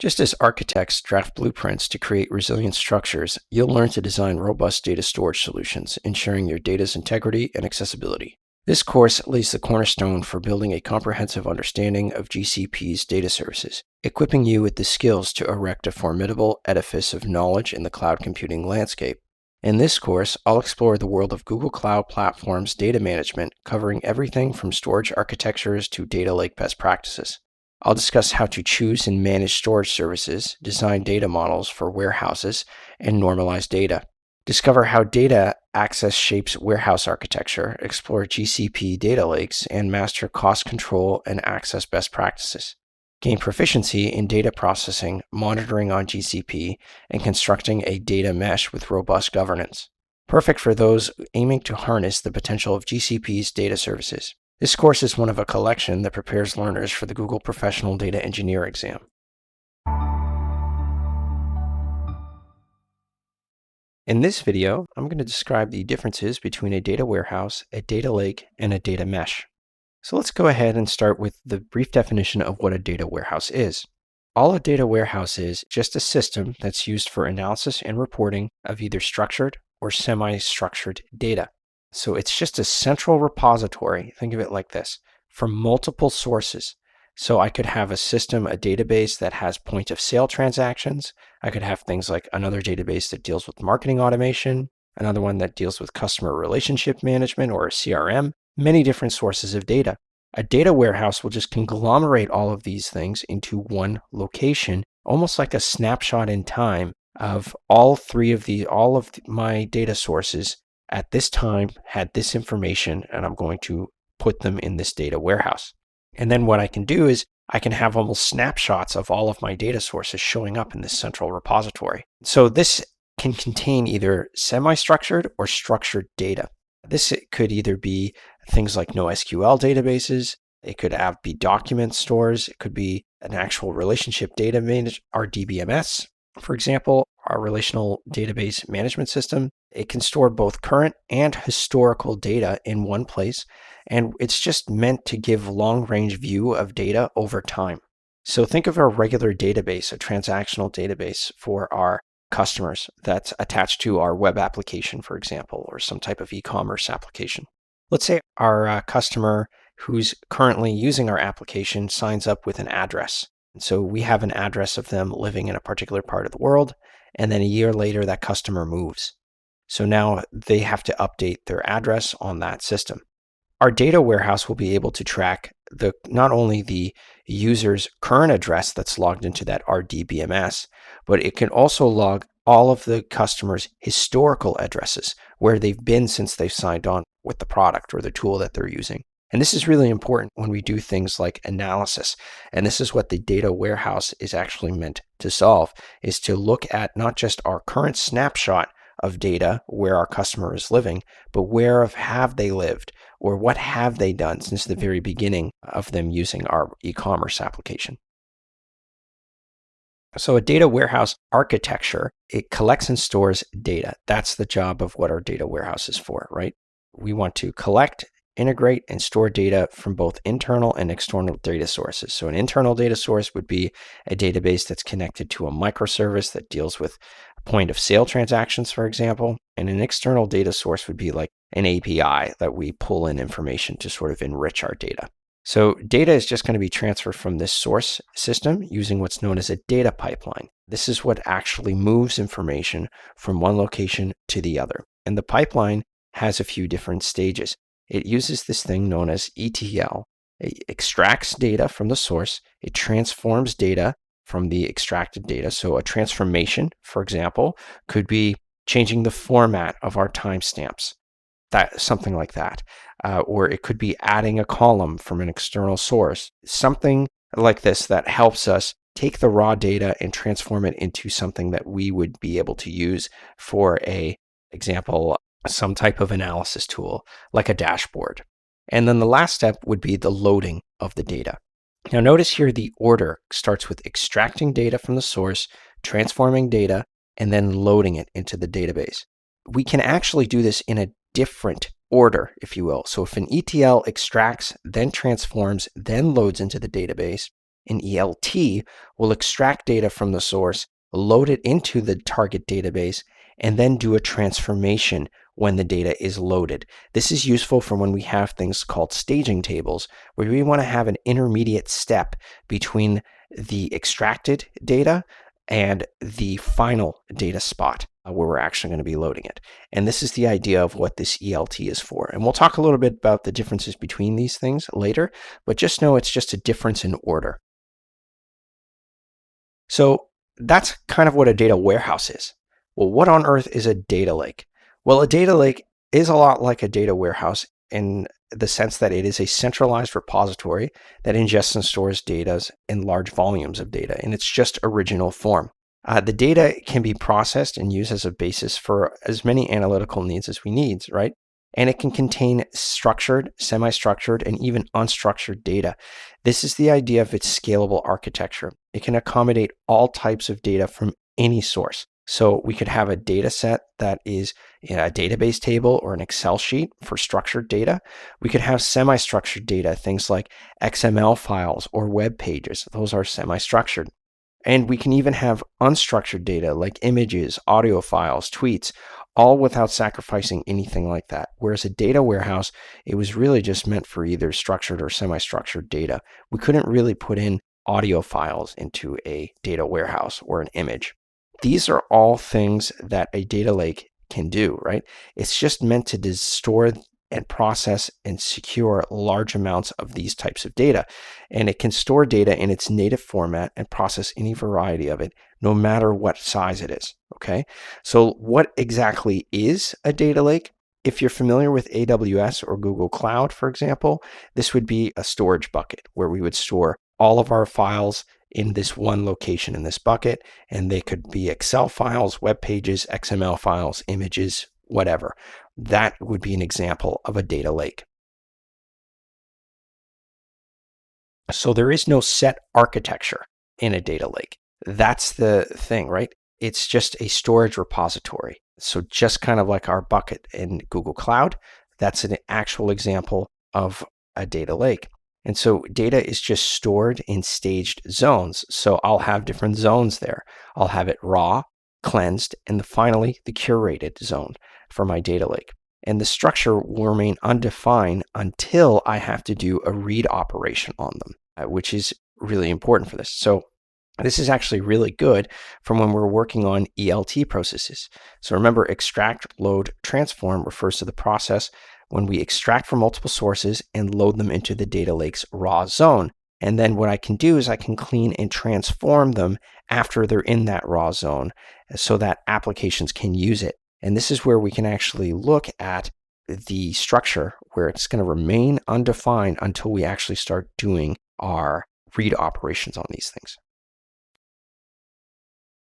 Just as architects draft blueprints to create resilient structures, you'll learn to design robust data storage solutions, ensuring your data's integrity and accessibility. This course lays the cornerstone for building a comprehensive understanding of GCP's data services, equipping you with the skills to erect a formidable edifice of knowledge in the cloud computing landscape. In this course, I'll explore the world of Google Cloud Platform's data management, covering everything from storage architectures to data lake best practices. I'll discuss how to choose and manage storage services, design data models for warehouses, and normalize data. Discover how data access shapes warehouse architecture, explore GCP data lakes, and master cost control and access best practices. Gain proficiency in data processing, monitoring on GCP, and constructing a data mesh with robust governance. Perfect for those aiming to harness the potential of GCP's data services. This course is one of a collection that prepares learners for the Google Professional Data Engineer exam. In this video, I'm going to describe the differences between a data warehouse, a data lake, and a data mesh. So let's go ahead and start with the brief definition of what a data warehouse is. All a data warehouse is just a system that's used for analysis and reporting of either structured or semi-structured data. So it's just a central repository, think of it like this, for multiple sources. So I could have a system, a database that has point of sale transactions. I could have things like another database that deals with marketing automation, another one that deals with customer relationship management or a CRM, many different sources of data. A data warehouse will just conglomerate all of these things into one location, almost like a snapshot in time of all of my data sources at this time had this information, and I'm going to put them in this data warehouse. And then what I can do is I can have almost snapshots of all of my data sources showing up in this central repository. So this can contain either semi-structured or structured data. This could either be things like NoSQL databases, it could be document stores, it could be an actual relationship data our DBMS, for example, our relational database management system. It can store both current and historical data in one place, and it's just meant to give long-range view of data over time. So think of a regular database, a transactional database for our customers that's attached to our web application, for example, or some type of e-commerce application. Let's say our customer who's currently using our application signs up with an address. And so we have an address of them living in a particular part of the world, and then a year later that customer moves. So now they have to update their address on that system. Our data warehouse will be able to track not only the user's current address that's logged into that RDBMS, but it can also log all of the customer's historical addresses, where they've been since they've signed on with the product or the tool that they're using. And this is really important when we do things like analysis. And this is what the data warehouse is actually meant to solve, is to look at not just our current snapshot of data where our customer is living, but where have they lived, or what have they done since the very beginning of them using our e-commerce application. So a data warehouse architecture, it collects and stores data. That's the job of what our data warehouse is for, right? We want to collect, integrate, and store data from both internal and external data sources. So an internal data source would be a database that's connected to a microservice that deals with point of sale transactions, for example. And an external data source would be like an API that we pull in information to sort of enrich our data. So data is just going to be transferred from this source system using what's known as a data pipeline. This is what actually moves information from one location to the other. And the pipeline has a few different stages. It uses this thing known as ETL. It extracts data from the source. It transforms data from the extracted data. So a transformation, for example, could be changing the format of our timestamps, something like that. Or it could be adding a column from an external source, something like this that helps us take the raw data and transform it into something that we would be able to use for example, some type of analysis tool like a dashboard. And then the last step would be the loading of the data. Now notice here the order starts with extracting data from the source, transforming data, and then loading it into the database. We can actually do this in a different order, if you will. So if an ETL extracts, then transforms, then loads into the database, An ELT will extract data from the source, load it into the target database, and then do a transformation when the data is loaded. This is useful for when we have things called staging tables, where we want to have an intermediate step between the extracted data and the final data spot where we're actually going to be loading it. And this is the idea of what this ELT is for. And we'll talk a little bit about the differences between these things later, but just know it's just a difference in order. So that's kind of what a data warehouse is. Well, what on earth is a data lake? Well, a data lake is a lot like a data warehouse in the sense that it is a centralized repository that ingests and stores data in large volumes of data in its just original form. The data can be processed and used as a basis for as many analytical needs as we need, right? And it can contain structured, semi-structured, and even unstructured data. This is the idea of its scalable architecture. It can accommodate all types of data from any source. So we could have a data set that is a database table or an Excel sheet for structured data. We could have semi-structured data, things like XML files or web pages. Those are semi-structured. And we can even have unstructured data like images, audio files, tweets, all without sacrificing anything like that. Whereas a data warehouse, it was really just meant for either structured or semi-structured data. We couldn't really put in audio files into a data warehouse or an image. These are all things that a data lake can do, right? It's just meant to store and process and secure large amounts of these types of data. And it can store data in its native format and process any variety of it, no matter what size it is, okay? So what exactly is a data lake? If you're familiar with AWS or Google Cloud, for example, this would be a storage bucket where we would store all of our files in this one location in this bucket, and they could be Excel files, web pages, XML files, images, whatever. That would be an example of a data lake. So there is no set architecture in a data lake. That's the thing, right? It's just a storage repository. So just kind of like our bucket in Google Cloud, that's an actual example of a data lake. And so data is just stored in staged zones. So I'll have different zones there. I'll have it raw, cleansed, and finally the curated zone for my data lake. And the structure will remain undefined until I have to do a read operation on them, which is really important for this. So this is actually really good from when we're working on ELT processes. So remember, extract, load, transform refers to the process when we extract from multiple sources and load them into the data lake's raw zone. And then what I can do is I can clean and transform them after they're in that raw zone so that applications can use it. And this is where we can actually look at the structure where it's going to remain undefined until we actually start doing our read operations on these things.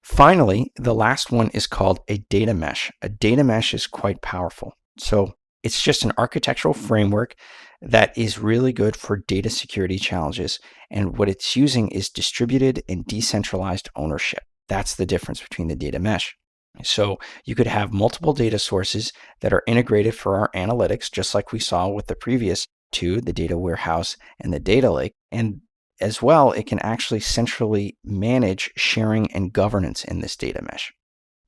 Finally, the last one is called a data mesh. A data mesh is quite powerful. So it's just an architectural framework that is really good for data security challenges. And what it's using is distributed and decentralized ownership. That's the difference between the data mesh. So you could have multiple data sources that are integrated for our analytics, just like we saw with the previous two, the data warehouse and the data lake. And as well, it can actually centrally manage sharing and governance in this data mesh.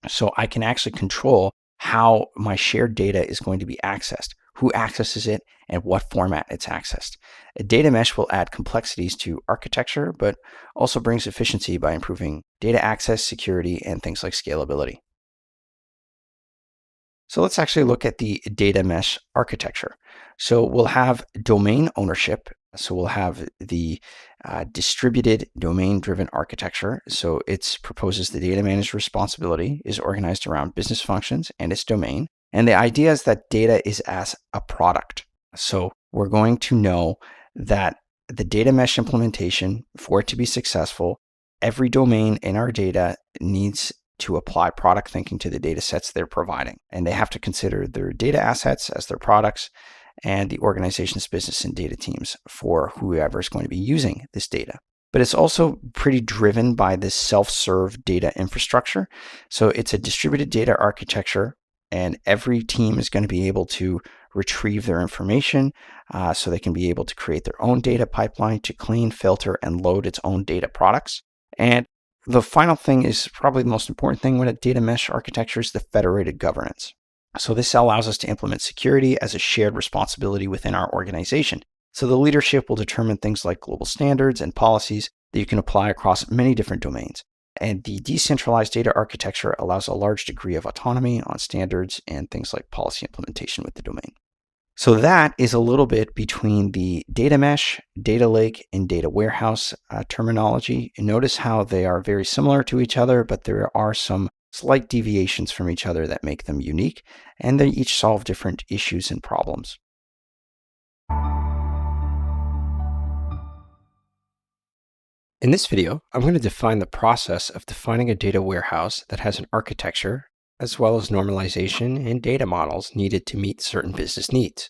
So I can actually control how my shared data is going to be accessed, who accesses it, and what format it's accessed. A data mesh will add complexities to architecture, but also brings efficiency by improving data access, security, and things like scalability. So let's actually look at the data mesh architecture. So we'll have domain ownership. So we'll have the distributed domain-driven architecture. So it proposes the data manager's responsibility is organized around business functions and its domain. And the idea is that data is as a product. So we're going to know that the data mesh implementation, for it to be successful, every domain in our data needs to apply product thinking to the data sets they're providing. And they have to consider their data assets as their products and the organization's business and data teams for whoever is going to be using this data. But it's also pretty driven by this self-serve data infrastructure. So it's a distributed data architecture, and every team is going to be able to retrieve their information so they can be able to create their own data pipeline to clean, filter, and load its own data products. And the final thing is probably the most important thing with a data mesh architecture is the federated governance. So this allows us to implement security as a shared responsibility within our organization. So the leadership will determine things like global standards and policies that you can apply across many different domains. And the decentralized data architecture allows a large degree of autonomy on standards and things like policy implementation with the domain. So that is a little bit between the data mesh, data lake, and data warehouse terminology. And notice how they are very similar to each other, but there are some slight deviations from each other that make them unique, and they each solve different issues and problems. In this video, I'm going to define the process of defining a data warehouse that has an architecture, as well as normalization and data models needed to meet certain business needs.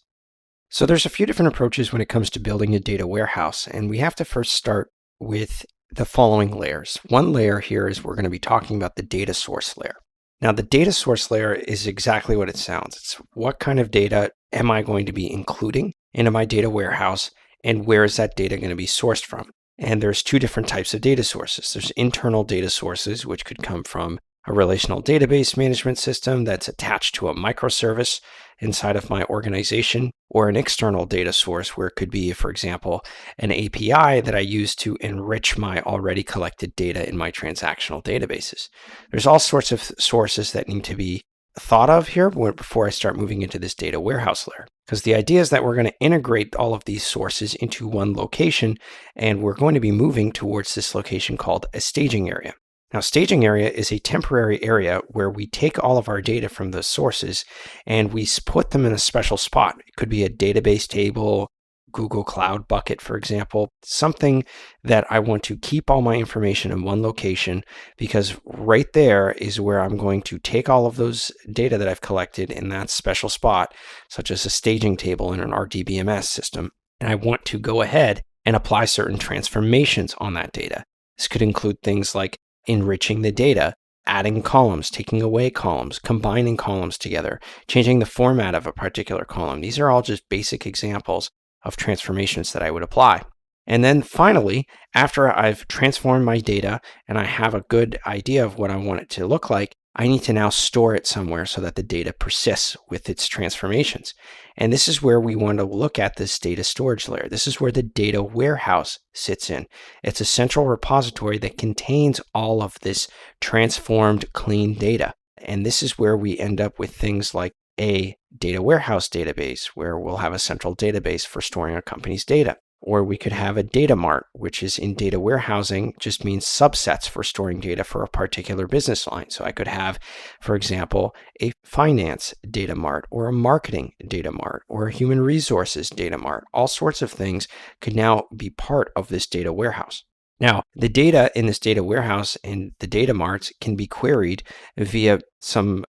So there's a few different approaches when it comes to building a data warehouse, and we have to first start with the following layers. One layer here is we're going to be talking about the data source layer. Now, the data source layer is exactly what it sounds. It's what kind of data am I going to be including into my data warehouse, and where is that data going to be sourced from? And there's two different types of data sources. There's internal data sources, which could come from a relational database management system that's attached to a microservice inside of my organization, or an external data source where it could be, for example, an API that I use to enrich my already collected data in my transactional databases. There's all sorts of sources that need to be thought of here before I start moving into this data warehouse layer. Because the idea is that we're going to integrate all of these sources into one location, and we're going to be moving towards this location called a staging area. Now, staging area is a temporary area where we take all of our data from the sources and we put them in a special spot. It could be a database table, Google Cloud bucket, for example, something that I want to keep all my information in one location, because right there is where I'm going to take all of those data that I've collected in that special spot, such as a staging table in an RDBMS system, and I want to go ahead and apply certain transformations on that data. This could include things like enriching the data, adding columns, taking away columns, combining columns together, changing the format of a particular column. These are all just basic examples of transformations that I would apply. And then finally, after I've transformed my data and I have a good idea of what I want it to look like, I need to now store it somewhere so that the data persists with its transformations. And this is where we want to look at this data storage layer. This is where the data warehouse sits in. It's a central repository that contains all of this transformed, clean data. And this is where we end up with things like a data warehouse database, where we'll have a central database for storing a company's data. Or we could have a data mart, which is in data warehousing, just means subsets for storing data for a particular business line. So I could have, for example, a finance data mart, or a marketing data mart, or a human resources data mart. All sorts of things could now be part of this data warehouse. Now, the data in this data warehouse and the data marts can be queried via some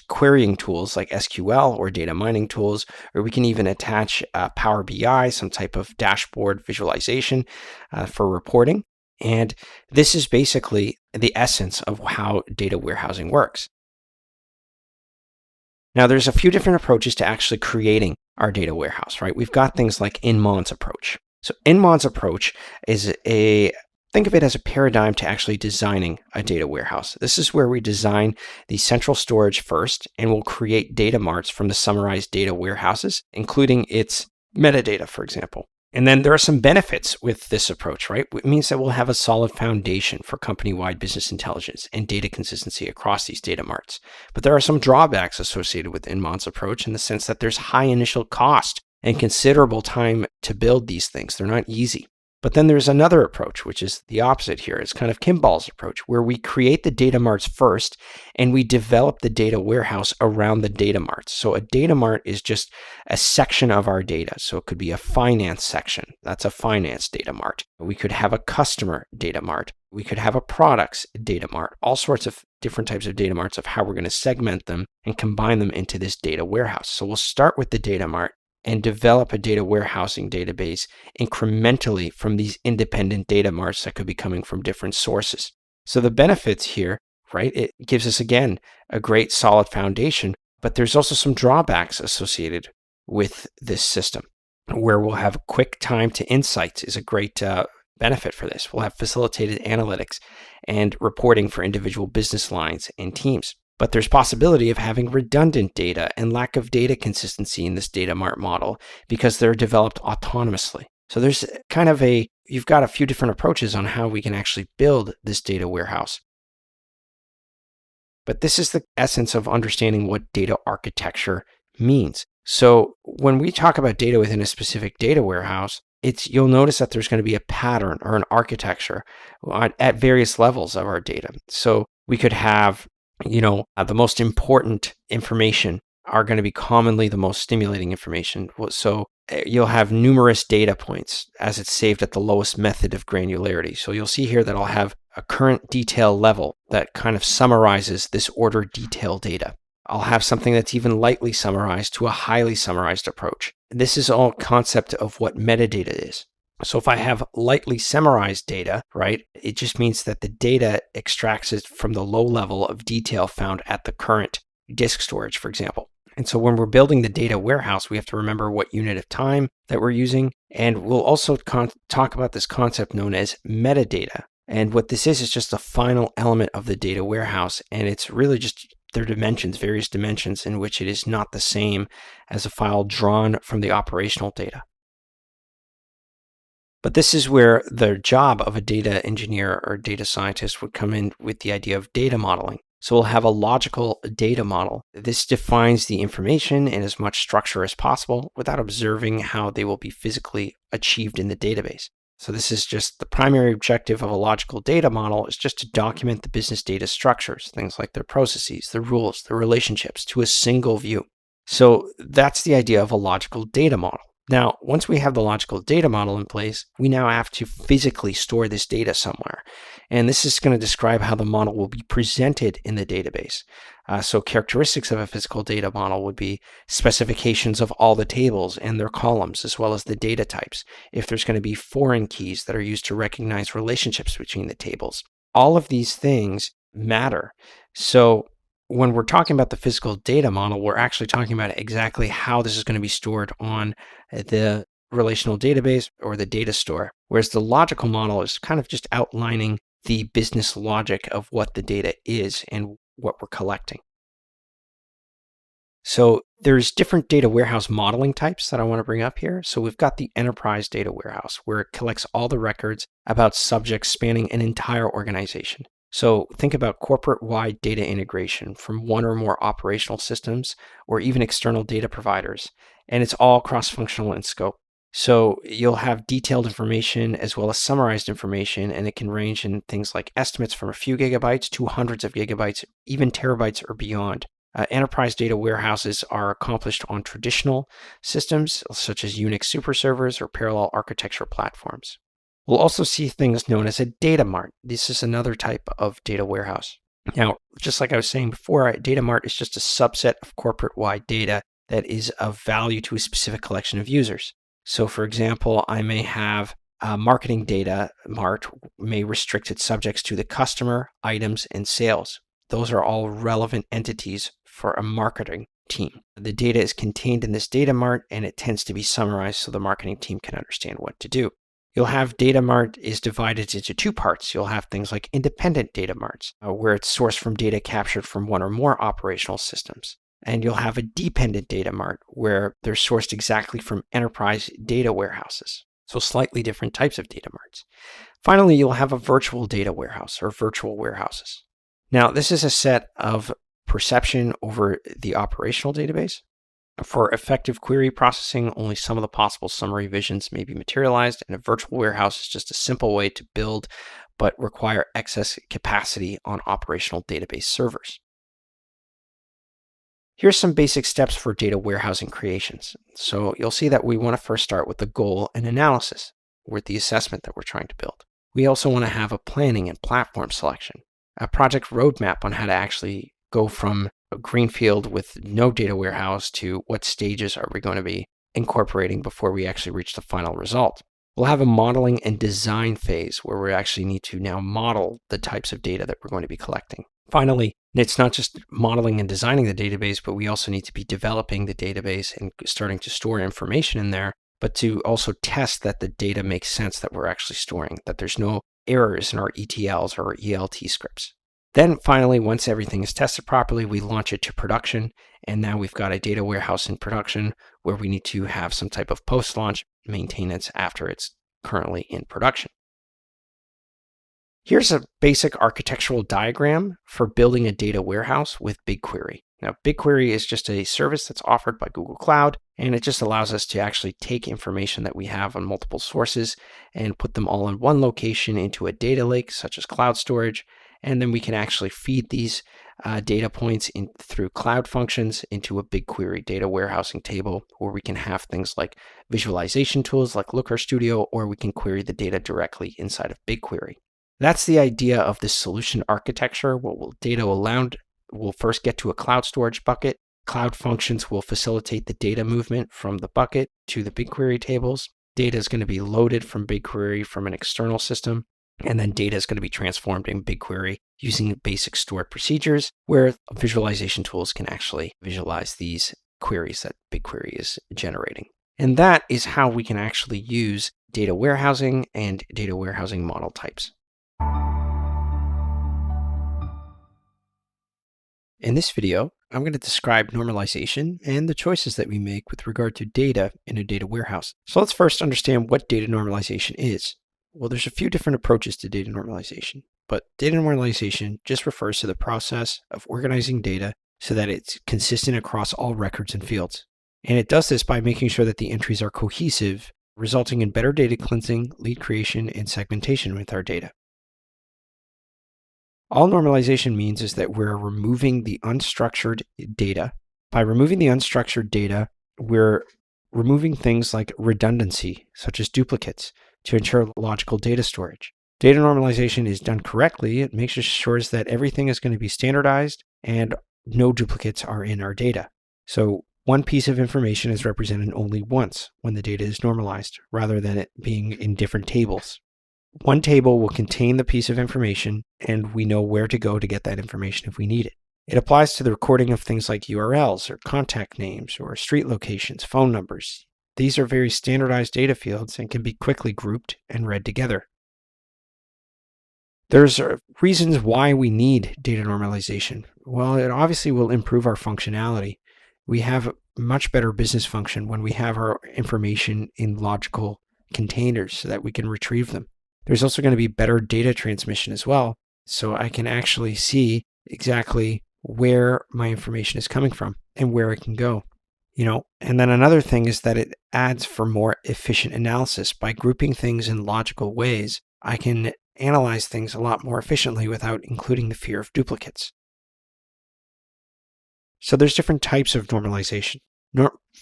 querying tools like SQL or data mining tools, or we can even attach Power BI, some type of dashboard visualization for reporting. And this is basically the essence of how data warehousing works. Now, there's a few different approaches to actually creating our data warehouse, right? We've got things like Inmod's approach. So Inmod's approach is think of it as a paradigm to actually designing a data warehouse. This is where we design the central storage first, and we'll create data marts from the summarized data warehouses, including its metadata, for example. And then there are some benefits with this approach, right? It means that we'll have a solid foundation for company-wide business intelligence and data consistency across these data marts. But there are some drawbacks associated with Inmod's approach, in the sense that there's high initial cost and considerable time to build these things. They're not easy. But then there's another approach, which is the opposite here. It's kind of Kimball's approach, where we create the data marts first and we develop the data warehouse around the data marts. So a data mart is just a section of our data. So it could be a finance section. That's a finance data mart. We could have a customer data mart. We could have a products data mart. All sorts of different types of data marts of how we're going to segment them and combine them into this data warehouse. So we'll start with the data mart and develop a data warehousing database incrementally from these independent data marts that could be coming from different sources. So the benefits here, right, it gives us, again, a great solid foundation But there's also some drawbacks associated with this system, where we'll have quick time to insights is a great benefit for this. We'll have facilitated analytics and reporting for individual business lines and teams. But there's possibility of having redundant data and lack of data consistency in this data mart model because they're developed autonomously. So there's kind of you've got a few different approaches on how we can actually build this data warehouse. But this is the essence of understanding what data architecture means. So when we talk about data within a specific data warehouse, you'll notice that there's going to be a pattern or an architecture at various levels of our data. So we could have, the most important information are going to be commonly the most stimulating information. So you'll have numerous data points as it's saved at the lowest method of granularity. So you'll see here that I'll have a current detail level that kind of summarizes this order detail data. I'll have something that's even lightly summarized to a highly summarized approach. This is all concept of what metadata is. So if I have lightly summarized data, right, it just means that the data extracts it from the low level of detail found at the current disk storage, for example. And so when we're building the data warehouse, we have to remember what unit of time that we're using. And we'll also talk about this concept known as metadata. And what this is just the final element of the data warehouse. And it's really just their dimensions, various dimensions in which it is not the same as a file drawn from the operational data. But this is where the job of a data engineer or data scientist would come in with the idea of data modeling. So we'll have a logical data model. This defines the information in as much structure as possible without observing how they will be physically achieved in the database. So this is just the primary objective of a logical data model is just to document the business data structures, things like their processes, their rules, their relationships to a single view. So that's the idea of a logical data model. Now, once we have the logical data model in place, we now have to physically store this data somewhere. And this is going to describe how the model will be presented in the database. So characteristics of a physical data model would be specifications of all the tables and their columns, as well as the data types. If there's going to be foreign keys that are used to recognize relationships between the tables. All of these things matter. So when we're talking about the physical data model, we're actually talking about exactly how this is going to be stored on the relational database or the data store, whereas the logical model is kind of just outlining the business logic of what the data is and what we're collecting. So there's different data warehouse modeling types that I want to bring up here. So we've got the enterprise data warehouse, where it collects all the records about subjects spanning an entire organization. So think about corporate-wide data integration from one or more operational systems or even external data providers, and it's all cross-functional in scope. So you'll have detailed information as well as summarized information, and it can range in things like estimates from a few gigabytes to hundreds of gigabytes, even terabytes or beyond. Enterprise data warehouses are accomplished on traditional systems such as Unix super servers or parallel architecture platforms. We'll also see things known as a data mart. This is another type of data warehouse. Now, just like I was saying before, a data mart is just a subset of corporate-wide data that is of value to a specific collection of users. So for example, I may have a marketing data mart may restrict its subjects to the customer, items, and sales. Those are all relevant entities for a marketing team. The data is contained in this data mart and it tends to be summarized so the marketing team can understand what to do. You'll have data mart is divided into two parts. You'll have things like independent data marts, where it's sourced from data captured from one or more operational systems. And you'll have a dependent data mart, where they're sourced exactly from enterprise data warehouses. So slightly different types of data marts. Finally, you'll have a virtual data warehouse or virtual warehouses. Now, this is a set of perception over the operational database. For effective query processing, only some of the possible summary visions may be materialized, and a virtual warehouse is just a simple way to build but require excess capacity on operational database servers. Here's some basic steps for data warehousing creations. So you'll see that we want to first start with the goal and analysis, with the assessment that we're trying to build. We also want to have a planning and platform selection, a project roadmap on how to actually go from a greenfield with no data warehouse to what stages are we going to be incorporating before we actually reach the final result. We'll have a modeling and design phase where we actually need to now model the types of data that we're going to be collecting. Finally, it's not just modeling and designing the database, but we also need to be developing the database and starting to store information in there, but to also test that the data makes sense that we're actually storing, that there's no errors in our ETLs or ELT scripts. Then finally, once everything is tested properly, we launch it to production. And now we've got a data warehouse in production where we need to have some type of post-launch maintenance after it's currently in production. Here's a basic architectural diagram for building a data warehouse with BigQuery. Now, BigQuery is just a service that's offered by Google Cloud, and it just allows us to actually take information that we have on multiple sources and put them all in one location into a data lake, such as cloud storage, and then we can actually feed these data points through cloud functions into a BigQuery data warehousing table, where we can have things like visualization tools like Looker Studio, or we can query the data directly inside of BigQuery. That's the idea of this solution architecture. Data will first get to a cloud storage bucket. Cloud functions will facilitate the data movement from the bucket to the BigQuery tables. Data is going to be loaded from BigQuery from an external system, and then data is going to be transformed in BigQuery using basic stored procedures, where visualization tools can actually visualize these queries that BigQuery is generating. And that is how we can actually use data warehousing and data warehousing model types. In this video, I'm going to describe normalization and the choices that we make with regard to data in a data warehouse. So let's first understand what data normalization is. Well, there's a few different approaches to data normalization, but data normalization just refers to the process of organizing data so that it's consistent across all records and fields. And it does this by making sure that the entries are cohesive, resulting in better data cleansing, lead creation, and segmentation with our data. All normalization means is that we're removing the unstructured data. By removing the unstructured data, we're removing things like redundancy, such as duplicates, to ensure logical data storage. Data normalization is done correctly. It makes sure that everything is going to be standardized and no duplicates are in our data. So one piece of information is represented only once when the data is normalized, rather than it being in different tables. One table will contain the piece of information, and we know where to go to get that information if we need it. It applies to the recording of things like URLs or contact names or street locations, phone numbers. These are very standardized data fields and can be quickly grouped and read together. There's reasons why we need data normalization. Well, it obviously will improve our functionality. We have much better business function when we have our information in logical containers so that we can retrieve them. There's also going to be better data transmission as well, so I can actually see exactly where my information is coming from and where it can go. And then another thing is that it adds for more efficient analysis. By grouping things in logical ways, I can analyze things a lot more efficiently without including the fear of duplicates. So there's different types of normalization.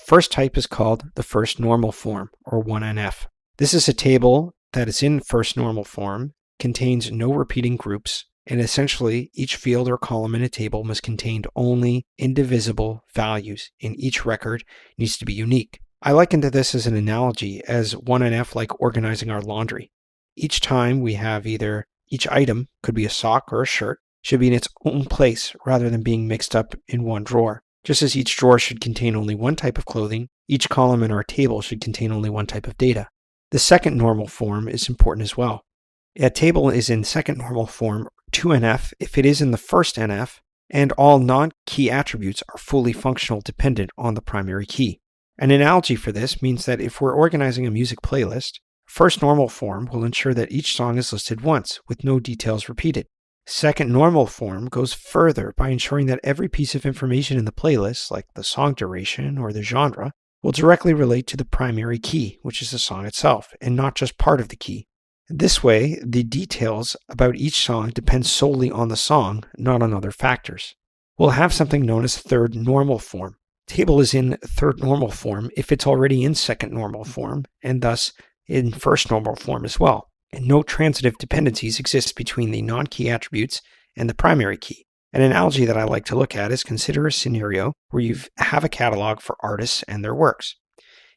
First type is called the first normal form, or 1NF. This is a table that is in first normal form, contains no repeating groups, and essentially each field or column in a table must contain only indivisible values, and each record needs to be unique. I liken to this as an analogy as 1NF like organizing our laundry. Each time we have each item, could be a sock or a shirt, should be in its own place rather than being mixed up in one drawer. Just as each drawer should contain only one type of clothing, each column in our table should contain only one type of data. The second normal form is important as well. A table is in second normal form 2NF if it is in the first NF, and all non-key attributes are fully functional dependent on the primary key. An analogy for this means that if we're organizing a music playlist, first normal form will ensure that each song is listed once with no details repeated. Second normal form goes further by ensuring that every piece of information in the playlist, like the song duration or the genre, will directly relate to the primary key, which is the song itself, and not just part of the key. This way, the details about each song depend solely on the song, not on other factors. We'll have something known as third normal form. Table is in third normal form if it's already in second normal form, and thus in first normal form as well. And no transitive dependencies exist between the non-key attributes and the primary key. An analogy that I like to look at is consider a scenario where you have a catalog for artists and their works.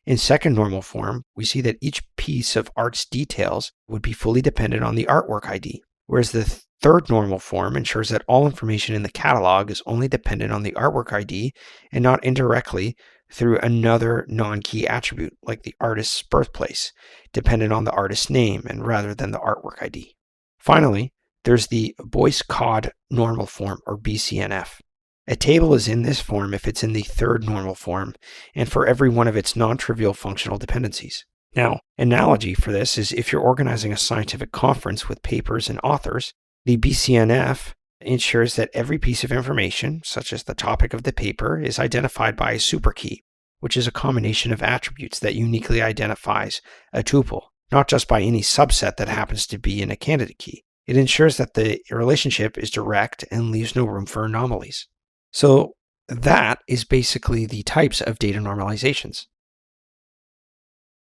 In second normal form, we see that each piece of art's details would be fully dependent on the artwork ID, whereas the Third normal form ensures that all information in the catalog is only dependent on the artwork ID and not indirectly through another non-key attribute like the artist's birthplace, dependent on the artist's name and rather than the artwork ID. Finally, there's the Boyce-Codd normal form, or BCNF. A table is in this form if it's in the third normal form and for every one of its non-trivial functional dependencies. Now, analogy for this is if you're organizing a scientific conference with papers and authors, the BCNF ensures that every piece of information, such as the topic of the paper, is identified by a superkey, which is a combination of attributes that uniquely identifies a tuple, not just by any subset that happens to be in a candidate key. It ensures that the relationship is direct and leaves no room for anomalies. So that is basically the types of data normalizations.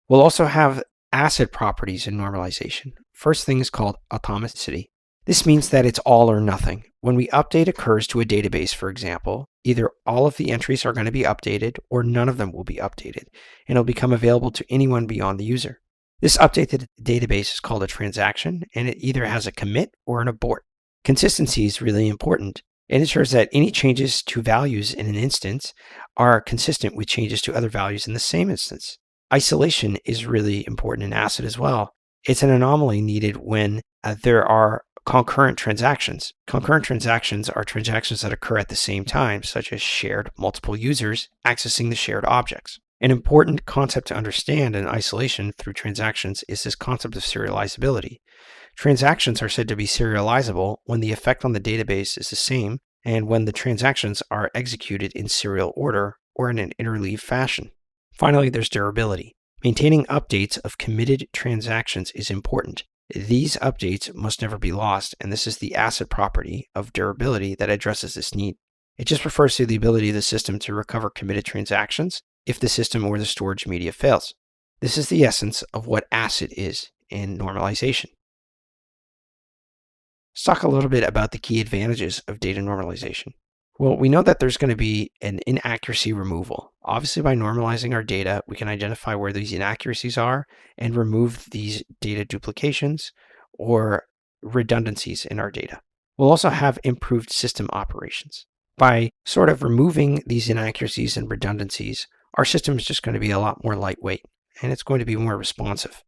We'll also have ACID properties in normalization. First thing is called atomicity. This means that it's all or nothing. When we update occurs to a database, for example, either all of the entries are going to be updated or none of them will be updated, and it'll become available to anyone beyond the user. This updated database is called a transaction, and it either has a commit or an abort. Consistency is really important. It ensures that any changes to values in an instance are consistent with changes to other values in the same instance. Isolation is really important in ACID as well. It's an anomaly needed when there are concurrent transactions. Concurrent transactions are transactions that occur at the same time, such as shared multiple users accessing the shared objects. An important concept to understand in isolation through transactions is this concept of serializability. Transactions are said to be serializable when the effect on the database is the same and when the transactions are executed in serial order or in an interleaved fashion. Finally, there's durability. Maintaining updates of committed transactions is important. These updates must never be lost, and this is the ACID property of durability that addresses this need. It just refers to the ability of the system to recover committed transactions if the system or the storage media fails. This is the essence of what ACID is in normalization. Let's talk a little bit about the key advantages of data normalization. Well, we know that there's going to be an inaccuracy removal. Obviously, by normalizing our data, we can identify where these inaccuracies are and remove these data duplications or redundancies in our data. We'll also have improved system operations. By sort of removing these inaccuracies and redundancies, our system is just going to be a lot more lightweight and it's going to be more responsive.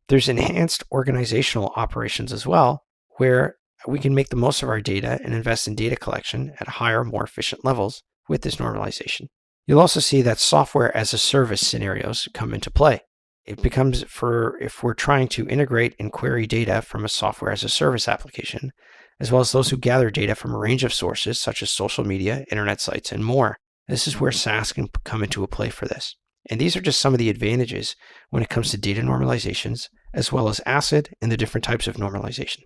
There's enhanced organizational operations as well, where we can make the most of our data and invest in data collection at higher, more efficient levels with this normalization. You'll also see that software as a service scenarios come into play. It becomes if we're trying to integrate and query data from a software as a service application, as well as those who gather data from a range of sources such as social media, internet sites, and more. This is where SaaS can come into a play for this. And these are just some of the advantages when it comes to data normalizations, as well as ACID and the different types of normalization.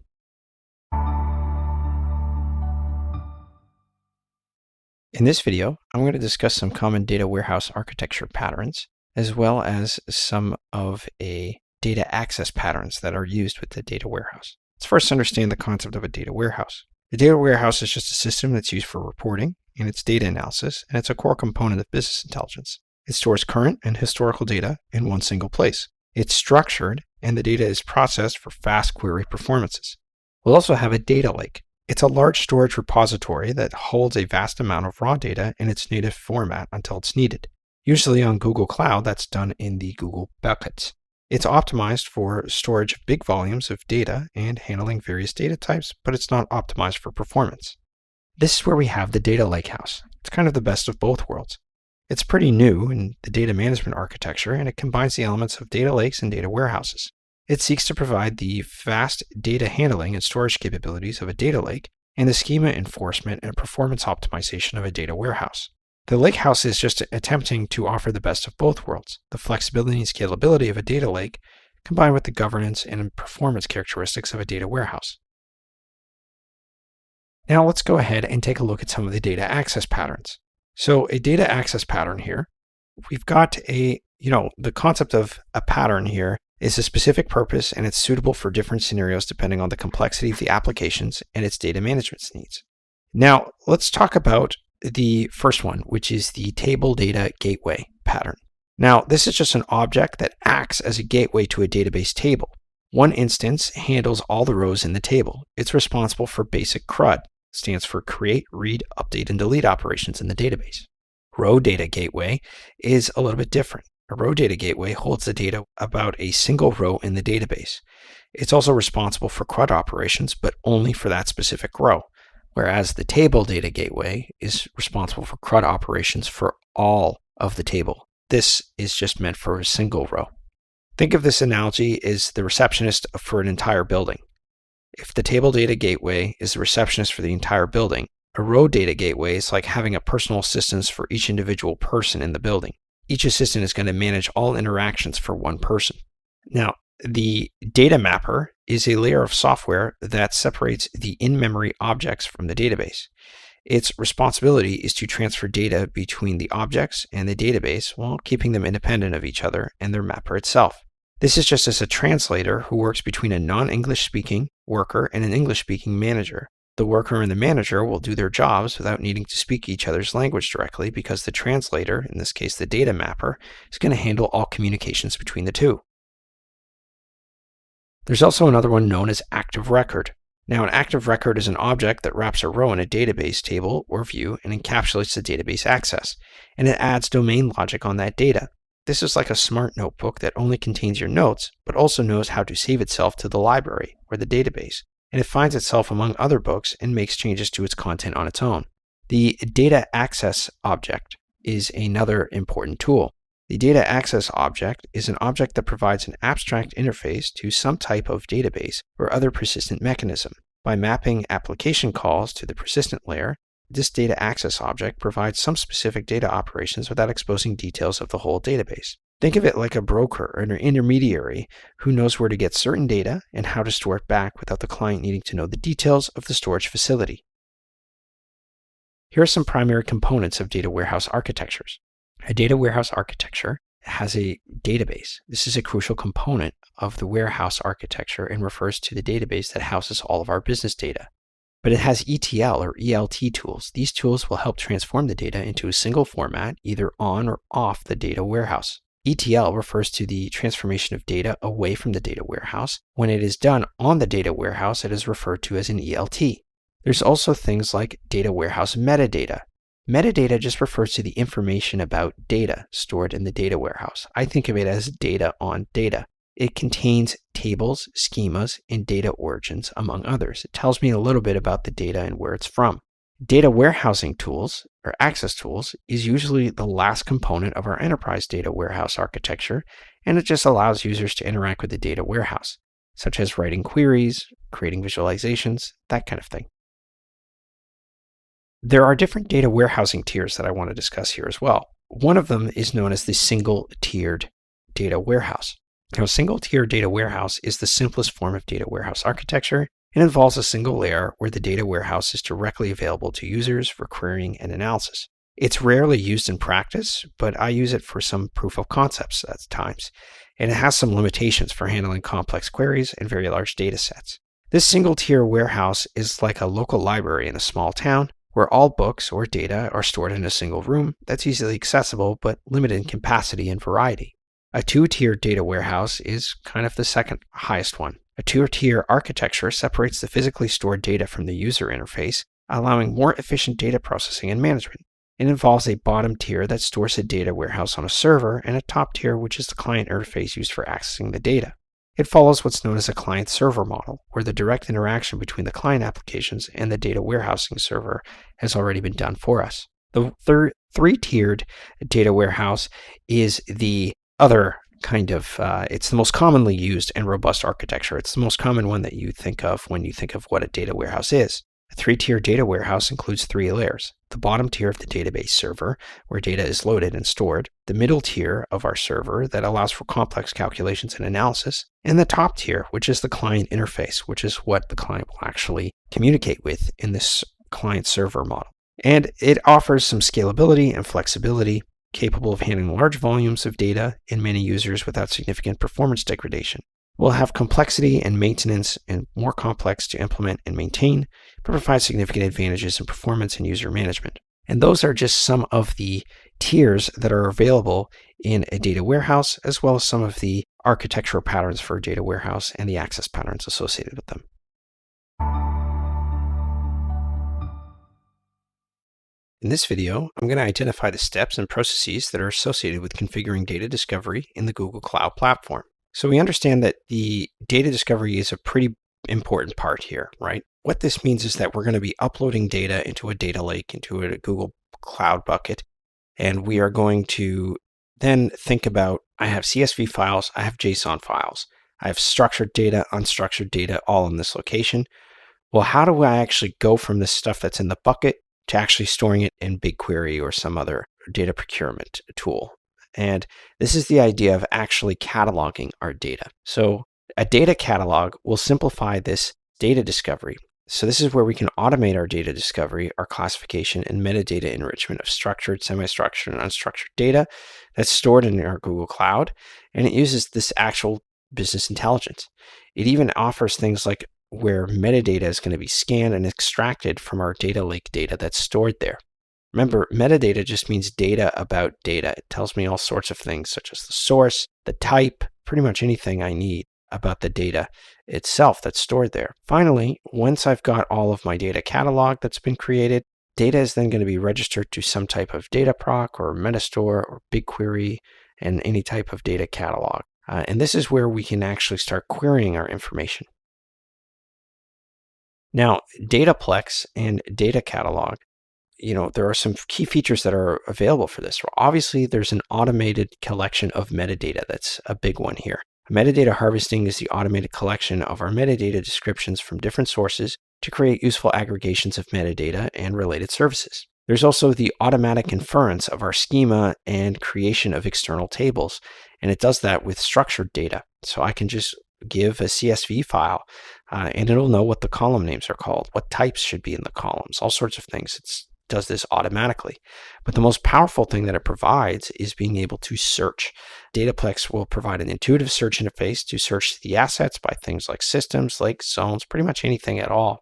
In this video, I'm going to discuss some common data warehouse architecture patterns, as well as some of a data access patterns that are used with the data warehouse. Let's first understand the concept of a data warehouse. The data warehouse is just a system that's used for reporting and its data analysis, and it's a core component of business intelligence. It stores current and historical data in one single place. It's structured, and the data is processed for fast query performances. We'll also have a data lake. It's a large storage repository that holds a vast amount of raw data in its native format until it's needed. Usually on Google Cloud, that's done in the Google buckets. It's optimized for storage of big volumes of data and handling various data types, but it's not optimized for performance. This is where we have the data lakehouse. It's kind of the best of both worlds. It's pretty new in the data management architecture, and it combines the elements of data lakes and data warehouses. It seeks to provide the fast data handling and storage capabilities of a data lake and the schema enforcement and performance optimization of a data warehouse. The lakehouse is just attempting to offer the best of both worlds, the flexibility and scalability of a data lake combined with the governance and performance characteristics of a data warehouse. Now let's go ahead and take a look at some of the data access patterns. So a data access pattern here, we've got the concept of a pattern here is a specific purpose and it's suitable for different scenarios depending on the complexity of the applications and its data management needs. Now, let's talk about the first one, which is the table data gateway pattern. Now, this is just an object that acts as a gateway to a database table. One instance handles all the rows in the table. It's responsible for basic CRUD, stands for create, read, update, and delete operations in the database. Row Data Gateway is a little bit different. A row data gateway holds the data about a single row in the database. It's also responsible for CRUD operations, but only for that specific row, whereas the table data gateway is responsible for CRUD operations for all of the table. This is just meant for a single row. Think of this analogy as the receptionist for an entire building. If the table data gateway is the receptionist for the entire building, a row data gateway is like having a personal assistant for each individual person in the building. Each assistant is going to manage all interactions for one person. Now, the data mapper is a layer of software that separates the in-memory objects from the database. Its responsibility is to transfer data between the objects and the database while keeping them independent of each other and their mapper itself. This is just as a translator who works between a non-English speaking worker and an English speaking manager. The worker and the manager will do their jobs without needing to speak each other's language directly because the translator, in this case the data mapper, is going to handle all communications between the two. There's also another one known as active record. Now, an active record is an object that wraps a row in a database table or view and encapsulates the database access, and it adds domain logic on that data. This is like a smart notebook that only contains your notes, but also knows how to save itself to the library or the database, and it finds itself among other books and makes changes to its content on its own. The data access object is another important tool. The data access object is an object that provides an abstract interface to some type of database or other persistent mechanism. By mapping application calls to the persistent layer, this data access object provides some specific data operations without exposing details of the whole database. Think of it like a broker or an intermediary who knows where to get certain data and how to store it back without the client needing to know the details of the storage facility. Here are some primary components of data warehouse architectures. A data warehouse architecture has a database. This is a crucial component of the warehouse architecture and refers to the database that houses all of our business data. But it has ETL or ELT tools. These tools will help transform the data into a single format, either on or off the data warehouse. ETL refers to the transformation of data away from the data warehouse. When it is done on the data warehouse, it is referred to as an ELT. There's also things like data warehouse metadata. Metadata just refers to the information about data stored in the data warehouse. I think of it as data on data. It contains tables, schemas, and data origins, among others. It tells me a little bit about the data and where it's from. Data warehousing tools, or access tools, is usually the last component of our enterprise data warehouse architecture, and it just allows users to interact with the data warehouse, such as writing queries, creating visualizations, that kind of thing. There are different data warehousing tiers that I want to discuss here as well. One of them is known as the single-tiered data warehouse. Now, a single-tier data warehouse is the simplest form of data warehouse architecture and involves a single layer where the data warehouse is directly available to users for querying and analysis. It's rarely used in practice, but I use it for some proof of concepts at times, and it has some limitations for handling complex queries and very large data sets. This single-tier warehouse is like a local library in a small town where all books or data are stored in a single room that's easily accessible but limited in capacity and variety. A two-tier data warehouse is kind of the second highest one. A two-tier architecture separates the physically stored data from the user interface, allowing more efficient data processing and management. It involves a bottom tier that stores the data warehouse on a server and a top tier, which is the client interface used for accessing the data. It follows what's known as a client-server model, where the direct interaction between the client applications and the data warehousing server has already been done for us. The three-tiered data warehouse is the other kind of, it's the most commonly used and robust architecture. It's the most common one that you think of when you think of what a data warehouse is. A three-tier data warehouse includes three layers. The bottom tier of the database server, where data is loaded and stored, the middle tier of our server that allows for complex calculations and analysis, and the top tier, which is the client interface, which is what the client will actually communicate with in this client-server model. And it offers some scalability and flexibility, capable of handling large volumes of data and many users without significant performance degradation. Will have complexity and maintenance and more complex to implement and maintain, but provide significant advantages in performance and user management. And those are just some of the tiers that are available in a data warehouse, as well as some of the architectural patterns for a data warehouse and the access patterns associated with them. In this video, I'm going to identify the steps and processes that are associated with configuring data discovery in the Google Cloud Platform. So we understand that the data discovery is a pretty important part here, right? What this means is that we're going to be uploading data into a data lake, into a Google Cloud bucket, and we are going to then think about, I have CSV files, I have JSON files, I have structured data, unstructured data, all in this location. Well, how do I actually go from this stuff that's in the bucket to actually storing it in BigQuery or some other data procurement tool? And this is the idea of actually cataloging our data. So a data catalog will simplify this data discovery. So this is where we can automate our data discovery, our classification, and metadata enrichment of structured, semi-structured, and unstructured data that's stored in our Google Cloud. And it uses this actual business intelligence. It even offers things like where metadata is going to be scanned and extracted from our data lake data that's stored there. Remember, metadata just means data about data. It tells me all sorts of things, such as the source, the type, pretty much anything I need about the data itself that's stored there. Finally, once I've got all of my data catalog that's been created, data is then going to be registered to some type of data proc or Metastore or BigQuery and any type of data catalog. And this is where we can actually start querying our information. Now, Dataplex and Data Catalog, there are some key features that are available for this. Obviously, there's an automated collection of metadata. That's a big one here. Metadata harvesting is the automated collection of our metadata descriptions from different sources to create useful aggregations of metadata and related services. There's also the automatic inference of our schema and creation of external tables, and it does that with structured data. So I can just give a CSV file and it'll know what the column names are called, what types should be in the columns, all sorts of things. It does this automatically. But the most powerful thing that it provides is being able to search. Dataplex will provide an intuitive search interface to search the assets by things like systems, lakes, zones, pretty much anything at all.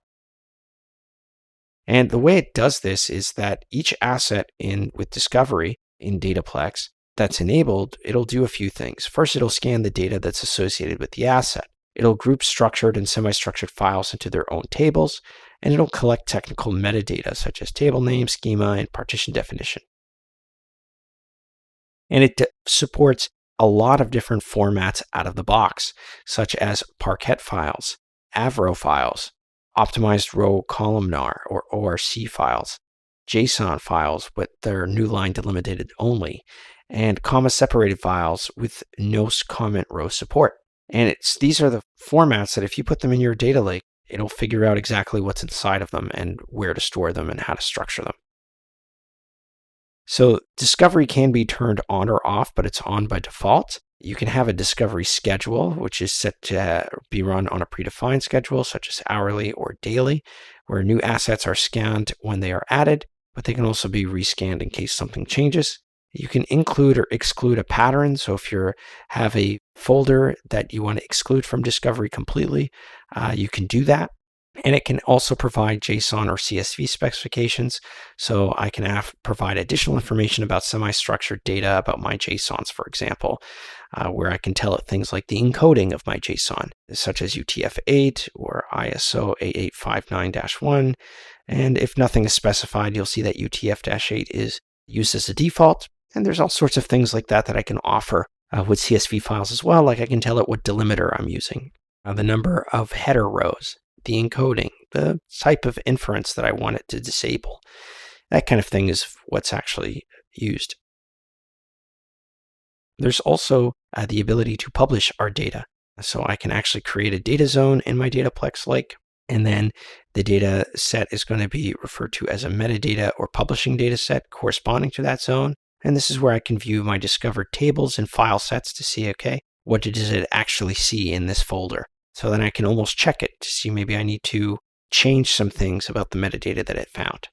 And the way it does this is that each asset with Discovery in Dataplex that's enabled, it'll do a few things. First, it'll scan the data that's associated with the asset. It'll group structured and semi-structured files into their own tables, and it'll collect technical metadata such as table name, schema, and partition definition. And it supports a lot of different formats out of the box, such as Parquet files, Avro files, optimized row columnar or ORC files, JSON files with their new line delimited only, and comma-separated files with no comment row support. And these are the formats that if you put them in your data lake, it'll figure out exactly what's inside of them and where to store them and how to structure them. So discovery can be turned on or off, but it's on by default. You can have a discovery schedule, which is set to be run on a predefined schedule, such as hourly or daily, where new assets are scanned when they are added, but they can also be rescanned in case something changes. You can include or exclude a pattern. So if you have a folder that you want to exclude from discovery completely, you can do that. And it can also provide JSON or CSV specifications. So I can provide additional information about semi-structured data about my JSONs, for example, where I can tell it things like the encoding of my JSON, such as UTF-8 or ISO 8859-1. And if nothing is specified, you'll see that UTF-8 is used as a default. And there's all sorts of things like that I can offer with CSV files as well. Like I can tell it what delimiter I'm using, the number of header rows, the encoding, the type of inference that I want it to disable. That kind of thing is what's actually used. There's also the ability to publish our data. So I can actually create a data zone in my Dataplex lake, and then the data set is going to be referred to as a metadata or publishing data set corresponding to that zone. And this is where I can view my discovered tables and file sets to see, okay, what does it actually see in this folder? So then I can almost check it to see maybe I need to change some things about the metadata that it found.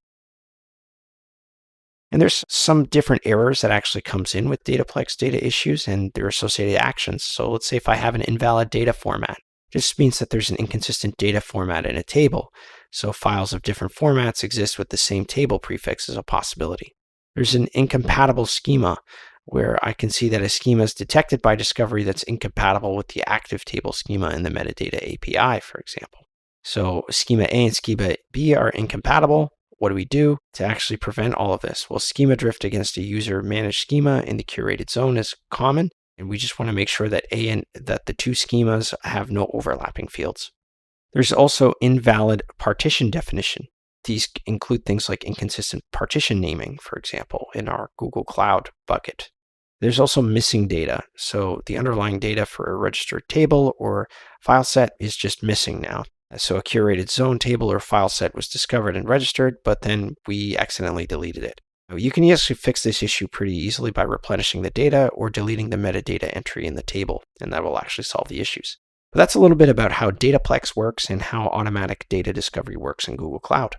And there's some different errors that actually comes in with Dataplex data issues and their associated actions. So let's say if I have an invalid data format, this means that there's an inconsistent data format in a table. So files of different formats exist with the same table prefix as a possibility. There's an incompatible schema where I can see that a schema is detected by discovery that's incompatible with the active table schema in the metadata API, for example. So schema A and schema B are incompatible. What do we do to actually prevent all of this? Well, schema drift against a user managed schema in the curated zone is common, and we just want to make sure that that the two schemas have no overlapping fields. There's also invalid partition definition. These include things like inconsistent partition naming, for example, in our Google Cloud bucket. There's also missing data. So the underlying data for a registered table or file set is just missing now. So a curated zone table or file set was discovered and registered, but then we accidentally deleted it. You can actually fix this issue pretty easily by replenishing the data or deleting the metadata entry in the table, and that will actually solve the issues. But that's a little bit about how Dataplex works and how automatic data discovery works in Google Cloud.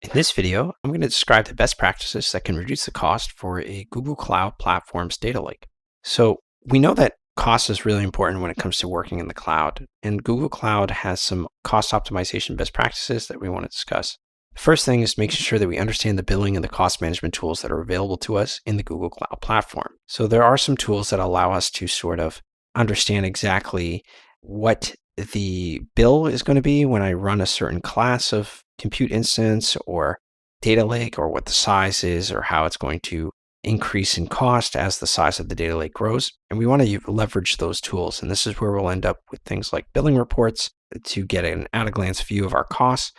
In this video, I'm going to describe the best practices that can reduce the cost for a Google Cloud Platform's data lake. So we know that cost is really important when it comes to working in the cloud, and Google Cloud has some cost optimization best practices that we want to discuss. The first thing is making sure that we understand the billing and the cost management tools that are available to us in the Google Cloud Platform. So there are some tools that allow us to sort of understand exactly what the bill is going to be when I run a certain class of compute instance or data lake, or what the size is, or how it's going to increase in cost as the size of the data lake grows. And we want to leverage those tools. And this is where we'll end up with things like billing reports to get an at-a-glance view of our costs.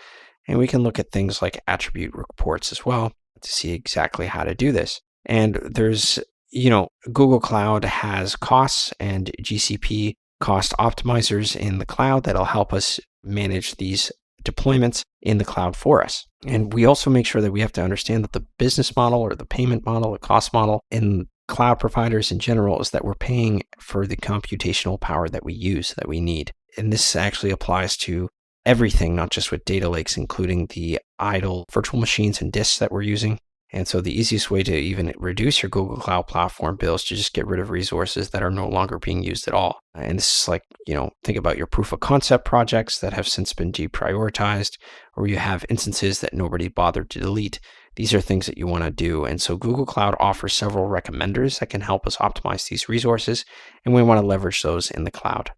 And we can look at things like attribute reports as well to see exactly how to do this. And there's, Google Cloud has costs and GCP cost optimizers in the cloud that'll help us manage these deployments in the cloud for us. And we also make sure that we have to understand that the business model or the payment model, the cost model in cloud providers in general is that we're paying for the computational power that we use, that we need. And this actually applies to everything, not just with data lakes, including the idle virtual machines and disks that we're using. And so the easiest way to even reduce your Google Cloud Platform bill is to just get rid of resources that are no longer being used at all. And this is like, think about your proof of concept projects that have since been deprioritized, or you have instances that nobody bothered to delete. These are things that you want to do. And so Google Cloud offers several recommenders that can help us optimize these resources, and we want to leverage those in the cloud.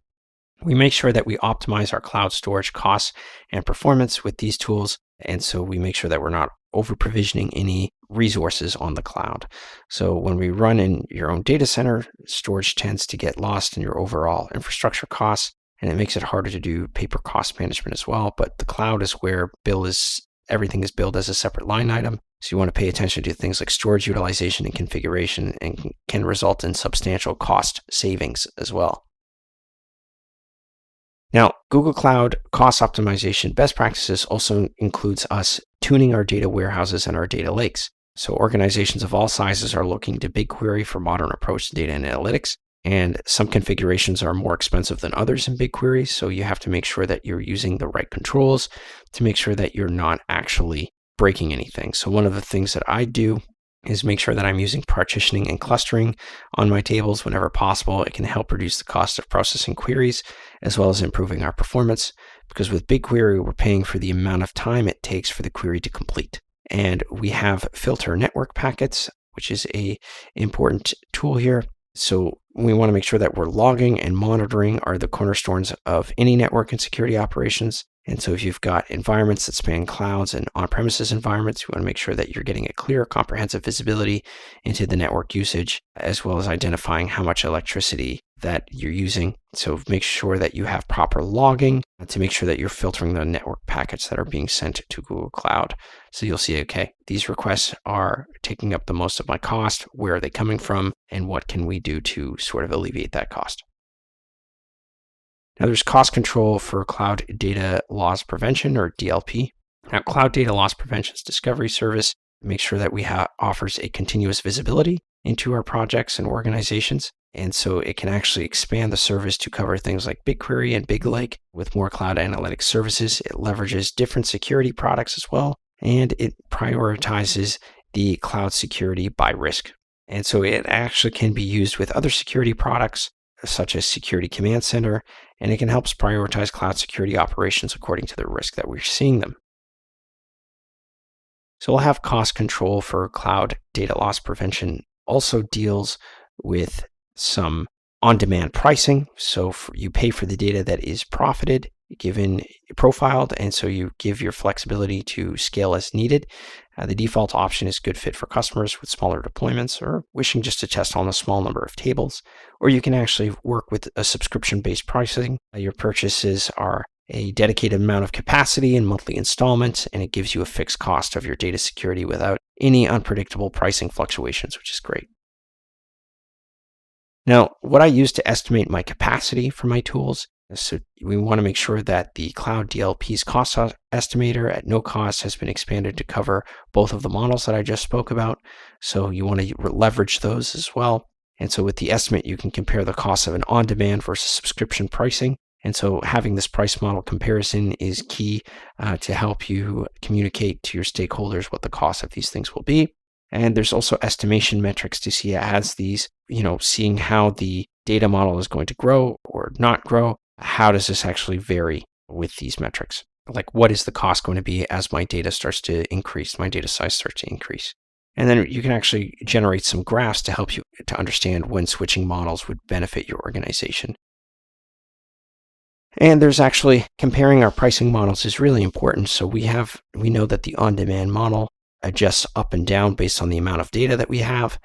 We make sure that we optimize our cloud storage costs and performance with these tools. And so we make sure that we're not over provisioning any resources on the cloud. So when we run in your own data center, storage tends to get lost in your overall infrastructure costs, and it makes it harder to do paper cost management as well. But the cloud is where everything is billed as a separate line item. So you want to pay attention to things like storage utilization and configuration, and can result in substantial cost savings as well. Now, Google Cloud cost optimization best practices also includes us tuning our data warehouses and our data lakes. So organizations of all sizes are looking to BigQuery for modern approach to data and analytics, and some configurations are more expensive than others in BigQuery. So you have to make sure that you're using the right controls to make sure that you're not actually breaking anything. So one of the things that I do is make sure that I'm using partitioning and clustering on my tables whenever possible. It can help reduce the cost of processing queries, as well as improving our performance, because with BigQuery, we're paying for the amount of time it takes for the query to complete. And we have filter network packets, which is an important tool here. So we want to make sure that we're logging and monitoring are the cornerstones of any network and security operations. And so if you've got environments that span clouds and on-premises environments, you want to make sure that you're getting a clear, comprehensive visibility into the network usage, as well as identifying how much electricity that you're using. So make sure that you have proper logging to make sure that you're filtering the network packets that are being sent to Google Cloud. So you'll see, okay, these requests are taking up the most of my cost. Where are they coming from? And what can we do to sort of alleviate that cost? Now, there's cost control for Cloud Data Loss Prevention, or DLP. Now, Cloud Data Loss Prevention's discovery service makes sure that we offers a continuous visibility into our projects and organizations. And so it can actually expand the service to cover things like BigQuery and BigLake with more cloud analytics services. It leverages different security products as well, and it prioritizes the cloud security by risk. And so it actually can be used with other security products, such as Security Command Center, and it can help us prioritize cloud security operations according to the risk that we're seeing them. So we'll have cost control for cloud data loss prevention. Also deals with some on-demand pricing. So you pay for the data that is profited, given profiled, and so you give your flexibility to scale as needed. The default option is good fit for customers with smaller deployments or wishing just to test on a small number of tables. Or you can actually work with a subscription-based pricing. Your purchases are a dedicated amount of capacity and monthly installments, and it gives you a fixed cost of your data security without any unpredictable pricing fluctuations, which is great. Now, what I use to estimate my capacity for my tools, so we want to make sure that the Cloud DLP's cost estimator at no cost has been expanded to cover both of the models that I just spoke about. So you want to leverage those as well. And so with the estimate, you can compare the cost of an on-demand versus subscription pricing. And so having this price model comparison is key to help you communicate to your stakeholders what the cost of these things will be. And there's also estimation metrics to see as these, seeing how the data model is going to grow or not grow. How does this actually vary with these metrics? Like, what is the cost going to be as my data starts to increase, my data size starts to increase? And then you can actually generate some graphs to help you to understand when switching models would benefit your organization. And there's actually comparing our pricing models is really important. So we know that the on-demand model adjusts up and down based on the amount of data that we have,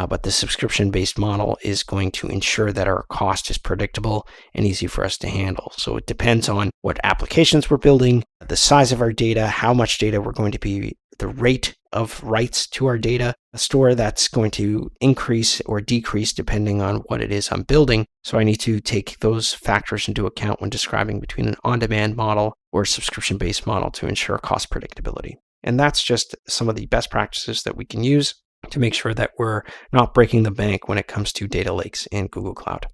but the subscription-based model is going to ensure that our cost is predictable and easy for us to handle. So it depends on what applications we're building, the size of our data, how much data we're going to be, the rate of writes to our data store that's going to increase or decrease depending on what it is I'm building. So I need to take those factors into account when describing between an on-demand model or subscription-based model to ensure cost predictability. And that's just some of the best practices that we can use to make sure that we're not breaking the bank when it comes to data lakes in Google Cloud.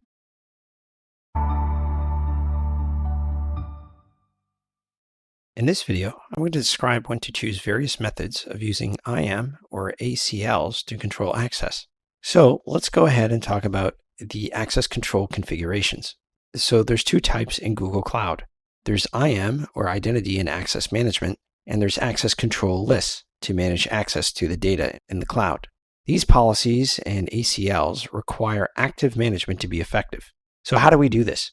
In this video, I'm going to describe when to choose various methods of using IAM or ACLs to control access. So let's go ahead and talk about the access control configurations. So there's two types in Google Cloud. There's IAM or Identity and Access Management, and there's access control lists to manage access to the data in the cloud. These policies and ACLs require active management to be effective. So how do we do this?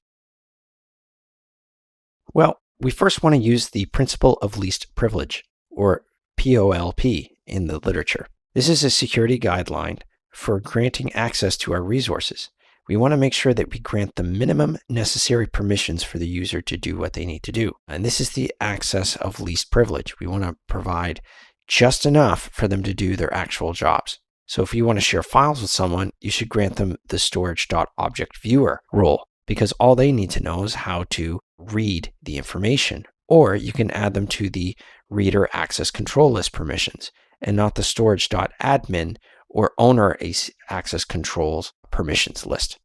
Well, we first want to use the principle of least privilege, or POLP in the literature. This is a security guideline for granting access to our resources. We want to make sure that we grant the minimum necessary permissions for the user to do what they need to do. And this is the access of least privilege. We want to provide just enough for them to do their actual jobs. So if you want to share files with someone, you should grant them the storage.objectViewer role, because all they need to know is how to read the information. Or you can add them to the reader access control list permissions and not the storage.admin or owner access controls permissions list.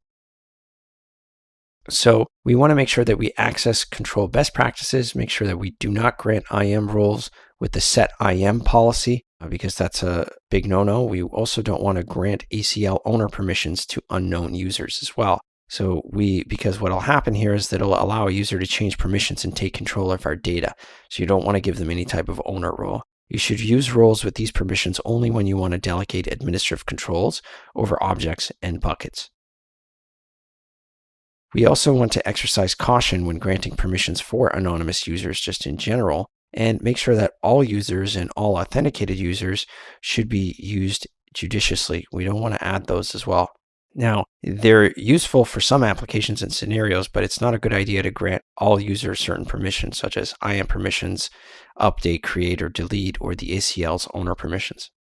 So we want to make sure that we access control best practices, make sure that we do not grant IAM roles with the set IAM policy, because that's a big no-no. We also don't want to grant ACL owner permissions to unknown users as well. So because what will happen here is that it'll allow a user to change permissions and take control of our data. So you don't want to give them any type of owner role. You should use roles with these permissions only when you want to delegate administrative controls over objects and buckets. We also want to exercise caution when granting permissions for anonymous users just in general, and make sure that all users and all authenticated users should be used judiciously. We don't want to add those as well. Now, they're useful for some applications and scenarios, but it's not a good idea to grant all users certain permissions, such as IAM permissions, update, create, or delete, or the ACL's owner permissions.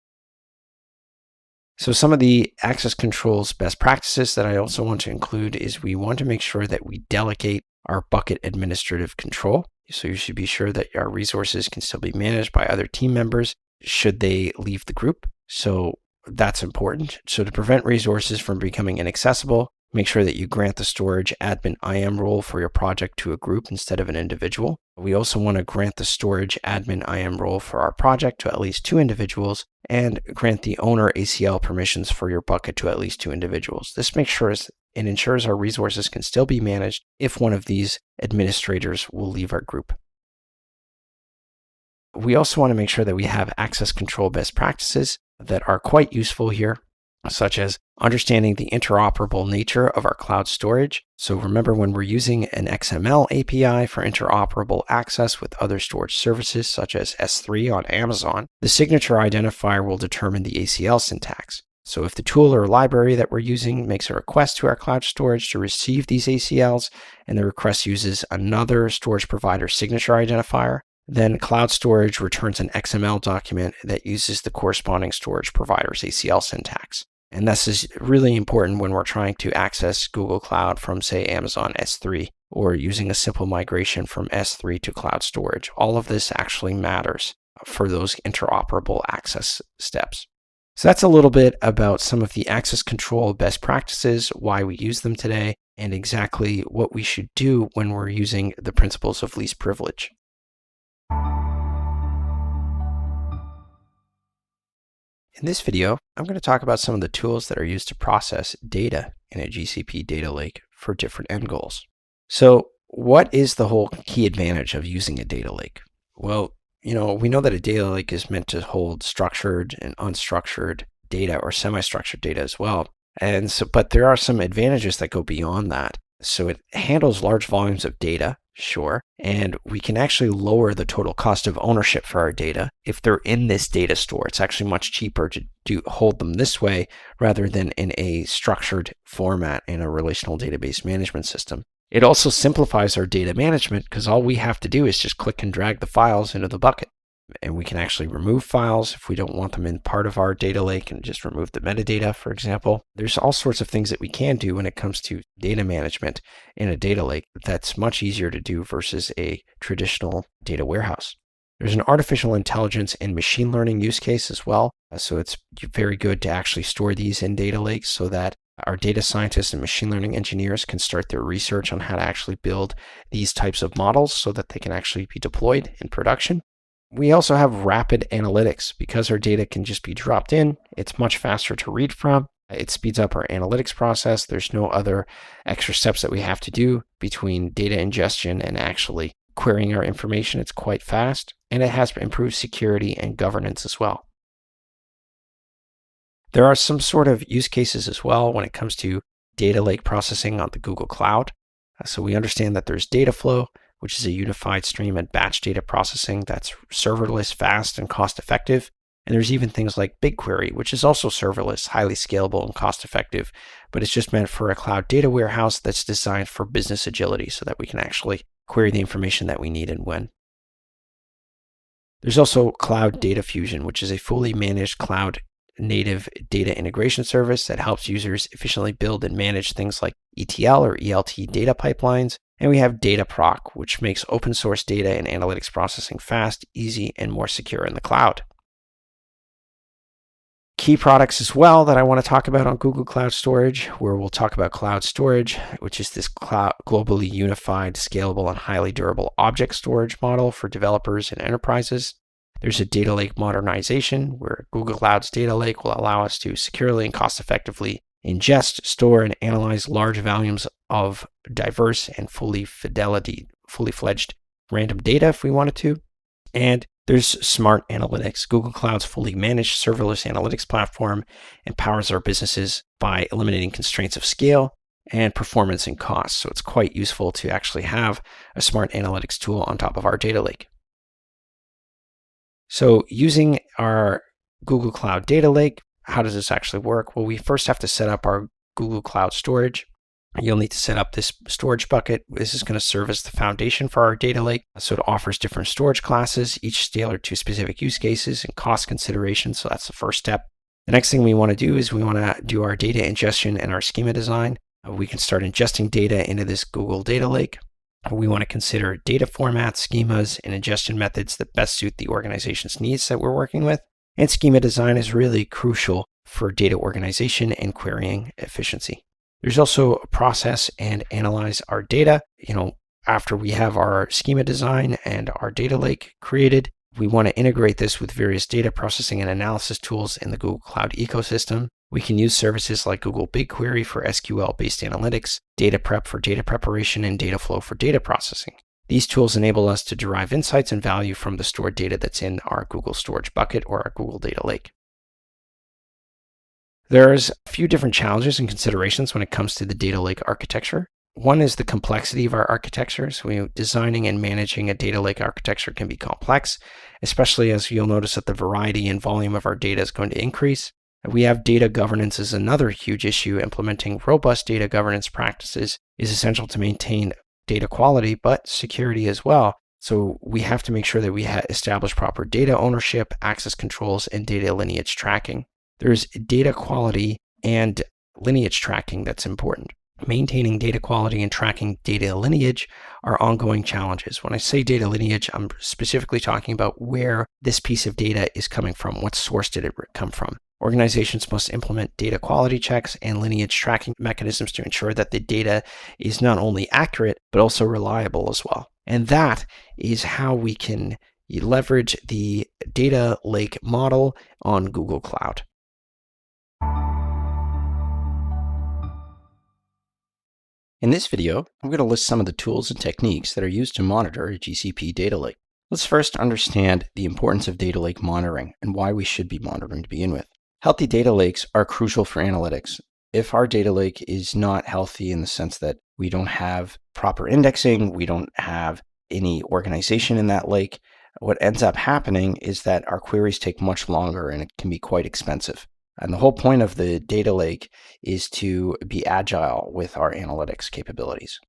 So some of the access controls best practices that I also want to include is we want to make sure that we delegate our bucket administrative control. So you should be sure that our resources can still be managed by other team members should they leave the group. So that's important. So to prevent resources from becoming inaccessible, make sure that you grant the storage admin IAM role for your project to a group instead of an individual. We also want to grant the storage admin IAM role for our project to at least 2 individuals, and grant the owner ACL permissions for your bucket to at least 2 individuals. This makes sure it ensures our resources can still be managed if one of these administrators will leave our group. We also want to make sure that we have access control best practices that are quite useful here, such as understanding the interoperable nature of our cloud storage. So remember, when we're using an XML API for interoperable access with other storage services, such as S3 on Amazon, the signature identifier will determine the ACL syntax. So if the tool or library that we're using makes a request to our cloud storage to receive these ACLs, and the request uses another storage provider signature identifier, then cloud storage returns an XML document that uses the corresponding storage provider's ACL syntax. And this is really important when we're trying to access Google Cloud from, say, Amazon S3, or using a simple migration from S3 to cloud storage. All of this actually matters for those interoperable access steps. So that's a little bit about some of the access control best practices, why we use them today, and exactly what we should do when we're using the principles of least privilege. In this video, I'm going to talk about some of the tools that are used to process data in a GCP data lake for different end goals. So what is the whole key advantage of using a data lake? Well, we know that a data lake is meant to hold structured and unstructured data, or semi-structured data as well. But there are some advantages that go beyond that. So it handles large volumes of data, sure, and we can actually lower the total cost of ownership for our data if they're in this data store. It's actually much cheaper to hold them this way rather than in a structured format in a relational database management system. It also simplifies our data management because all we have to do is just click and drag the files into the bucket. And we can actually remove files if we don't want them in part of our data lake, and just remove the metadata, for example. There's all sorts of things that we can do when it comes to data management in a data lake that's much easier to do versus a traditional data warehouse. There's an artificial intelligence and machine learning use case as well. So it's very good to actually store these in data lakes so that our data scientists and machine learning engineers can start their research on how to actually build these types of models so that they can actually be deployed in production. We also have rapid analytics. Because our data can just be dropped in, it's much faster to read from. It speeds up our analytics process. There's no other extra steps that we have to do between data ingestion and actually querying our information. It's quite fast, and it has improved security and governance as well. There are some sort of use cases as well when it comes to data lake processing on the Google Cloud. So we understand that there's data flow, which is a unified stream and batch data processing that's serverless, fast, and cost-effective. And there's even things like BigQuery, which is also serverless, highly scalable, and cost-effective, but it's just meant for a cloud data warehouse that's designed for business agility so that we can actually query the information that we need and when. There's also Cloud Data Fusion, which is a fully managed cloud native data integration service that helps users efficiently build and manage things like ETL or ELT data pipelines. And we have Dataproc, which makes open source data and analytics processing fast, easy, and more secure in the cloud. Key products as well that I want to talk about on Google Cloud Storage, where we'll talk about Cloud Storage, which is this globally unified, scalable, and highly durable object storage model for developers and enterprises. There's a data lake modernization, where Google Cloud's data lake will allow us to securely and cost-effectively ingest, store, and analyze large volumes of diverse and fully fledged random data if we wanted to. And there's Smart Analytics. Google Cloud's fully managed serverless analytics platform empowers our businesses by eliminating constraints of scale and performance and cost. So it's quite useful to actually have a smart analytics tool on top of our data lake. So using our Google Cloud Data Lake, how does this actually work? Well, we first have to set up our Google Cloud Storage. You'll need to set up this storage bucket. This is going to serve as the foundation for our data lake. So it offers different storage classes, each tailored to specific use cases and cost considerations. So that's the first step. The next thing we want to do is we want to do our data ingestion and our schema design. We can start ingesting data into this Google Data Lake. We want to consider data formats, schemas, and ingestion methods that best suit the organization's needs that we're working with. And schema design is really crucial for data organization and querying efficiency. There's also a process and analyze our data. After we have our schema design and our data lake created, we want to integrate this with various data processing and analysis tools in the Google Cloud ecosystem. We can use services like Google BigQuery for SQL-based analytics, data prep for data preparation, and data flow for data processing. These tools enable us to derive insights and value from the stored data that's in our Google Storage bucket or our Google Data Lake. There's a few different challenges and considerations when it comes to the data lake architecture. One is the complexity of our architecture. So designing and managing a data lake architecture can be complex, especially as you'll notice that the variety and volume of our data is going to increase. We have data governance as another huge issue. Implementing robust data governance practices is essential to maintain data quality, but security as well. So we have to make sure that we establish proper data ownership, access controls, and data lineage tracking. There's data quality and lineage tracking that's important. Maintaining data quality and tracking data lineage are ongoing challenges. When I say data lineage, I'm specifically talking about where this piece of data is coming from. What source did it come from? Organizations must implement data quality checks and lineage tracking mechanisms to ensure that the data is not only accurate, but also reliable as well. And that is how we can leverage the data lake model on Google Cloud. In this video, I'm going to list some of the tools and techniques that are used to monitor a GCP data lake. Let's first understand the importance of data lake monitoring and why we should be monitoring to begin with. Healthy data lakes are crucial for analytics. If our data lake is not healthy in the sense that we don't have proper indexing, we don't have any organization in that lake, what ends up happening is that our queries take much longer and it can be quite expensive. And the whole point of the data lake is to be agile with our analytics capabilities.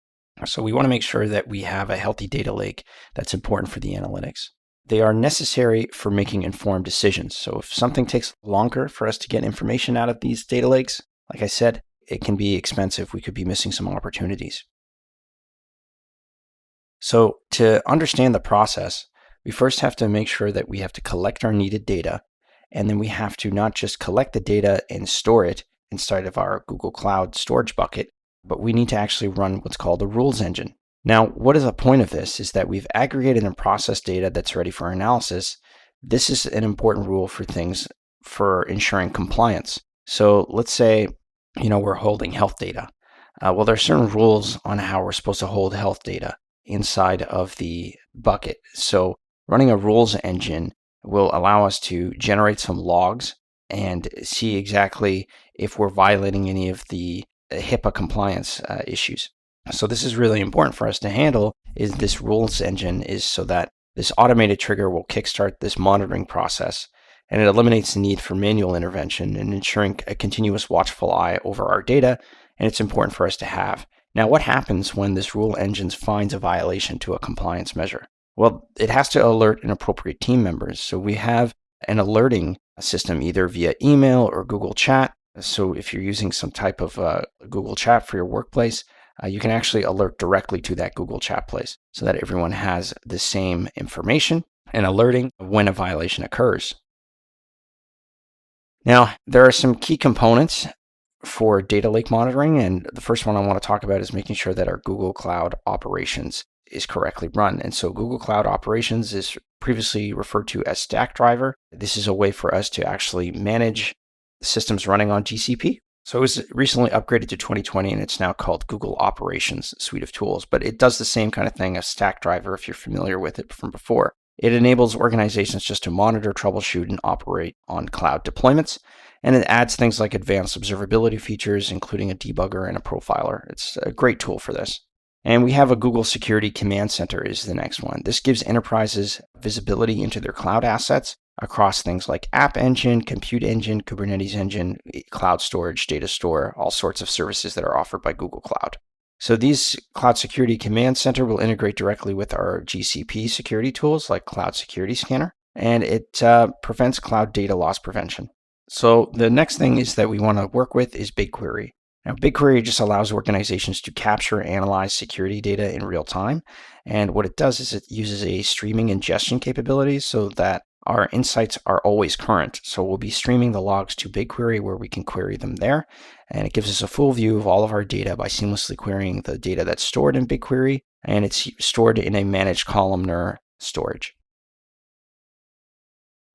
So we want to make sure that we have a healthy data lake that's important for the analytics. They are necessary for making informed decisions. So if something takes longer for us to get information out of these data lakes, like I said, it can be expensive. We could be missing some opportunities. So to understand the process, we first have to make sure that we have to collect our needed data. And then we have to not just collect the data and store it inside of our Google Cloud storage bucket, but we need to actually run what's called a rules engine. Now, what is the point of this is that we've aggregated and processed data that's ready for analysis. This is an important rule for things for ensuring compliance. So let's say, we're holding health data. Well, there are certain rules on how we're supposed to hold health data inside of the bucket. So running a rules engine will allow us to generate some logs and see exactly if we're violating any of the HIPAA compliance issues. So this is really important for us to handle. Is this rules engine is so that this automated trigger will kickstart this monitoring process, and it eliminates the need for manual intervention and ensuring a continuous watchful eye over our data. And it's important for us to have. Now, what happens when this rule engine finds a violation to a compliance measure? Well, it has to alert an appropriate team members. So we have an alerting system either via email or Google Chat. So if you're using some type of Google Chat for your workplace, you can actually alert directly to that Google Chat place so that everyone has the same information and alerting when a violation occurs. Now, there are some key components for data lake monitoring, and the first one I want to talk about is making sure that our Google Cloud operations is correctly run. And so Google Cloud Operations is previously referred to as Stackdriver. This is a way for us to actually manage systems running on GCP. So it was recently upgraded to 2020, and it's now called Google Operations Suite of Tools. But it does the same kind of thing as Stackdriver if you're familiar with it from before. It enables organizations just to monitor, troubleshoot, and operate on cloud deployments. And it adds things like advanced observability features, including a debugger and a profiler. It's a great tool for this. And we have a Google Security Command Center is the next one. This gives enterprises visibility into their cloud assets across things like App Engine, Compute Engine, Kubernetes Engine, cloud storage, data store, all sorts of services that are offered by Google Cloud. So these Cloud Security Command Center will integrate directly with our GCP security tools like Cloud Security Scanner, and it prevents cloud data loss prevention. So the next thing is that we want to work with is BigQuery. Now, BigQuery just allows organizations to capture and analyze security data in real time. And what it does is it uses a streaming ingestion capability so that our insights are always current. So we'll be streaming the logs to BigQuery where we can query them there. And it gives us a full view of all of our data by seamlessly querying the data that's stored in BigQuery. And it's stored in a managed columnar storage.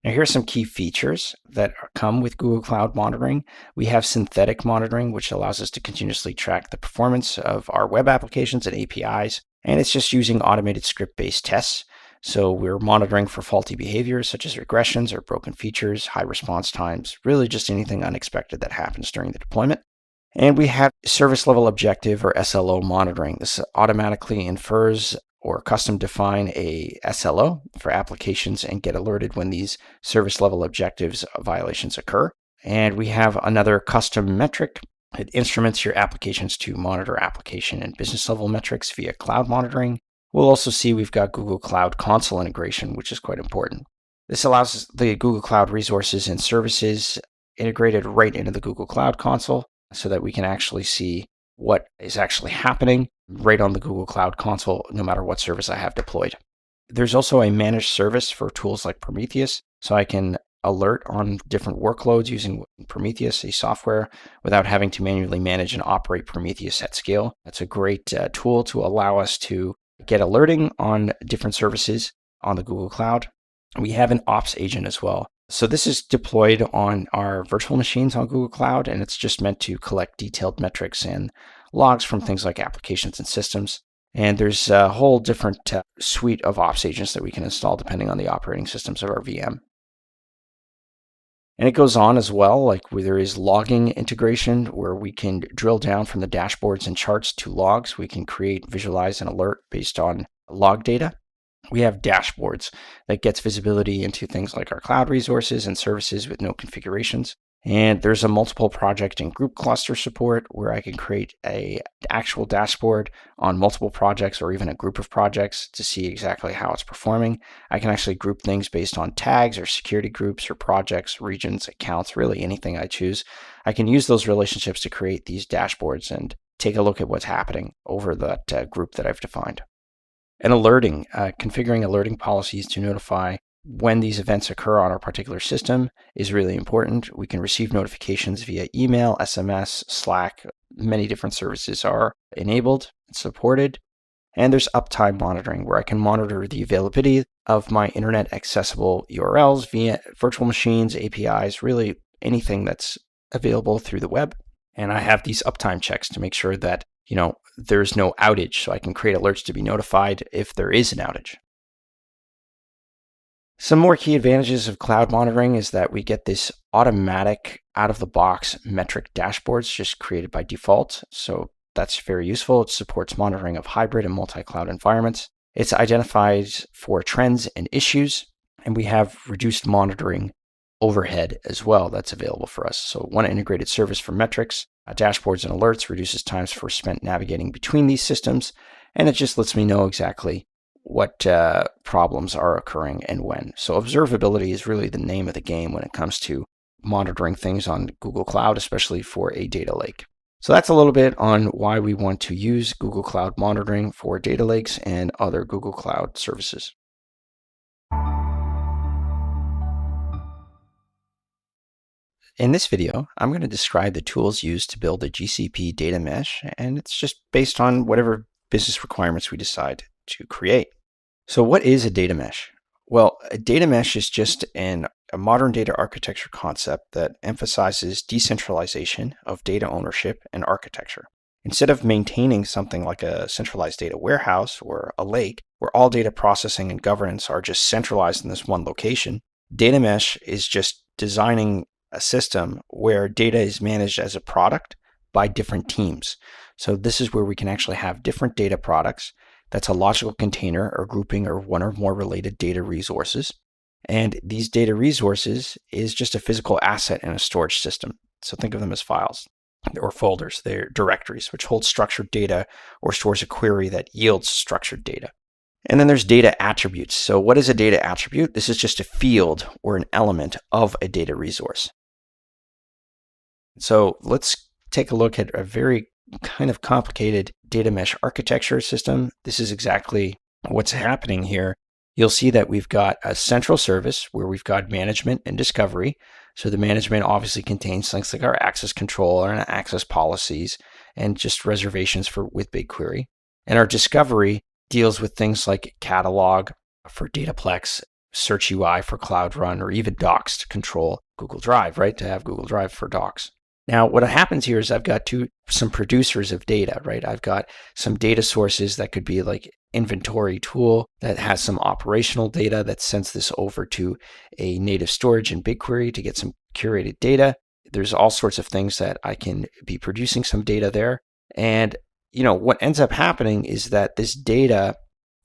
Now, here are some key features that come with Google Cloud Monitoring. We have synthetic monitoring, which allows us to continuously track the performance of our web applications and APIs. And it's just using automated script-based tests. So we're monitoring for faulty behaviors such as regressions or broken features, high response times, really just anything unexpected that happens during the deployment. And we have service level objective or SLO monitoring. This automatically infers or custom define a SLO for applications and get alerted when these service level objectives violations occur. And we have another custom metric. It instruments your applications to monitor application and business level metrics via cloud monitoring. We'll also see we've got Google Cloud Console integration, which is quite important. This allows the Google Cloud resources and services integrated right into the Google Cloud Console so that we can actually see what is actually happening right on the Google Cloud Console, no matter what service I have deployed. There's also a managed service for tools like Prometheus, so I can alert on different workloads using Prometheus, a software, without having to manually manage and operate Prometheus at scale. That's a great tool to allow us to get alerting on different services on the Google Cloud. We have an ops agent as well. So this is deployed on our virtual machines on Google Cloud, and it's just meant to collect detailed metrics and logs from things like applications and systems. And there's a whole different suite of ops agents that we can install depending on the operating systems of our VM. And it goes on as well, like where there is logging integration where we can drill down from the dashboards and charts to logs. We can create, visualize, and alert based on log data. We have dashboards that gets visibility into things like our cloud resources and services with no configurations. And there's a multiple project and group cluster support where I can create an actual dashboard on multiple projects or even a group of projects to see exactly how it's performing. I can actually group things based on tags or security groups or projects, regions, accounts, really anything I choose. I can use those relationships to create these dashboards and take a look at what's happening over that group that I've defined. And alerting, configuring alerting policies to notify when these events occur on our particular system is really important. We can receive notifications via email, SMS, Slack. Many different services are enabled and supported. And there's uptime monitoring where I can monitor the availability of my internet accessible URLs via virtual machines, APIs, really anything that's available through the web. And I have these uptime checks to make sure that, there's no outage, so I can create alerts to be notified if there is an outage. Some more key advantages of cloud monitoring is that we get this automatic out-of-the-box metric dashboards just created by default. So that's very useful. It supports monitoring of hybrid and multi-cloud environments. It's identified for trends and issues, and we have reduced monitoring overhead as well that's available for us. So one integrated service for metrics, dashboards and alerts reduces times for spent navigating between these systems, and it just lets me know exactly what problems are occurring and when. So observability is really the name of the game when it comes to monitoring things on Google Cloud, especially for a data lake. So that's a little bit on why we want to use Google Cloud monitoring for data lakes and other Google Cloud services. In this video, I'm going to describe the tools used to build a GCP data mesh, and it's just based on whatever business requirements we decide to create. So what is a data mesh? Well, a data mesh is just a modern data architecture concept that emphasizes decentralization of data ownership and architecture. Instead of maintaining something like a centralized data warehouse or a lake, where all data processing and governance are just centralized in this one location, data mesh is just designing a system where data is managed as a product by different teams. So this is where we can actually have different data products. That's a logical container or grouping or one or more related data resources. And these data resources is just a physical asset in a storage system. So think of them as files or folders. They're directories, which hold structured data or stores a query that yields structured data. And then there's data attributes. So what is a data attribute? This is just a field or an element of a data resource. So let's take a look at a very kind of complicated data mesh architecture system. This is exactly what's happening here. You'll see that we've got a central service where we've got management and discovery. So the management obviously contains things like our access control and access policies and just reservations with BigQuery. And our discovery deals with things like catalog for Dataplex, Search UI for Cloud Run, or even docs to control Google Drive, right? To have Google Drive for docs. Now, what happens here is I've got some producers of data, right? I've got some data sources that could be like inventory tool that has some operational data that sends this over to a native storage in BigQuery to get some curated data. There's all sorts of things that I can be producing some data there. And, what ends up happening is that this data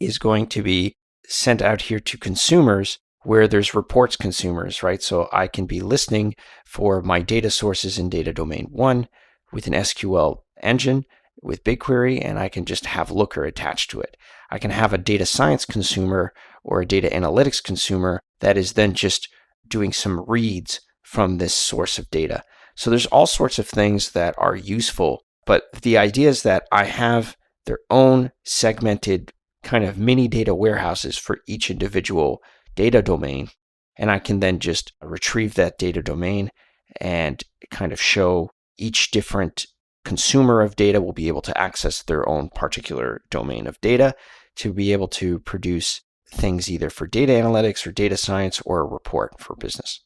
is going to be sent out here to consumers where there's reports consumers, right? So I can be listening for my data sources in data domain 1 with an SQL engine with BigQuery, and I can just have Looker attached to it. I can have a data science consumer or a data analytics consumer that is then just doing some reads from this source of data. So there's all sorts of things that are useful, but the idea is that I have their own segmented kind of mini data warehouses for each individual data domain, and I can then just retrieve that data domain and kind of show each different consumer of data will be able to access their own particular domain of data to be able to produce things either for data analytics or data science or a report for business.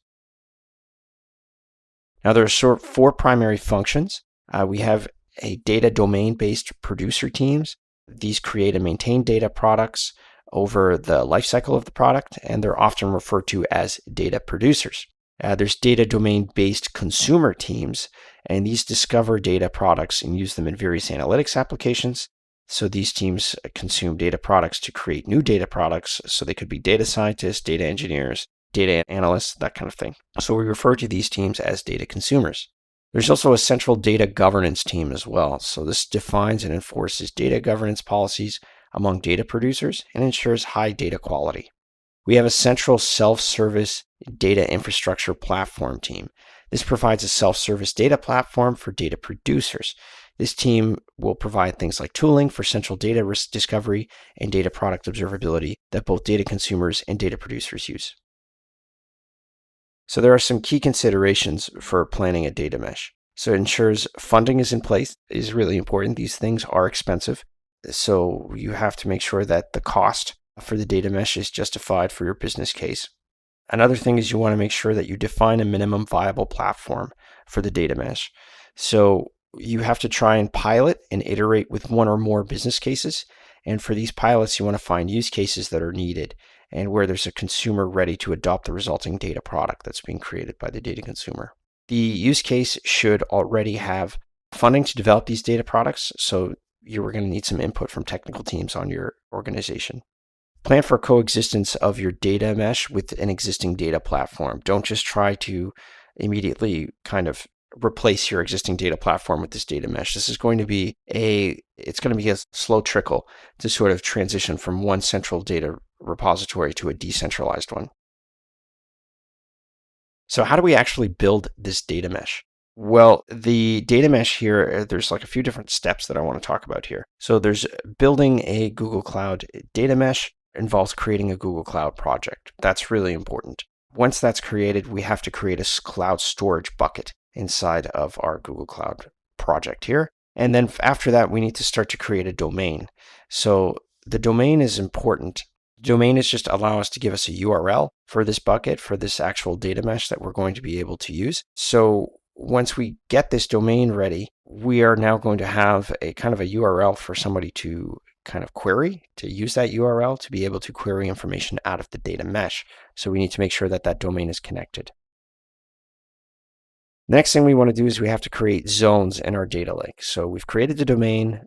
Now there are 4 primary functions. We have a data domain-based producer teams. These create and maintain data products over the lifecycle of the product, and they're often referred to as data producers. There's data domain-based consumer teams, and these discover data products and use them in various analytics applications. So these teams consume data products to create new data products. So they could be data scientists, data engineers, data analysts, that kind of thing. So we refer to these teams as data consumers. There's also a central data governance team as well. So this defines and enforces data governance policies among data producers and ensures high data quality. We have a central self-service data infrastructure platform team. This provides a self-service data platform for data producers. This team will provide things like tooling for central data risk discovery and data product observability that both data consumers and data producers use. So there are some key considerations for planning a data mesh. So it ensures funding is in place is really important. These things are expensive. So you have to make sure that the cost for the data mesh is justified for your business case. Another thing is you want to make sure that you define a minimum viable platform for the data mesh. So you have to try and pilot and iterate with one or more business cases. And for these pilots, you want to find use cases that are needed and where there's a consumer ready to adopt the resulting data product that's being created by the data consumer. The use case should already have funding to develop these data products, so you're going to need some input from technical teams on your organization. Plan for coexistence of your data mesh with an existing data platform. Don't just try to immediately kind of replace your existing data platform with this data mesh. This is going to be a slow trickle to sort of transition from one central data repository to a decentralized one. So how do we actually build this data mesh? Well, the data mesh here, there's like a few different steps that I want to talk about here. So there's building a Google Cloud data mesh involves creating a Google Cloud project. That's really important. Once that's created, we have to create a cloud storage bucket inside of our Google Cloud project here. And then after that, we need to start to create a domain. So the domain is important. Domain is just allow us to give us a URL for this bucket, for this actual data mesh that we're going to be able to use. So once we get this domain ready, we are now going to have a kind of a URL for somebody to kind of query, to use that URL to be able to query information out of the data mesh. So we need to make sure that that domain is connected. Next thing we want to do is we have to create zones in our data lake. So we've created the domain,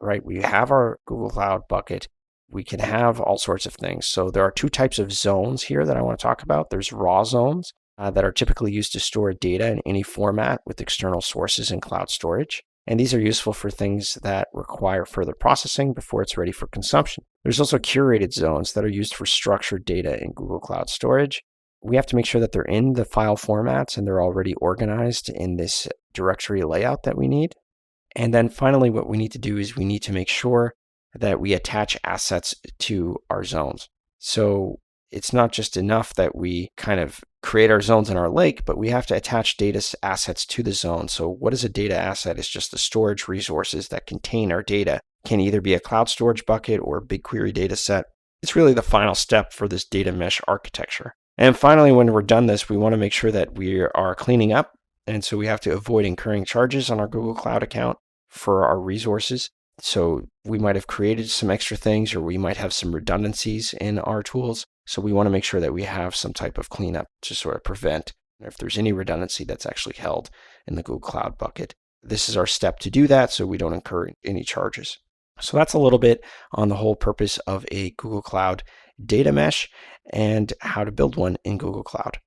right? We have our Google Cloud bucket. We can have all sorts of things. So there are 2 types of zones here that I want to talk about. There's raw zones that are typically used to store data in any format with external sources and cloud storage. And these are useful for things that require further processing before it's ready for consumption. There's also curated zones that are used for structured data in Google Cloud Storage. We have to make sure that they're in the file formats and they're already organized in this directory layout that we need. And then finally, what we need to do is we need to make sure that we attach assets to our zones. So it's not just enough that we kind of create our zones in our lake, but we have to attach data assets to the zone. So what is a data asset? It's just the storage resources that contain our data. It can either be a cloud storage bucket or a BigQuery data set. It's really the final step for this data mesh architecture. And finally, when we're done this, we want to make sure that we are cleaning up And so we have to avoid incurring charges on our Google Cloud account for our resources. So we might have created some extra things, or we might have some redundancies in our tools. So we want to make sure that we have some type of cleanup to sort of prevent if there's any redundancy that's actually held in the Google Cloud bucket. This is our step to do that so we don't incur any charges. So that's a little bit on the whole purpose of a Google Cloud data mesh and how to build one in Google Cloud.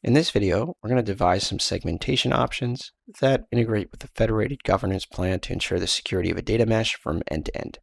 In this video, we're going to devise some segmentation options that integrate with the federated governance plan to ensure the security of a data mesh from end to end.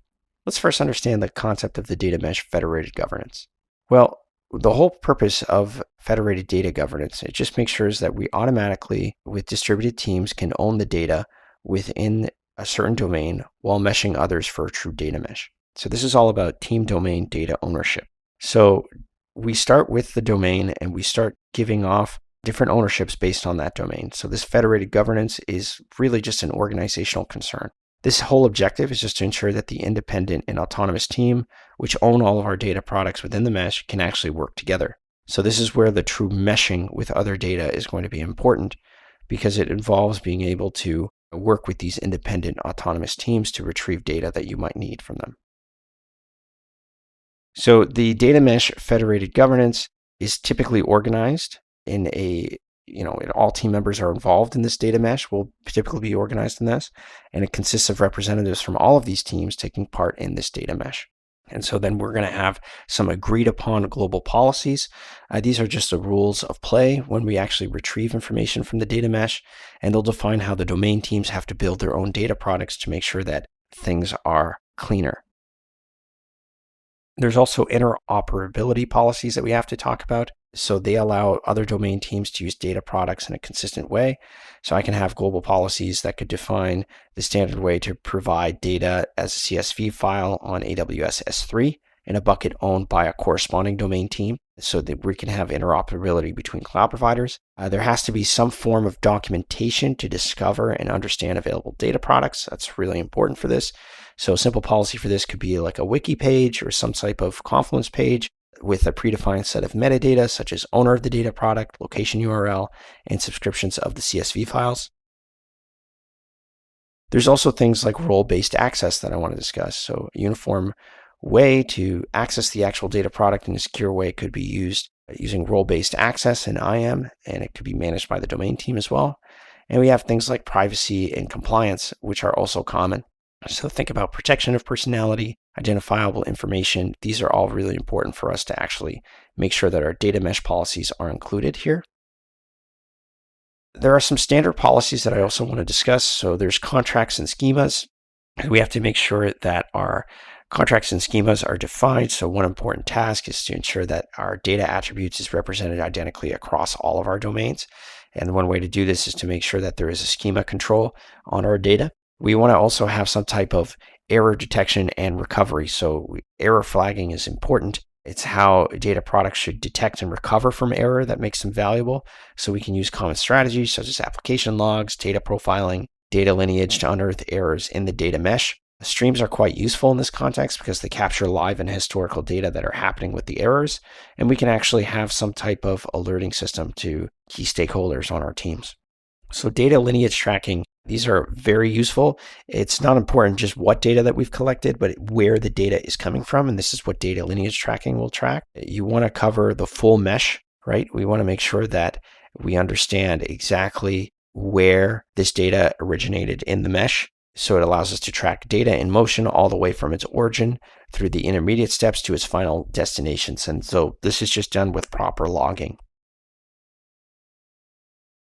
Let's first understand the concept of the data mesh federated governance. Well, the whole purpose of federated data governance, it just makes sure that we automatically, with distributed teams, can own the data within a certain domain while meshing others for a true data mesh. So this is all about team domain data ownership. So we start with the domain and we start giving off different ownerships based on that domain. So this federated governance is really just an organizational concern. This whole objective is just to ensure that the independent and autonomous team, which own all of our data products within the mesh, can actually work together. So this is where the true meshing with other data is going to be important, because it involves being able to work with these independent autonomous teams to retrieve data that you might need from them. So the data mesh federated governance is typically organized in all team members are involved in this data mesh will typically be organized in this, and it consists of representatives from all of these teams taking part in this data mesh. And so then we're going to have some agreed upon global policies. These are just the rules of play when we actually retrieve information from the data mesh, and they'll define how the domain teams have to build their own data products to make sure that things are cleaner. There's also interoperability policies that we have to talk about. So they allow other domain teams to use data products in a consistent way. So I can have global policies that could define the standard way to provide data as a CSV file on AWS S3 in a bucket owned by a corresponding domain team, so that we can have interoperability between cloud providers. There has to be some form of documentation to discover and understand available data products. That's really important for this. So a simple policy for this could be like a wiki page or some type of Confluence page with a predefined set of metadata, such as owner of the data product, location URL, and subscriptions of the CSV files. There's also things like role-based access that I want to discuss. So a uniform way to access the actual data product in a secure way could be used using role-based access in IAM, and it could be managed by the domain team as well. And we have things like privacy and compliance, which are also common. So think about protection of personality, identifiable information. These are all really important for us to actually make sure that our data mesh policies are included here. There are some standard policies that I also want to discuss. So there's contracts and schemas. We have to make sure that our contracts and schemas are defined. So one important task is to ensure that our data attributes is represented identically across all of our domains. And one way to do this is to make sure that there is a schema control on our data. We want to also have some type of error detection and recovery. So error flagging is important. It's how data products should detect and recover from error that makes them valuable. So we can use common strategies such as application logs, data profiling, data lineage to unearth errors in the data mesh. Streams are quite useful in this context because they capture live and historical data that are happening with the errors, and we can actually have some type of alerting system to key stakeholders on our teams. So data lineage tracking, these are very useful. It's not important just what data that we've collected, but where the data is coming from, and this is what data lineage tracking will track. You want to cover the full mesh, right? We want to make sure that we understand exactly where this data originated in the mesh. So it allows us to track data in motion all the way from its origin through the intermediate steps to its final destinations. And so this is just done with proper logging.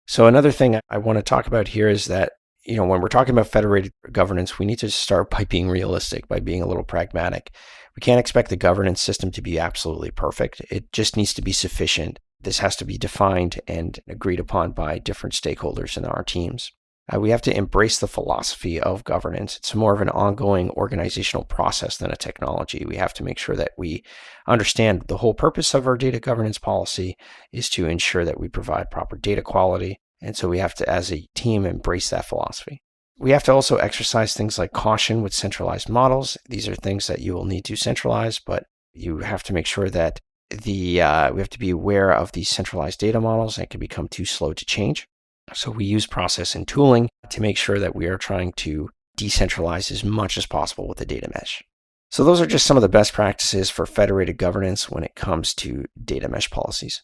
So another thing I want to talk about here is that, when we're talking about federated governance, we need to start by being realistic, by being a little pragmatic. We can't expect the governance system to be absolutely perfect. It just needs to be sufficient. This has to be defined and agreed upon by different stakeholders in our teams. We have to embrace the philosophy of governance. It's more of an ongoing organizational process than a technology. We have to make sure that we understand the whole purpose of our data governance policy is to ensure that we provide proper data quality. And so we have to, as a team, embrace that philosophy. We have to also exercise things like caution with centralized models. These are things that you will need to centralize, but you have to make sure that we have to be aware of these centralized data models that can become too slow to change. So we use process and tooling to make sure that we are trying to decentralize as much as possible with the data mesh. So those are just some of the best practices for federated governance when it comes to data mesh policies.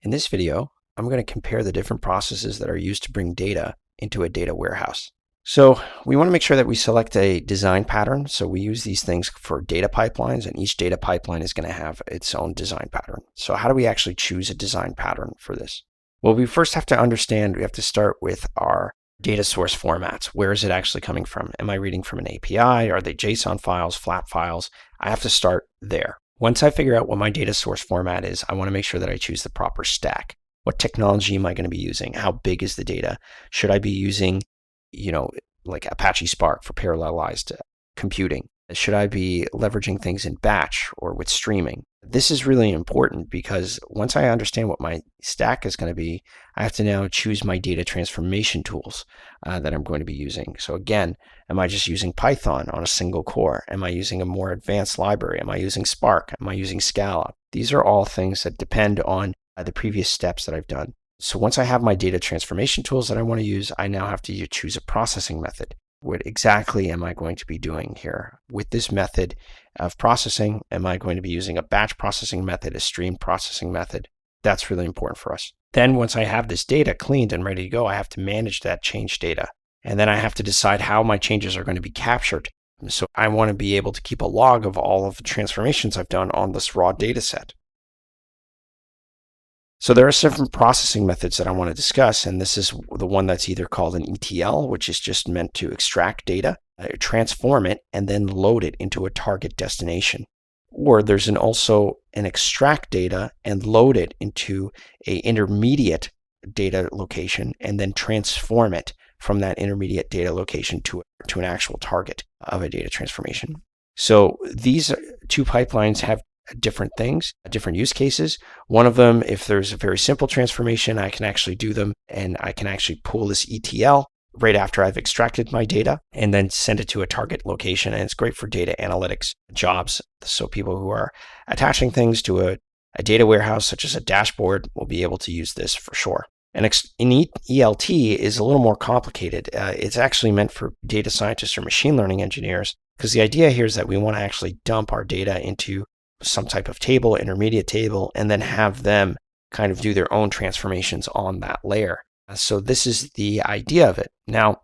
In this video, I'm going to compare the different processes that are used to bring data into a data warehouse. So we want to make sure that we select a design pattern. So we use these things for data pipelines, and each data pipeline is going to have its own design pattern. So how do we actually choose a design pattern for this? Well, we first have to understand, we have to start with our data source formats. Where is it actually coming from? Am I reading from an API? Are they JSON files, flat files? I have to start there. Once I figure out what my data source format is, I want to make sure that I choose the proper stack. What technology am I going to be using? How big is the data? Should I be using, like Apache Spark for parallelized computing? Should I be leveraging things in batch or with streaming? This is really important because once I understand what my stack is going to be, I have to now choose my data transformation tools that I'm going to be using. So again, am I just using Python on a single core? Am I using a more advanced library? Am I using Spark? Am I using Scala? These are all things that depend on the previous steps that I've done. So once I have my data transformation tools that I want to use, I now have to choose a processing method. What exactly am I going to be doing here? With this method of processing, am I going to be using a batch processing method, a stream processing method? That's really important for us. Then once I have this data cleaned and ready to go, I have to manage that change data. And then I have to decide how my changes are going to be captured. So I want to be able to keep a log of all of the transformations I've done on this raw data set. So there are different processing methods that I want to discuss, and this is the one that's either called an ETL, which is just meant to extract data, transform it, and then load it into a target destination. Or there's also an extract data and load it into an intermediate data location, and then transform it from that intermediate data location to an actual target of a data transformation. So these two pipelines have different things, different use cases. One of them, if there's a very simple transformation, I can actually do them and I can actually pull this ETL right after I've extracted my data and then send it to a target location. And it's great for data analytics jobs. So people who are attaching things to a data warehouse, such as a dashboard, will be able to use this for sure. And an ELT is a little more complicated. It's actually meant for data scientists or machine learning engineers, because the idea here is that we want to actually dump our data into some type of table, intermediate table, and then have them kind of do their own transformations on that layer. So this is the idea of it. Now,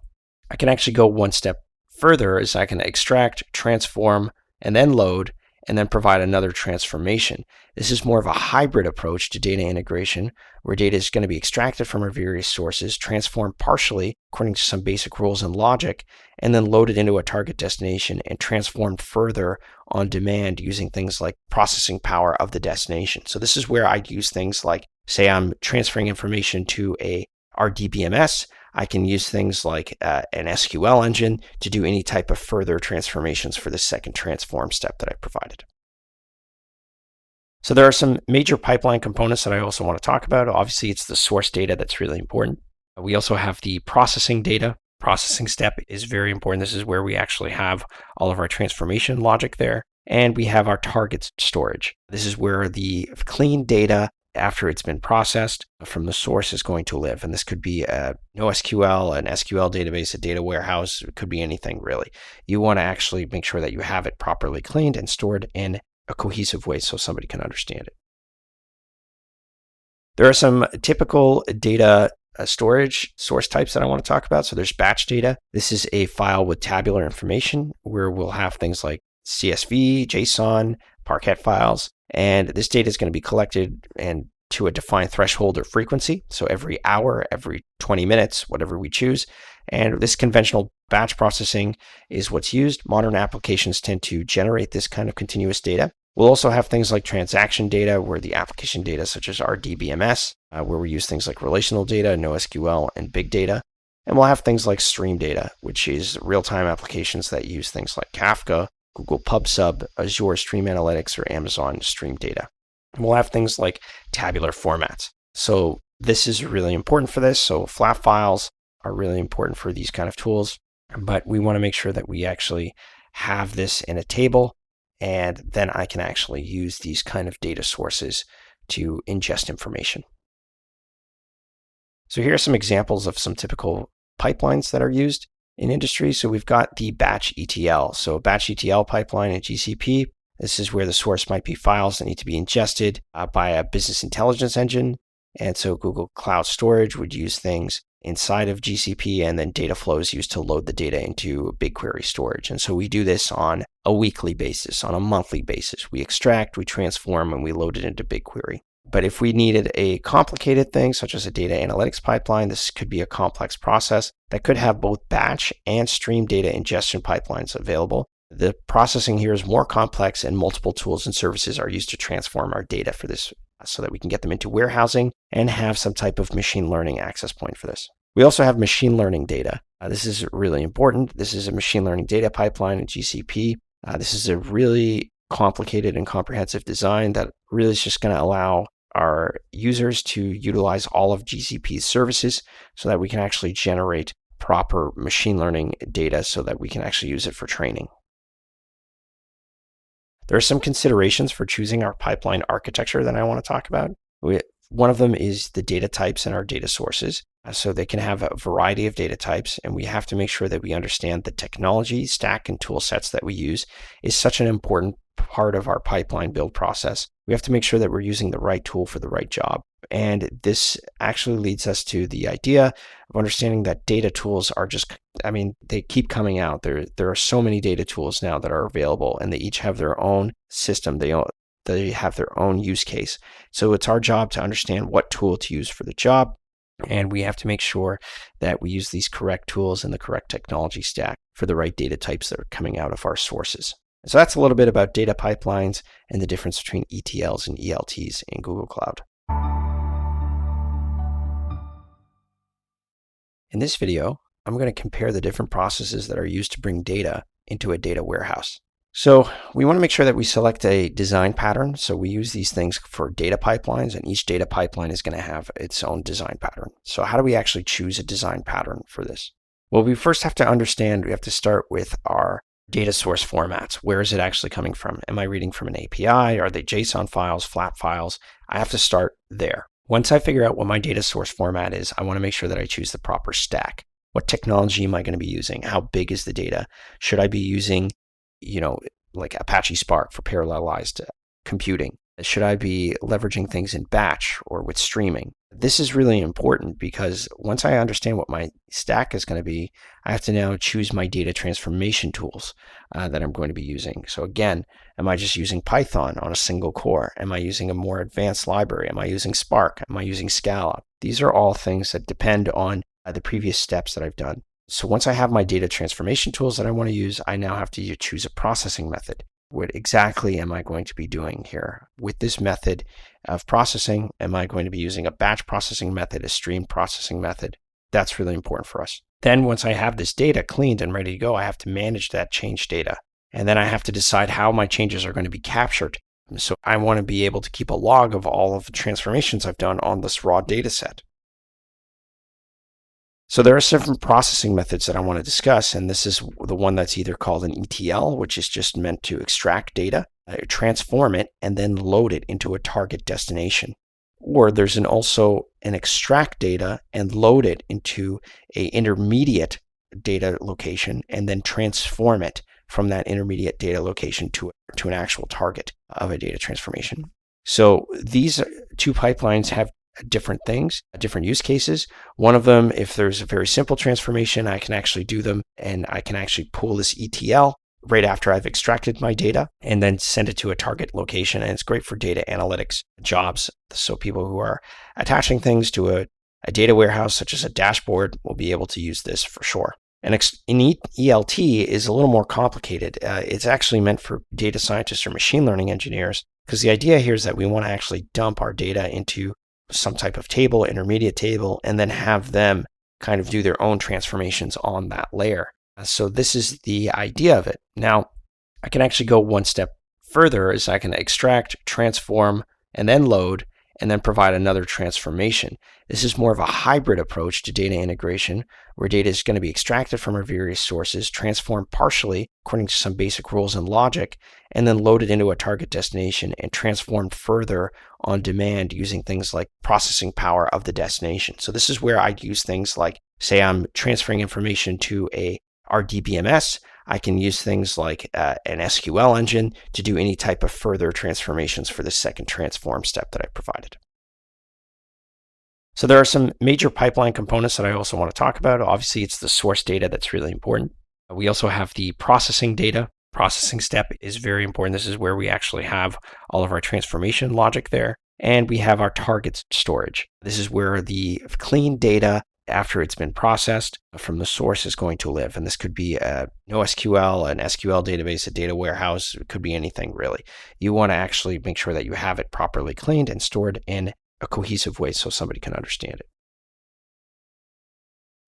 I can actually go one step further, as I can extract, transform, and then load, and then provide another transformation. This is more of a hybrid approach to data integration, where data is going to be extracted from our various sources, transformed partially according to some basic rules and logic, and then loaded into a target destination and transformed further on demand using things like processing power of the destination. So this is where I'd use things like, say I'm transferring information to a RDBMS, I can use things like an SQL engine to do any type of further transformations for the second transform step that I provided. So there are some major pipeline components that I also want to talk about. Obviously, it's the source data that's really important. We also have the processing data. Processing step is very important. This is where we actually have all of our transformation logic there. And we have our target storage. This is where the clean data after it's been processed from the source is going to live. And this could be a NoSQL, an SQL database, a data warehouse. It could be anything really. You want to actually make sure that you have it properly cleaned and stored in a cohesive way so somebody can understand it. There are some typical data storage source types that I want to talk about. So there's batch data. This is a file with tabular information where we'll have things like CSV, JSON, Parquet files. And this data is going to be collected and to a defined threshold or frequency. So every hour, every 20 minutes, whatever we choose. And this conventional batch processing is what's used. Modern applications tend to generate this kind of continuous data. We'll also have things like transaction data, where the application data, such as our DBMS, where we use things like relational data, NoSQL, and big data. And we'll have things like stream data, which is real-time applications that use things like Kafka, Google PubSub, Azure Stream Analytics, or Amazon Stream Data. And we'll have things like tabular formats. So this is really important for this. So flat files are really important for these kind of tools, but we want to make sure that we actually have this in a table, and then I can actually use these kind of data sources to ingest information. So here are some examples of some typical pipelines that are used in industry. So we've got the batch ETL. So a batch ETL pipeline in GCP. This is where the source might be files that need to be ingested by a business intelligence engine. And so Google Cloud Storage would use things inside of GCP, and then data flow is used to load the data into BigQuery storage. And so we do this on a weekly basis, on a monthly basis. We extract, we transform, and we load it into BigQuery. But if we needed a complicated thing, such as a data analytics pipeline, this could be a complex process that could have both batch and stream data ingestion pipelines available. The processing here is more complex, and multiple tools and services are used to transform our data for this so that we can get them into warehousing and have some type of machine learning access point for this. We also have machine learning data. This is really important. This is a machine learning data pipeline in GCP. This is a really complicated and comprehensive design that really is just going to allow our users to utilize all of GCP's services so that we can actually generate proper machine learning data so that we can actually use it for training. There are some considerations for choosing our pipeline architecture that I want to talk about. One of them is the data types in our data sources. So they can have a variety of data types, and we have to make sure that we understand the technology stack and tool sets that we use is such an important part of our pipeline build process. We have to make sure that we're using the right tool for the right job. And this actually leads us to the idea of understanding that data tools are just, they keep coming out. There are so many data tools now that are available, and they each have their own system. They have their own use case. So it's our job to understand what tool to use for the job. And we have to make sure that we use these correct tools and the correct technology stack for the right data types that are coming out of our sources. So that's a little bit about data pipelines and the difference between ETLs and ELTs in Google Cloud. In this video, I'm going to compare the different processes that are used to bring data into a data warehouse. So we want to make sure that we select a design pattern. So we use these things for data pipelines, and each data pipeline is going to have its own design pattern. So how do we actually choose a design pattern for this? Well, we first have to understand, we have to start with our data source formats. Where is it actually coming from? Am I reading from an API? Are they JSON files, flat files? I have to start there. Once I figure out what my data source format is, I want to make sure that I choose the proper stack. What technology am I going to be using? How big is the data? Should I be using like Apache Spark for parallelized computing? Should I be leveraging things in batch or with streaming? This is really important because once I understand what my stack is going to be, I have to now choose my data transformation tools that I'm going to be using. So again, am I just using Python on a single core? Am I using a more advanced library? Am I using Spark? Am I using Scala? These are all things that depend on the previous steps that I've done. So once I have my data transformation tools that I want to use, I now have to choose a processing method. What exactly am I going to be doing here? With this method of processing, am I going to be using a batch processing method, a stream processing method? That's really important for us. Then once I have this data cleaned and ready to go, I have to manage that change data. And then I have to decide how my changes are going to be captured. So I want to be able to keep a log of all of the transformations I've done on this raw data set. So there are different processing methods that I want to discuss, and this is the one that's either called an ETL, which is just meant to extract data, transform it, and then load it into a target destination. Or there's also an extract data and load it into an intermediate data location, and then transform it from that intermediate data location to an actual target of a data transformation. So these two pipelines have different things, different use cases. One of them, if there's a very simple transformation, I can actually do them, and I can actually pull this ETL right after I've extracted my data and then send it to a target location. And it's great for data analytics jobs. So people who are attaching things to a data warehouse, such as a dashboard, will be able to use this for sure. And an ELT is a little more complicated. It's actually meant for data scientists or machine learning engineers, because the idea here is that we want to actually dump our data into some type of table, intermediate table, and then have them kind of do their own transformations on that layer. So this is the idea of it. Now, I can actually go one step further, as I can extract, transform, and then load, and then provide another transformation. This is more of a hybrid approach to data integration, where data is going to be extracted from our various sources, transformed partially according to some basic rules and logic, and then loaded into a target destination and transformed further on demand using things like processing power of the destination. So this is where I'd use things like, say I'm transferring information to a RDBMS, I can use things like an SQL engine to do any type of further transformations for the second transform step that I provided. So there are some major pipeline components that I also want to talk about. Obviously, it's the source data that's really important. We also have the processing data. Processing step is very important. This is where we actually have all of our transformation logic there. And we have our target storage. This is where the clean data after it's been processed from the source is going to live. And this could be a NoSQL, an SQL database, a data warehouse. It could be anything really. You want to actually make sure that you have it properly cleaned and stored in a cohesive way so somebody can understand it.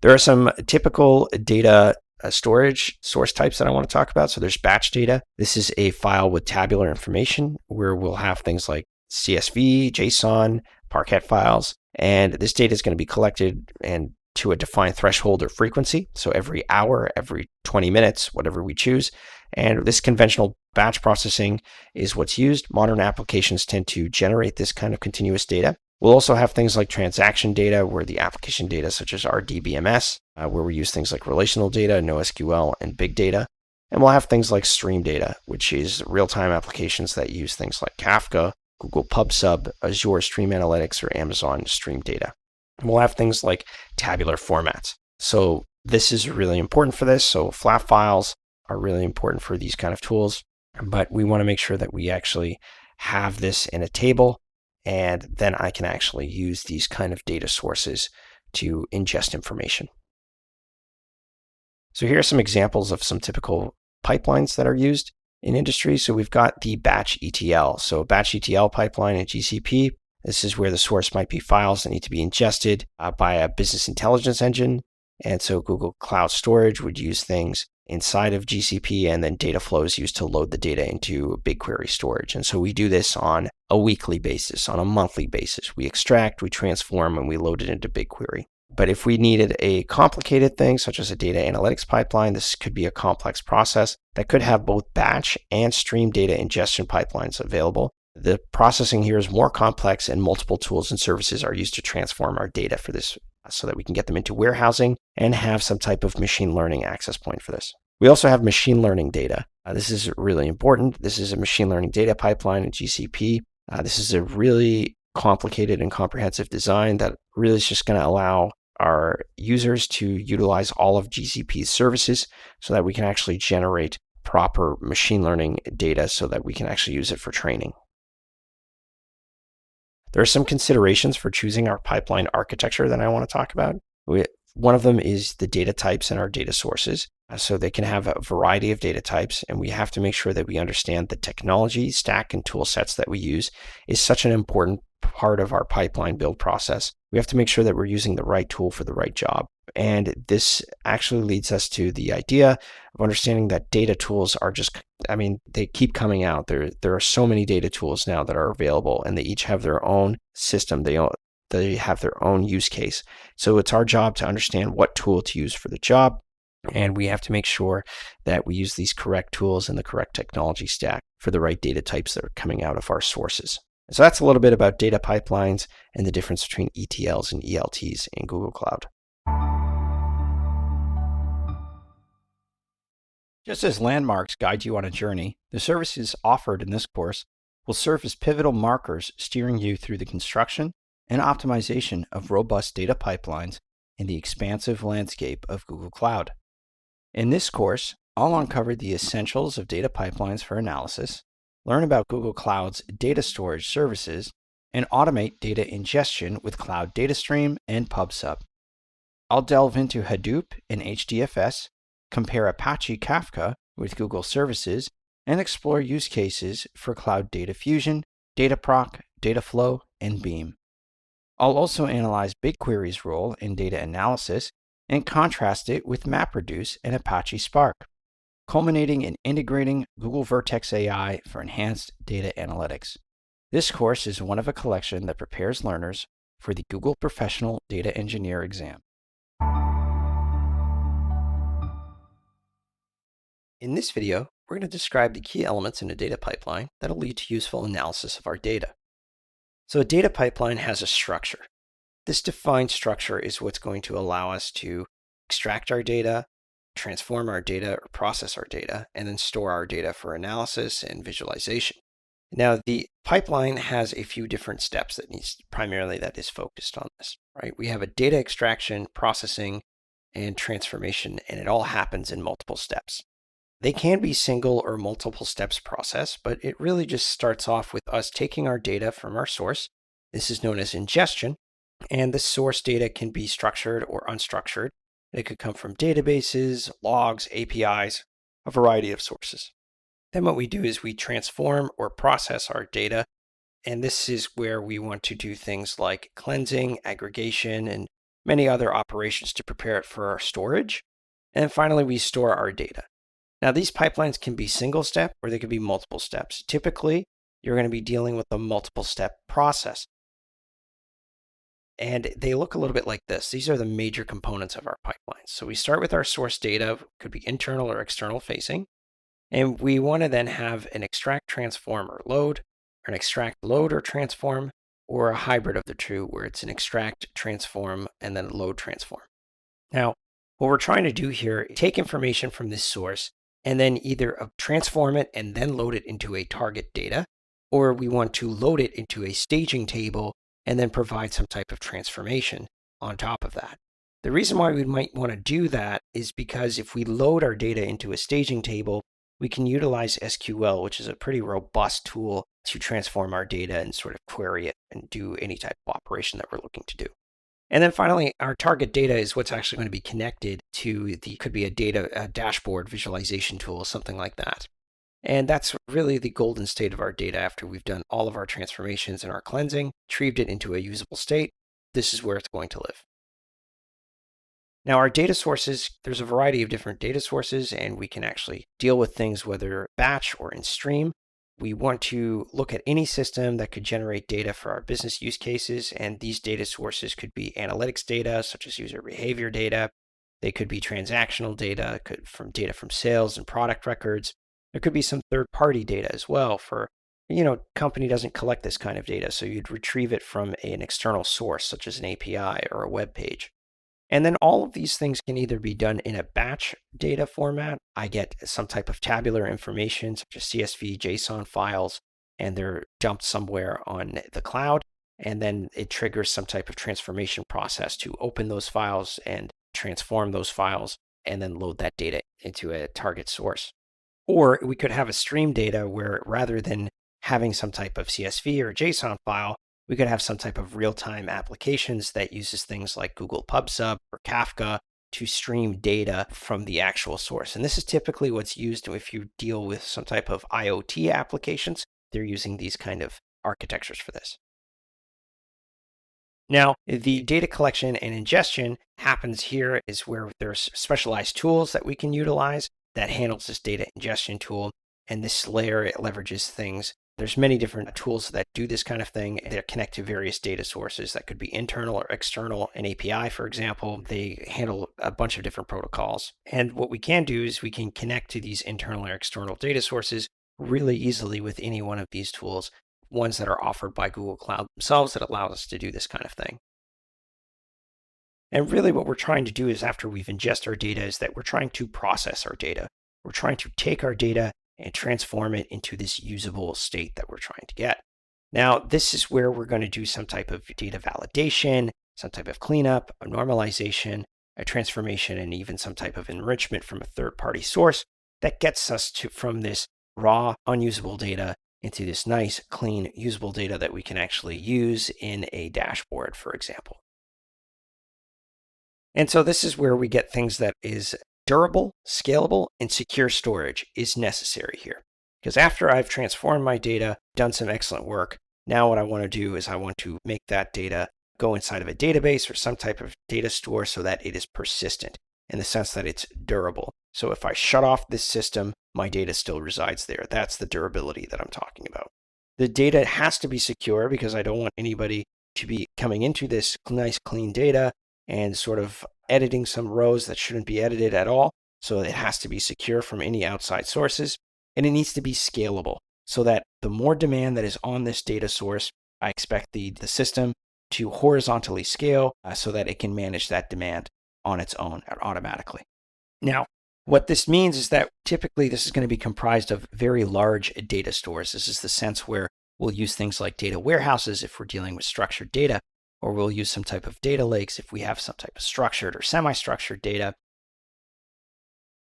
There are some typical data storage source types that I want to talk about. So there's batch data. This is a file with tabular information where we'll have things like CSV, JSON, Parquet files, and this data is going to be collected and to a defined threshold or frequency. So every hour, every 20 minutes, whatever we choose. And this conventional batch processing is what's used. Modern applications tend to generate this kind of continuous data. We'll also have things like transaction data, where the application data, such as our DBMS, where we use things like relational data, NoSQL, and big data. And we'll have things like stream data, which is real-time applications that use things like Kafka, Google PubSub, Azure Stream Analytics, or Amazon Stream Data. And we'll have things like tabular formats. So this is really important for this. So flat files are really important for these kind of tools, but we want to make sure that we actually have this in a table, and then I can actually use these kind of data sources to ingest information. So here are some examples of some typical pipelines that are used in industry. So we've got the batch ETL. So batch ETL pipeline in GCP. This is where the source might be files that need to be ingested by a business intelligence engine. And so Google Cloud Storage would use things inside of GCP, and then data flow is used to load the data into BigQuery storage. And so we do this on a weekly basis, on a monthly basis. We extract, we transform, and we load it into BigQuery. But if we needed a complicated thing, such as a data analytics pipeline, this could be a complex process that could have both batch and stream data ingestion pipelines available. The processing here is more complex, and multiple tools and services are used to transform our data for this so that we can get them into warehousing and have some type of machine learning access point for this. We also have machine learning data. This is really important. This is a machine learning data pipeline in GCP. This is a really complicated and comprehensive design that really is just going to allow our users to utilize all of GCP's services so that we can actually generate proper machine learning data so that we can actually use it for training. There are some considerations for choosing our pipeline architecture that I want to talk about. One of them is the data types in our data sources. So they can have a variety of data types, and we have to make sure that we understand the technology stack and tool sets that we use is such an important part of our pipeline build process. We have to make sure that we're using the right tool for the right job. And this actually leads us to the idea of understanding that data tools are just, they keep coming out. There are so many data tools now that are available, and they each have their own system. They have their own use case. So it's our job to understand what tool to use for the job. And we have to make sure that we use these correct tools and the correct technology stack for the right data types that are coming out of our sources. So that's a little bit about data pipelines and the difference between ETLs and ELTs in Google Cloud. Just as landmarks guide you on a journey, the services offered in this course will serve as pivotal markers steering you through the construction and optimization of robust data pipelines in the expansive landscape of Google Cloud. In this course, I'll uncover the essentials of data pipelines for analysis, learn about Google Cloud's data storage services, and automate data ingestion with Cloud Data Stream and PubSub. I'll delve into Hadoop and HDFS, compare Apache Kafka with Google services, and explore use cases for Cloud Data Fusion, Dataproc, Dataflow, and Beam. I'll also analyze BigQuery's role in data analysis and contrast it with MapReduce and Apache Spark, culminating in integrating Google Vertex AI for enhanced data analytics. This course is one of a collection that prepares learners for the Google Professional Data Engineer exam. In this video, we're going to describe the key elements in a data pipeline that'll lead to useful analysis of our data. So a data pipeline has a structure. This defined structure is what's going to allow us to extract our data, transform our data, or process our data, and then store our data for analysis and visualization. Now, the pipeline has a few different steps that is focused on this, right? We have a data extraction, processing, and transformation, and it all happens in multiple steps. They can be single or multiple steps process, but it really just starts off with us taking our data from our source. This is known as ingestion, and the source data can be structured or unstructured. It could come from databases, logs, APIs, a variety of sources. Then what we do is we transform or process our data, and this is where we want to do things like cleansing, aggregation, and many other operations to prepare it for our storage. And finally, we store our data. Now, these pipelines can be single step or they could be multiple steps. Typically, you're going to be dealing with a multiple step process. And they look a little bit like this. These are the major components of our pipelines. So we start with our source data, could be internal or external facing. And we want to then have an extract, transform, or load, or an extract, load, or transform, or a hybrid of the two where it's an extract, transform, and then load, transform. Now, what we're trying to do here is take information from this source and then either transform it and then load it into a target data, or we want to load it into a staging table and then provide some type of transformation on top of that. The reason why we might want to do that is because if we load our data into a staging table, we can utilize SQL, which is a pretty robust tool to transform our data and sort of query it and do any type of operation that we're looking to do. And then finally, our target data is what's actually going to be connected to could be a dashboard visualization tool, something like that. And that's really the golden state of our data after we've done all of our transformations and our cleansing, retrieved it into a usable state. This is where it's going to live. Now, our data sources, there's a variety of different data sources, and we can actually deal with things whether batch or in stream. We want to look at any system that could generate data for our business use cases, and these data sources could be analytics data, such as user behavior data. They could be transactional data, data from sales and product records. There could be some third-party data as well for, company doesn't collect this kind of data, so you'd retrieve it from an external source, such as an API or a web page. And then all of these things can either be done in a batch data format. I get some type of tabular information, such as CSV, JSON files, and they're dumped somewhere on the cloud. And then it triggers some type of transformation process to open those files and transform those files, and then load that data into a target source. Or we could have a stream data where rather than having some type of CSV or JSON file, we could have some type of real-time applications that uses things like Google PubSub or Kafka to stream data from the actual source. And this is typically what's used if you deal with some type of IoT applications. They're using these kind of architectures for this. Now, the data collection and ingestion happens here is where there's specialized tools that we can utilize that handles this data ingestion tool. And this layer, it leverages things. There's many different tools that do this kind of thing. They connect to various data sources that could be internal or external. An API, for example, they handle a bunch of different protocols. And what we can do is we can connect to these internal or external data sources really easily with any one of these tools, ones that are offered by Google Cloud themselves that allow us to do this kind of thing. And really what we're trying to do is after we've ingested our data is that we're trying to process our data. We're trying to take our data and transform it into this usable state that we're trying to get. Now, this is where we're going to do some type of data validation, some type of cleanup, a normalization, a transformation, and even some type of enrichment from a third-party source that gets us from this raw, unusable data into this nice, clean, usable data that we can actually use in a dashboard, for example. And so this is where we get things that is durable, scalable, and secure storage is necessary here. Because after I've transformed my data, done some excellent work, now what I want to do is I want to make that data go inside of a database or some type of data store so that it is persistent in the sense that it's durable. So if I shut off this system, my data still resides there. That's the durability that I'm talking about. The data has to be secure because I don't want anybody to be coming into this nice clean data and sort of editing some rows that shouldn't be edited at all. So it has to be secure from any outside sources, and it needs to be scalable so that the more demand that is on this data source, I expect the system to horizontally scale so that it can manage that demand on its own automatically. Now, what this means is that typically this is going to be comprised of very large data stores. This is the sense where we'll use things like data warehouses if we're dealing with structured data, or we'll use some type of data lakes if we have some type of structured or semi-structured data,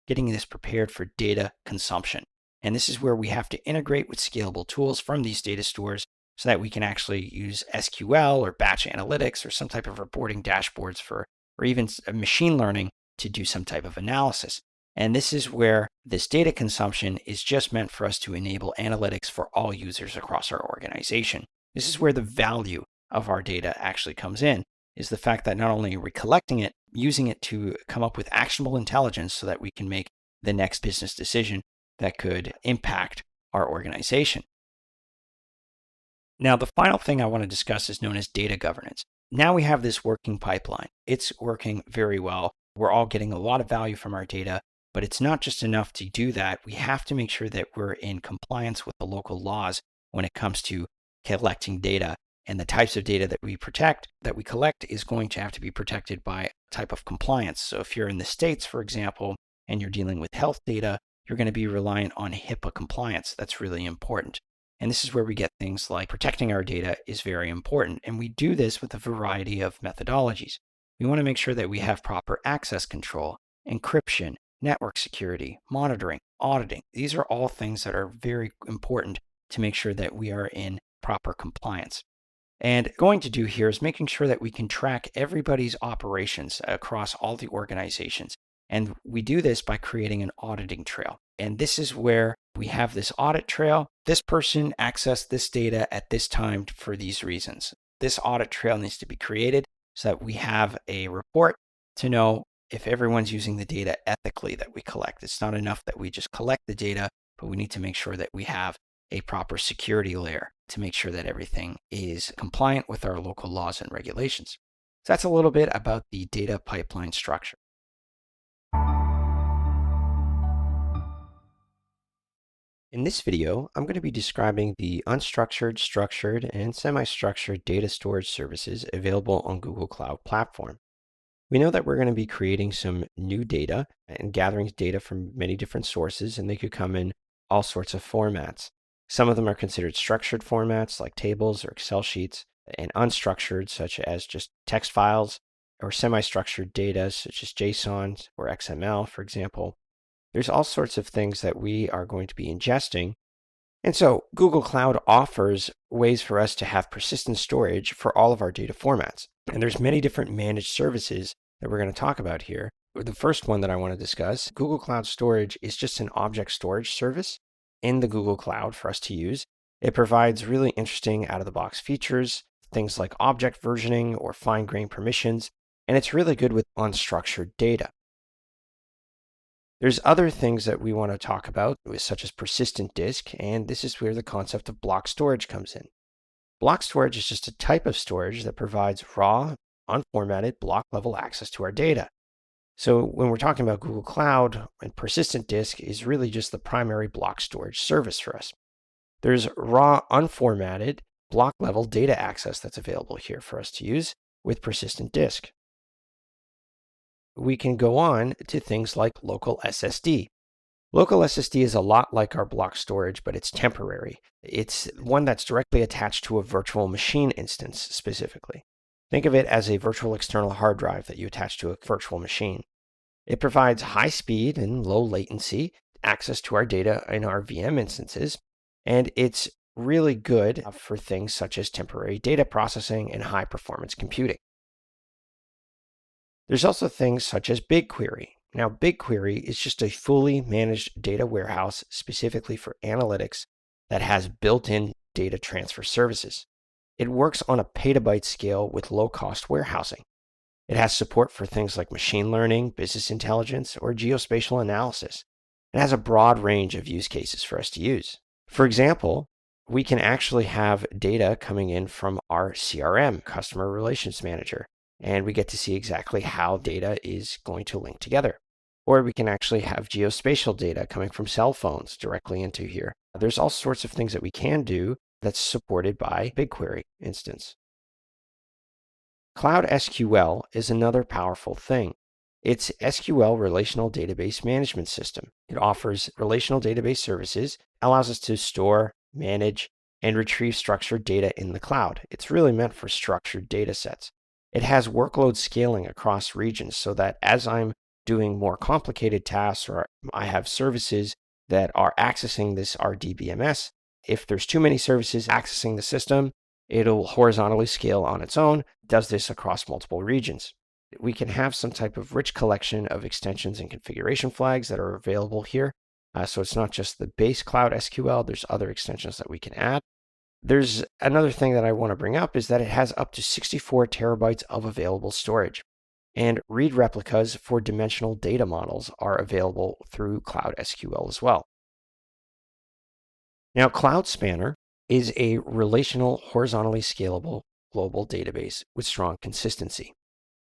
getting this prepared for data consumption. And this is where we have to integrate with scalable tools from these data stores so that we can actually use SQL or batch analytics or some type of reporting dashboards or even machine learning to do some type of analysis. And this is where this data consumption is just meant for us to enable analytics for all users across our organization. This is where the value of our data actually comes in, is the fact that not only are we collecting it, using it to come up with actionable intelligence so that we can make the next business decision that could impact our organization. Now, the final thing I want to discuss is known as data governance. Now we have this working pipeline. It's working very well. We're all getting a lot of value from our data, but it's not just enough to do that. We have to make sure that we're in compliance with the local laws when it comes to collecting data. And the types of data that we collect is going to have to be protected by a type of compliance. So if you're in the States, for example, and you're dealing with health data, you're going to be reliant on HIPAA compliance. That's really important. And this is where we get things like protecting our data is very important. And we do this with a variety of methodologies. We want to make sure that we have proper access control, encryption, network security, monitoring, auditing. These are all things that are very important to make sure that we are in proper compliance. And going to do here is making sure that we can track everybody's operations across all the organizations. And we do this by creating an auditing trail. And this is where we have this audit trail. This person accessed this data at this time for these reasons. This audit trail needs to be created so that we have a report to know if everyone's using the data ethically that we collect. It's not enough that we just collect the data, but we need to make sure that we have a proper security layer to make sure that everything is compliant with our local laws and regulations. So that's a little bit about the data pipeline structure. In this video, I'm going to be describing the unstructured, structured, and semi-structured data storage services available on Google Cloud Platform. We know that we're going to be creating some new data and gathering data from many different sources, and they could come in all sorts of formats. Some of them are considered structured formats like tables or Excel sheets, and unstructured such as just text files, or semi-structured data such as JSON or XML, for example. There's all sorts of things that we are going to be ingesting. And so Google Cloud offers ways for us to have persistent storage for all of our data formats. And there's many different managed services that we're going to talk about here. The first one that I want to discuss, Google Cloud Storage, is just an object storage service in the Google Cloud for us to use. It provides really interesting out-of-the-box features, things like object versioning or fine-grained permissions, and it's really good with unstructured data. There's other things that we want to talk about, such as persistent disk, and this is where the concept of block storage comes in. Block storage is just a type of storage that provides raw, unformatted, block-level access to our data. So when we're talking about Google Cloud, and persistent disk is really just the primary block storage service for us. There's raw, unformatted, block-level data access that's available here for us to use with persistent disk. We can go on to things like local SSD. Local SSD is a lot like our block storage, but it's temporary. It's one that's directly attached to a virtual machine instance specifically. Think of it as a virtual external hard drive that you attach to a virtual machine. It provides high speed and low latency access to our data in our VM instances, and it's really good for things such as temporary data processing and high performance computing. There's also things such as BigQuery. Now, BigQuery is just a fully managed data warehouse specifically for analytics that has built-in data transfer services. It works on a petabyte scale with low-cost warehousing. It has support for things like machine learning, business intelligence, or geospatial analysis. It has a broad range of use cases for us to use. For example, we can actually have data coming in from our CRM, Customer Relations Manager, and we get to see exactly how data is going to link together. Or we can actually have geospatial data coming from cell phones directly into here. There's all sorts of things that we can do that's supported by BigQuery instance. Cloud SQL is another powerful thing. It's SQL Relational Database Management System. It offers relational database services, allows us to store, manage, and retrieve structured data in the cloud. It's really meant for structured data sets. It has workload scaling across regions so that as I'm doing more complicated tasks or I have services that are accessing this RDBMS, if there's too many services accessing the system, it'll horizontally scale on its own, does this across multiple regions. We can have some type of rich collection of extensions and configuration flags that are available here. So it's not just the base Cloud SQL, there's other extensions that we can add. There's another thing that I want to bring up is that it has up to 64 terabytes of available storage. And read replicas for dimensional data models are available through Cloud SQL as well. Now, Cloud Spanner is a relational, horizontally scalable global database with strong consistency.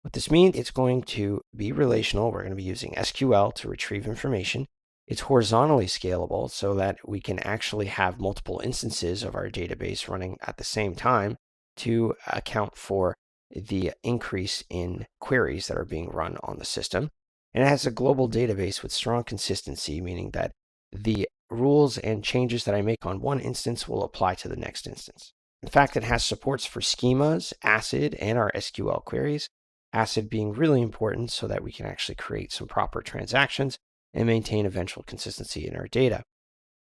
What this means, it's going to be relational. We're going to be using SQL to retrieve information. It's horizontally scalable so that we can actually have multiple instances of our database running at the same time to account for the increase in queries that are being run on the system. And it has a global database with strong consistency, meaning that the rules and changes that I make on one instance will apply to the next instance. In fact, it has supports for schemas, ACID, and our SQL queries. ACID being really important so that we can actually create some proper transactions and maintain eventual consistency in our data.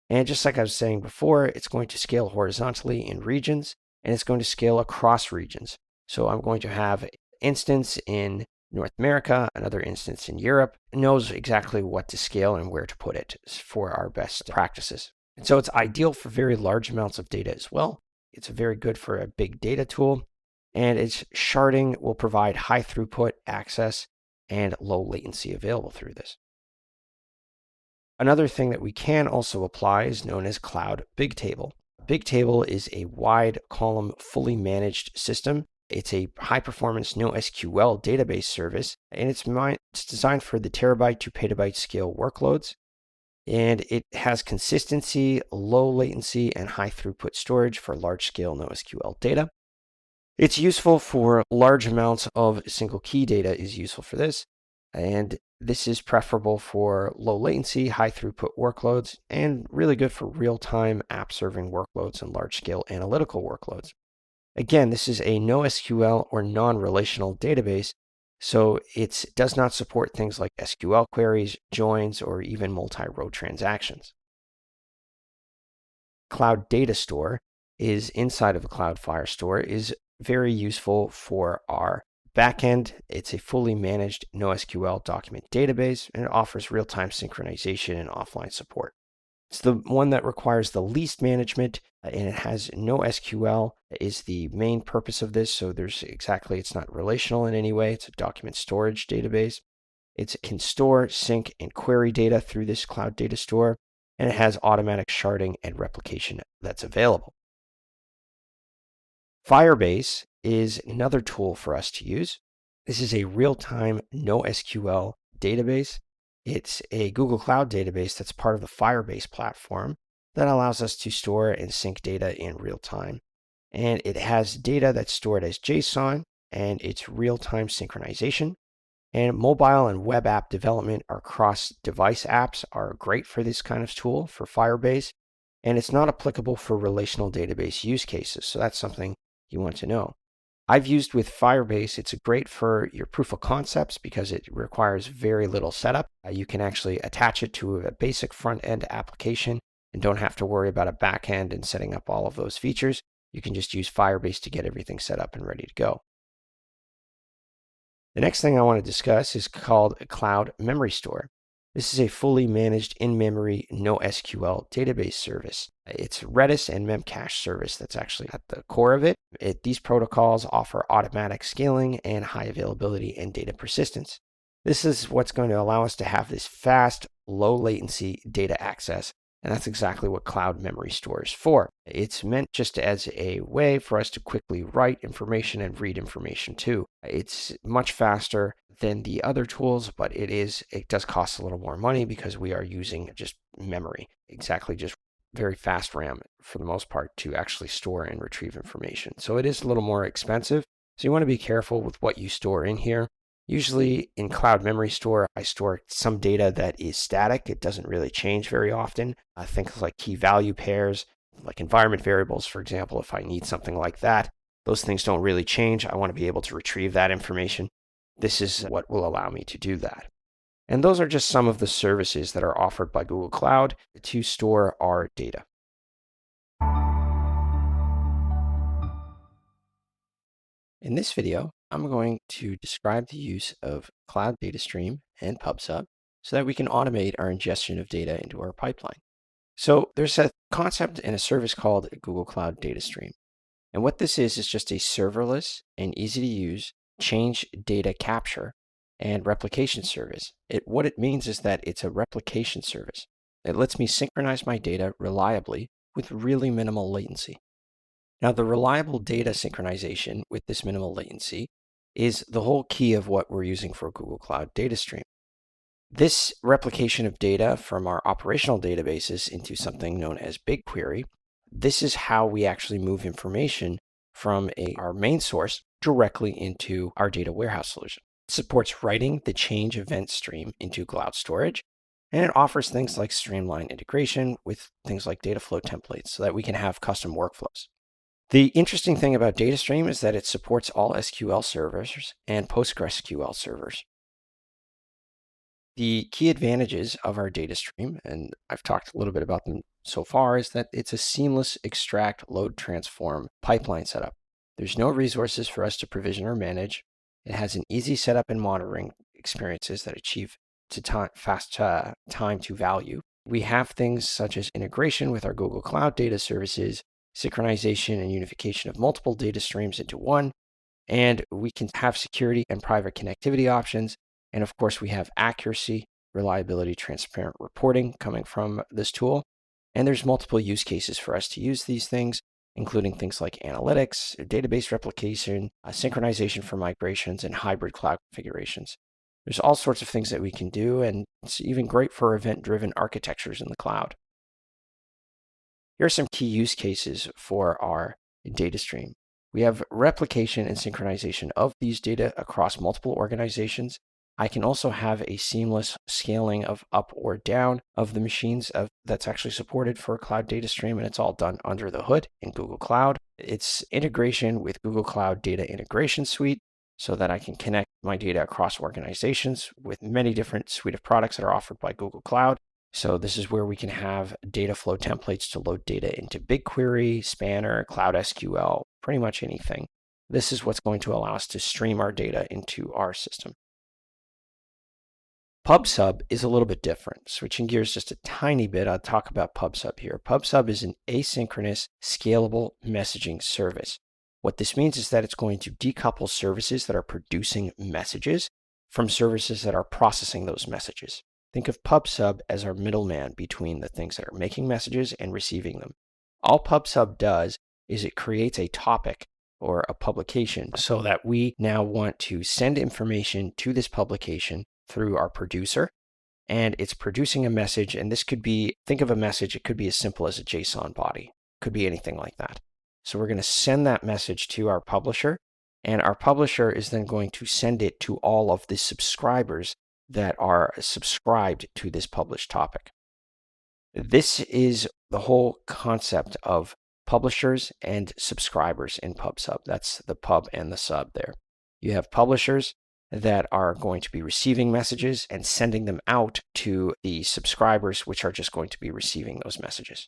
And just like I was saying before, it's going to scale horizontally in regions, and it's going to scale across regions. So I'm going to have an instance in North America, another instance in Europe. It knows exactly what to scale and where to put it for our best practices. And so it's ideal for very large amounts of data as well. It's very good for a big data tool, and its sharding will provide high throughput access and low latency available through this. Another thing that we can also apply is known as Cloud Bigtable. Bigtable is a wide column, fully managed system. It's a high-performance NoSQL database service, and it's designed for the terabyte to petabyte scale workloads. And it has consistency, low latency, and high throughput storage for large-scale NoSQL data. It's useful for large amounts of single key data is useful for this. And this is preferable for low latency, high throughput workloads, and really good for real-time app serving workloads and large-scale analytical workloads. Again, this is a NoSQL or non-relational database, so it does not support things like SQL queries, joins, or even multi-row transactions. Cloud Data Store is inside of the Cloud Firestore is very useful for our backend. It's a fully managed NoSQL document database, and it offers real-time synchronization and offline support. It's the one that requires the least management, and it has NoSQL is the main purpose of this. So it's not relational in any way. It's a document storage database. It can store, sync, and query data through this Cloud Data Store, and it has automatic sharding and replication that's available. Firebase is another tool for us to use. This is a real-time NoSQL database. It's a Google Cloud database that's part of the Firebase platform that allows us to store and sync data in real time. And it has data that's stored as JSON, and it's real-time synchronization. And mobile and web app development or cross-device apps are great for this kind of tool for Firebase. And it's not applicable for relational database use cases. So that's something you want to know. I've used with Firebase. It's great for your proof of concepts because it requires very little setup. You can actually attach it to a basic front-end application and don't have to worry about a back-end and setting up all of those features. You can just use Firebase to get everything set up and ready to go. The next thing I want to discuss is called Cloud Memory Store. This is a fully managed in-memory NoSQL database service. It's Redis and Memcache service that's actually at the core of it. These protocols offer automatic scaling and high availability and data persistence. This is what's going to allow us to have this fast, low latency data access And that's exactly what cloud memory store is for. It's meant just as a way for us to quickly write information and read information too. It's much faster than the other tools, but it does cost a little more money because we are using just memory, exactly just very fast RAM for the most part to actually store and retrieve information. So it is a little more expensive. So you want to be careful with what you store in here. Usually in Cloud Memory Store, I store some data that is static. It doesn't really change very often. Things like key value pairs, like environment variables, for example, if I need something like that. Those things don't really change. I want to be able to retrieve that information. This is what will allow me to do that. And those are just some of the services that are offered by Google Cloud to store our data. In this video, I'm going to describe the use of Cloud Data Stream and PubSub so that we can automate our ingestion of data into our pipeline. So there's a concept and a service called Google Cloud Data Stream. And what this is just a serverless and easy to use change data capture and replication service. What it means is that it's a replication service. It lets me synchronize my data reliably with really minimal latency. Now, the reliable data synchronization with this minimal latency is the whole key of what we're using for Google Cloud Data Stream. This replication of data from our operational databases into something known as BigQuery, this is how we actually move information from our main source directly into our data warehouse solution. It supports writing the change event stream into cloud storage, and it offers things like streamlined integration with things like data flow templates so that we can have custom workflows. The interesting thing about DataStream is that it supports all SQL servers and PostgreSQL servers. The key advantages of our DataStream, and I've talked a little bit about them so far, is that it's a seamless extract, load, transform pipeline setup. There's no resources for us to provision or manage. It has an easy setup and monitoring experiences that achieve fast time to value. We have things such as integration with our Google Cloud data services, synchronization and unification of multiple data streams into one, and we can have security and private connectivity options. And of course, we have accuracy, reliability, transparent reporting coming from this tool. And there's multiple use cases for us to use these things, including things like analytics, database replication, synchronization for migrations, and hybrid cloud configurations. There's all sorts of things that we can do, and it's even great for event-driven architectures in the cloud. Here are some key use cases for our data stream. We have replication and synchronization of these data across multiple organizations. I can also have a seamless scaling of up or down of the machines that's actually supported for Cloud Data Stream, and it's all done under the hood in Google Cloud. It's integration with Google Cloud Data Integration Suite so that I can connect my data across organizations with many different suite of products that are offered by Google Cloud. So this is where we can have data flow templates to load data into BigQuery, Spanner, Cloud SQL, pretty much anything. This is what's going to allow us to stream our data into our system. PubSub is a little bit different. Switching gears just a tiny bit, I'll talk about PubSub here. PubSub is an asynchronous, scalable messaging service. What this means is that it's going to decouple services that are producing messages from services that are processing those messages. Think of PubSub as our middleman between the things that are making messages and receiving them. All PubSub does is it creates a topic or a publication so that we now want to send information to this publication through our producer, and it's producing a message. And this could be, think of a message, it could be as simple as a JSON body, could be anything like that. So we're going to send that message to our publisher, and our publisher is then going to send it to all of the subscribers that are subscribed to this published topic. This is the whole concept of publishers and subscribers in PubSub. That's the pub and the sub there. You have publishers that are going to be receiving messages and sending them out to the subscribers, which are just going to be receiving those messages.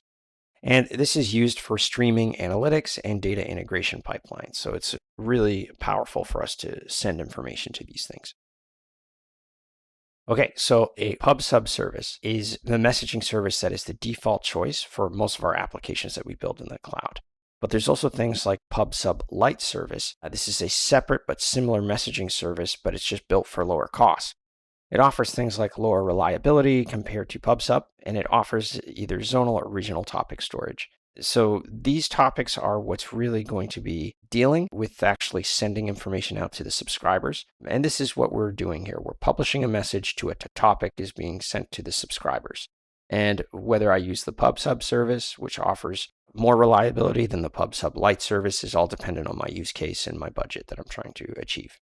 And this is used for streaming analytics and data integration pipelines. So it's really powerful for us to send information to these things. Okay, so a PubSub service is the messaging service that is the default choice for most of our applications that we build in the cloud. But there's also things like PubSub Lite service. This is a separate but similar messaging service, but it's just built for lower costs. It offers things like lower reliability compared to PubSub, and it offers either zonal or regional topic storage. So these topics are what's really going to be dealing with actually sending information out to the subscribers. And this is what we're doing here. We're publishing a message to a topic is being sent to the subscribers. And whether I use the PubSub service, which offers more reliability than the PubSub Lite service, is all dependent on my use case and my budget that I'm trying to achieve.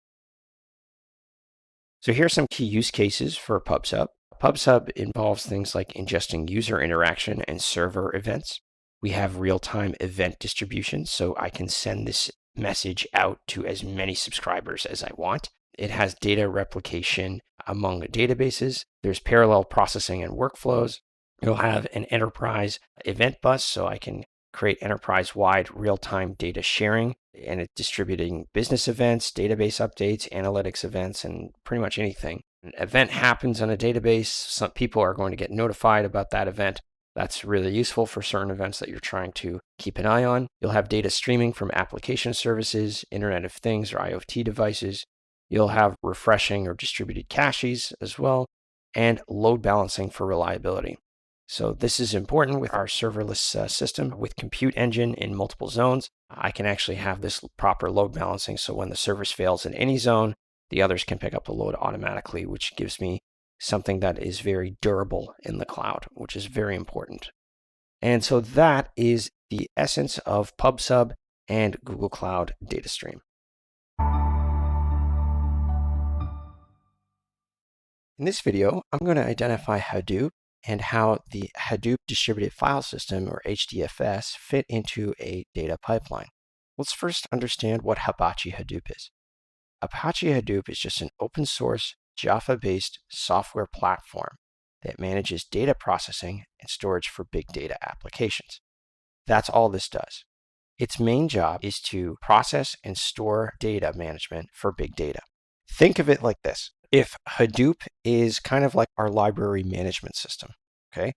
So here are some key use cases for PubSub. PubSub involves things like ingesting user interaction and server events. We have real-time event distribution, so I can send this message out to as many subscribers as I want. It has data replication among databases. There's parallel processing and workflows. You'll have an enterprise event bus, so I can create enterprise-wide real-time data sharing, and it's distributing business events, database updates, analytics events, and pretty much anything. An event happens on a database, some people are going to get notified about that event. That's really useful for certain events that you're trying to keep an eye on. You'll have data streaming from application services, Internet of Things, or IoT devices. You'll have refreshing or distributed caches as well, and load balancing for reliability. So this is important with our serverless system with compute engine in multiple zones. I can actually have this proper load balancing, so when the service fails in any zone, the others can pick up the load automatically, which gives me something that is very durable in the cloud, which is very important. And so that is the essence of PubSub and Google Cloud Data Stream. In this video, I'm going to identify Hadoop and how the Hadoop Distributed File System, or HDFS, fit into a data pipeline. Let's first understand what Apache Hadoop is. Apache Hadoop is just an open source, Java-based software platform that manages data processing and storage for big data applications. That's all this does. Its main job is to process and store data management for big data. Think of it like this. If Hadoop is kind of like our library management system, okay?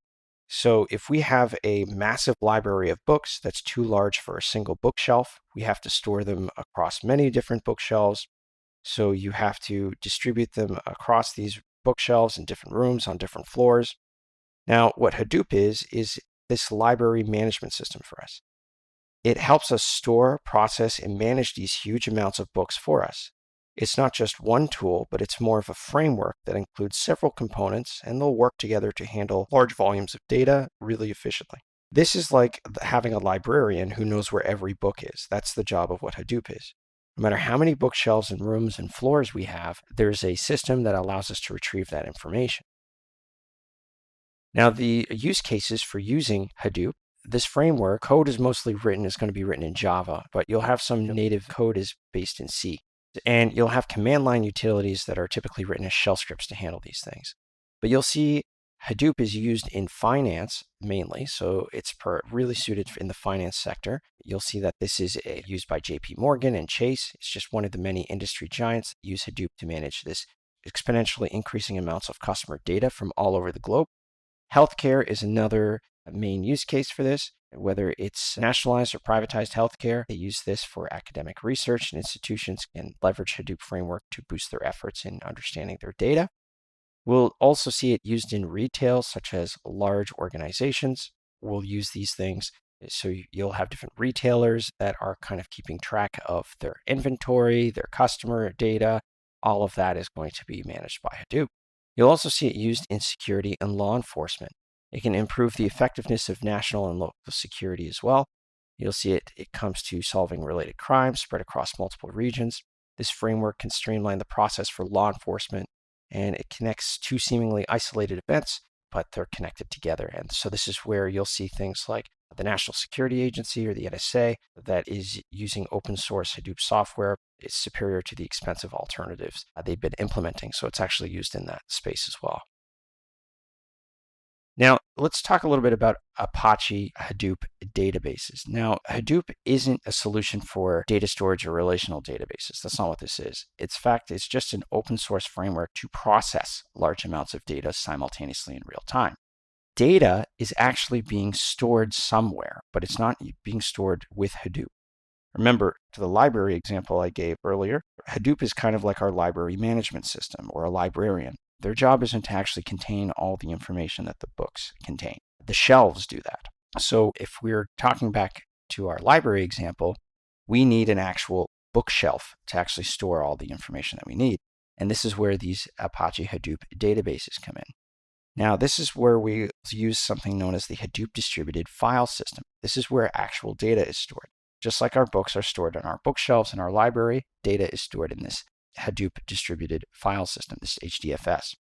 So if we have a massive library of books that's too large for a single bookshelf, we have to store them across many different bookshelves. So you have to distribute them across these bookshelves in different rooms on different floors. Now, what Hadoop is this library management system for us. It helps us store, process, and manage these huge amounts of books for us. It's not just one tool, but it's more of a framework that includes several components, and they'll work together to handle large volumes of data really efficiently. This is like having a librarian who knows where every book is. That's the job of what Hadoop is. No matter how many bookshelves and rooms and floors we have, there's a system that allows us to retrieve that information. Now, the use cases for using Hadoop, this framework, code is mostly going to be written in Java, but you'll have some native code is based in C. And you'll have command line utilities that are typically written as shell scripts to handle these things. But you'll see Hadoop is used in finance mainly, so it's really suited in the finance sector. You'll see that this is used by JP Morgan and Chase. It's just one of the many industry giants that use Hadoop to manage this exponentially increasing amounts of customer data from all over the globe. Healthcare is another main use case for this. Whether it's nationalized or privatized healthcare, they use this for academic research, and institutions can leverage Hadoop framework to boost their efforts in understanding their data. We'll also see it used in retail, such as large organizations will use these things. So you'll have different retailers that are kind of keeping track of their inventory, their customer data. All of that is going to be managed by Hadoop. You'll also see it used in security and law enforcement. It can improve the effectiveness of national and local security as well. You'll see it comes to solving related crimes spread across multiple regions. This framework can streamline the process for law enforcement, and it connects two seemingly isolated events, but they're connected together. And so this is where you'll see things like the National Security Agency or the NSA that is using open source Hadoop software. Is superior to the expensive alternatives they've been implementing. So it's actually used in that space as well. Now, let's talk a little bit about Apache Hadoop databases. Now, Hadoop isn't a solution for data storage or relational databases. That's not what this is. In fact, it's just an open source framework to process large amounts of data simultaneously in real time. Data is actually being stored somewhere, but it's not being stored with Hadoop. Remember, to the library example I gave earlier, Hadoop is kind of like our library management system or a librarian. Their job isn't to actually contain all the information that the books contain. The shelves do that. So if we're talking back to our library example, we need an actual bookshelf to actually store all the information that we need. And this is where these Apache Hadoop databases come in. Now, this is where we use something known as the Hadoop distributed file system. This is where actual data is stored. Just like our books are stored on our bookshelves in our library, data is stored in this Hadoop distributed file system, this HDFS.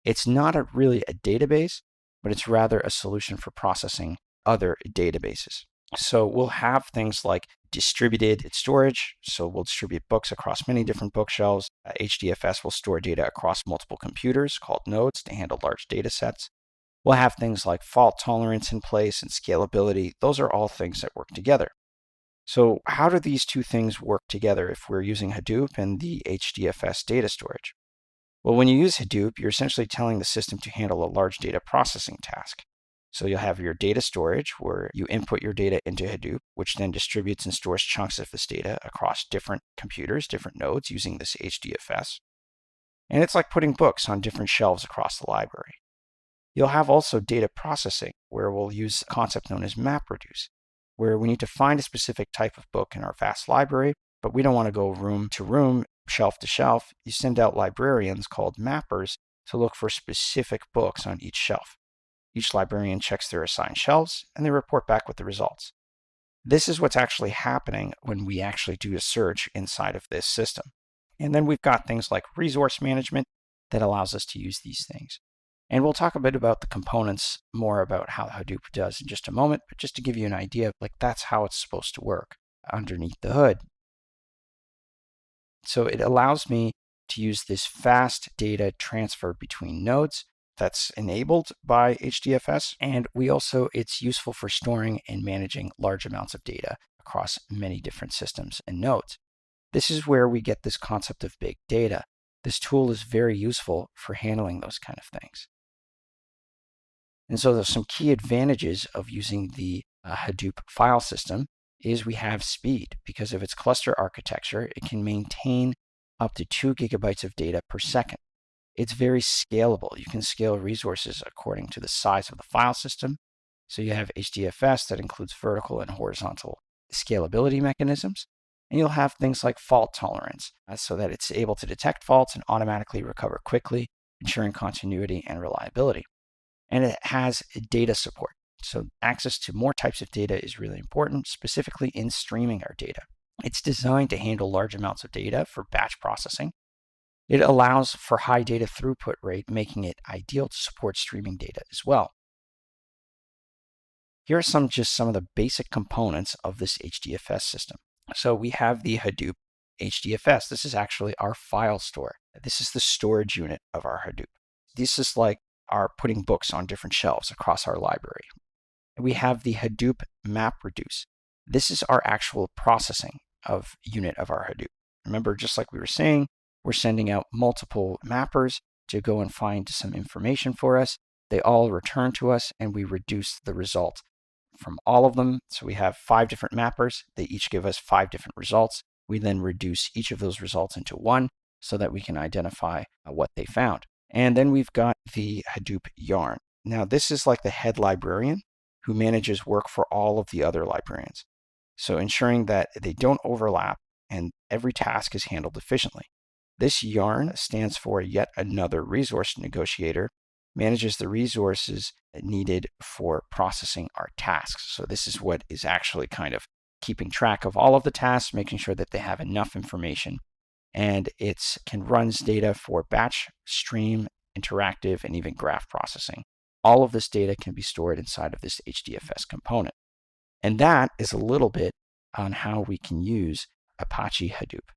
It's not really a database, but it's rather a solution for processing other databases. So we'll have things like distributed storage. So we'll distribute books across many different bookshelves. HDFS will store data across multiple computers called nodes to handle large data sets. We'll have things like fault tolerance in place and scalability. Those are all things that work together. So how do these two things work together if we're using Hadoop and the HDFS data storage? Well, when you use Hadoop, you're essentially telling the system to handle a large data processing task. So you'll have your data storage where you input your data into Hadoop, which then distributes and stores chunks of this data across different computers, different nodes using this HDFS. And it's like putting books on different shelves across the library. You'll have also data processing where we'll use a concept known as MapReduce, where we need to find a specific type of book in our vast library, but we don't want to go room to room, shelf to shelf. You send out librarians called mappers to look for specific books on each shelf. Each librarian checks their assigned shelves, and they report back with the results. This is what's actually happening when we actually do a search inside of this system. And then we've got things like resource management that allows us to use these things. And we'll talk a bit about the components, more about how Hadoop does in just a moment, but just to give you an idea, that's how it's supposed to work underneath the hood. So it allows me to use this fast data transfer between nodes that's enabled by HDFS. And it's useful for storing and managing large amounts of data across many different systems and nodes. This is where we get this concept of big data. This tool is very useful for handling those kind of things. And so there's some key advantages of using the Hadoop file system is we have speed. Because of its cluster architecture, it can maintain up to 2 gigabytes of data per second. It's very scalable. You can scale resources according to the size of the file system. So you have HDFS that includes vertical and horizontal scalability mechanisms. And you'll have things like fault tolerance so that it's able to detect faults and automatically recover quickly, ensuring continuity and reliability. And it has data support. So access to more types of data is really important, specifically in streaming our data. It's designed to handle large amounts of data for batch processing. It allows for high data throughput rate, making it ideal to support streaming data as well. Here are some of the basic components of this HDFS system. So we have the Hadoop HDFS. This is actually our file store. This is the storage unit of our Hadoop. This is like our putting books on different shelves across our library. We have the Hadoop MapReduce. This is our actual processing unit of our Hadoop. Remember, just like we were saying, we're sending out multiple mappers to go and find some information for us. They all return to us, and we reduce the result from all of them. So we have 5 different mappers. They each give us 5 different results. We then reduce each of those results into one so that we can identify what they found. And then we've got the Hadoop yarn. Now, this is like the head librarian who manages work for all of the other librarians. So ensuring that they don't overlap and every task is handled efficiently. This yarn stands for yet another resource negotiator, manages the resources needed for processing our tasks. So this is what is actually kind of keeping track of all of the tasks, making sure that they have enough information. And it can run data for batch, stream, interactive, and even graph processing. All of this data can be stored inside of this HDFS component. And that is a little bit on how we can use Apache Hadoop.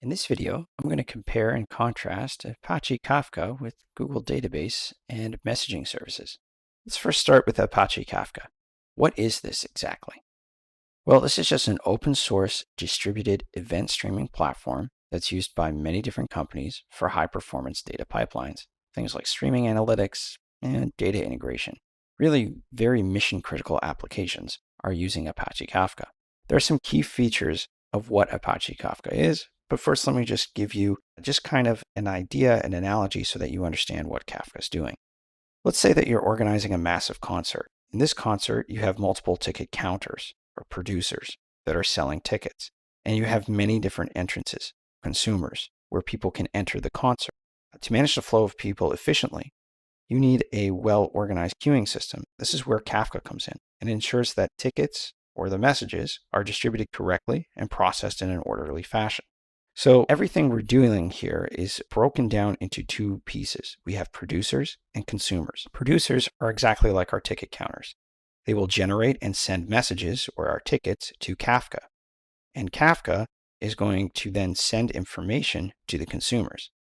In this video, I'm going to compare and contrast Apache Kafka with Google Database and messaging services. Let's first start with Apache Kafka. What is this exactly? Well, this is just an open source distributed event streaming platform that's used by many different companies for high performance data pipelines, things like streaming analytics and data integration. Really very mission critical applications are using Apache Kafka. There are some key features of what Apache Kafka is. But first, let me just give you just kind of an idea, an analogy, so that you understand what Kafka is doing. Let's say that you're organizing a massive concert. In this concert, you have multiple ticket counters or producers that are selling tickets, and you have many different entrances, consumers, where people can enter the concert. To manage the flow of people efficiently, you need a well-organized queuing system. This is where Kafka comes in and ensures that tickets or the messages are distributed correctly and processed in an orderly fashion. So everything we're doing here is broken down into two pieces. We have producers and consumers. Producers are exactly like our ticket counters. They will generate and send messages or our tickets to Kafka. And Kafka is going to then send information to the consumers.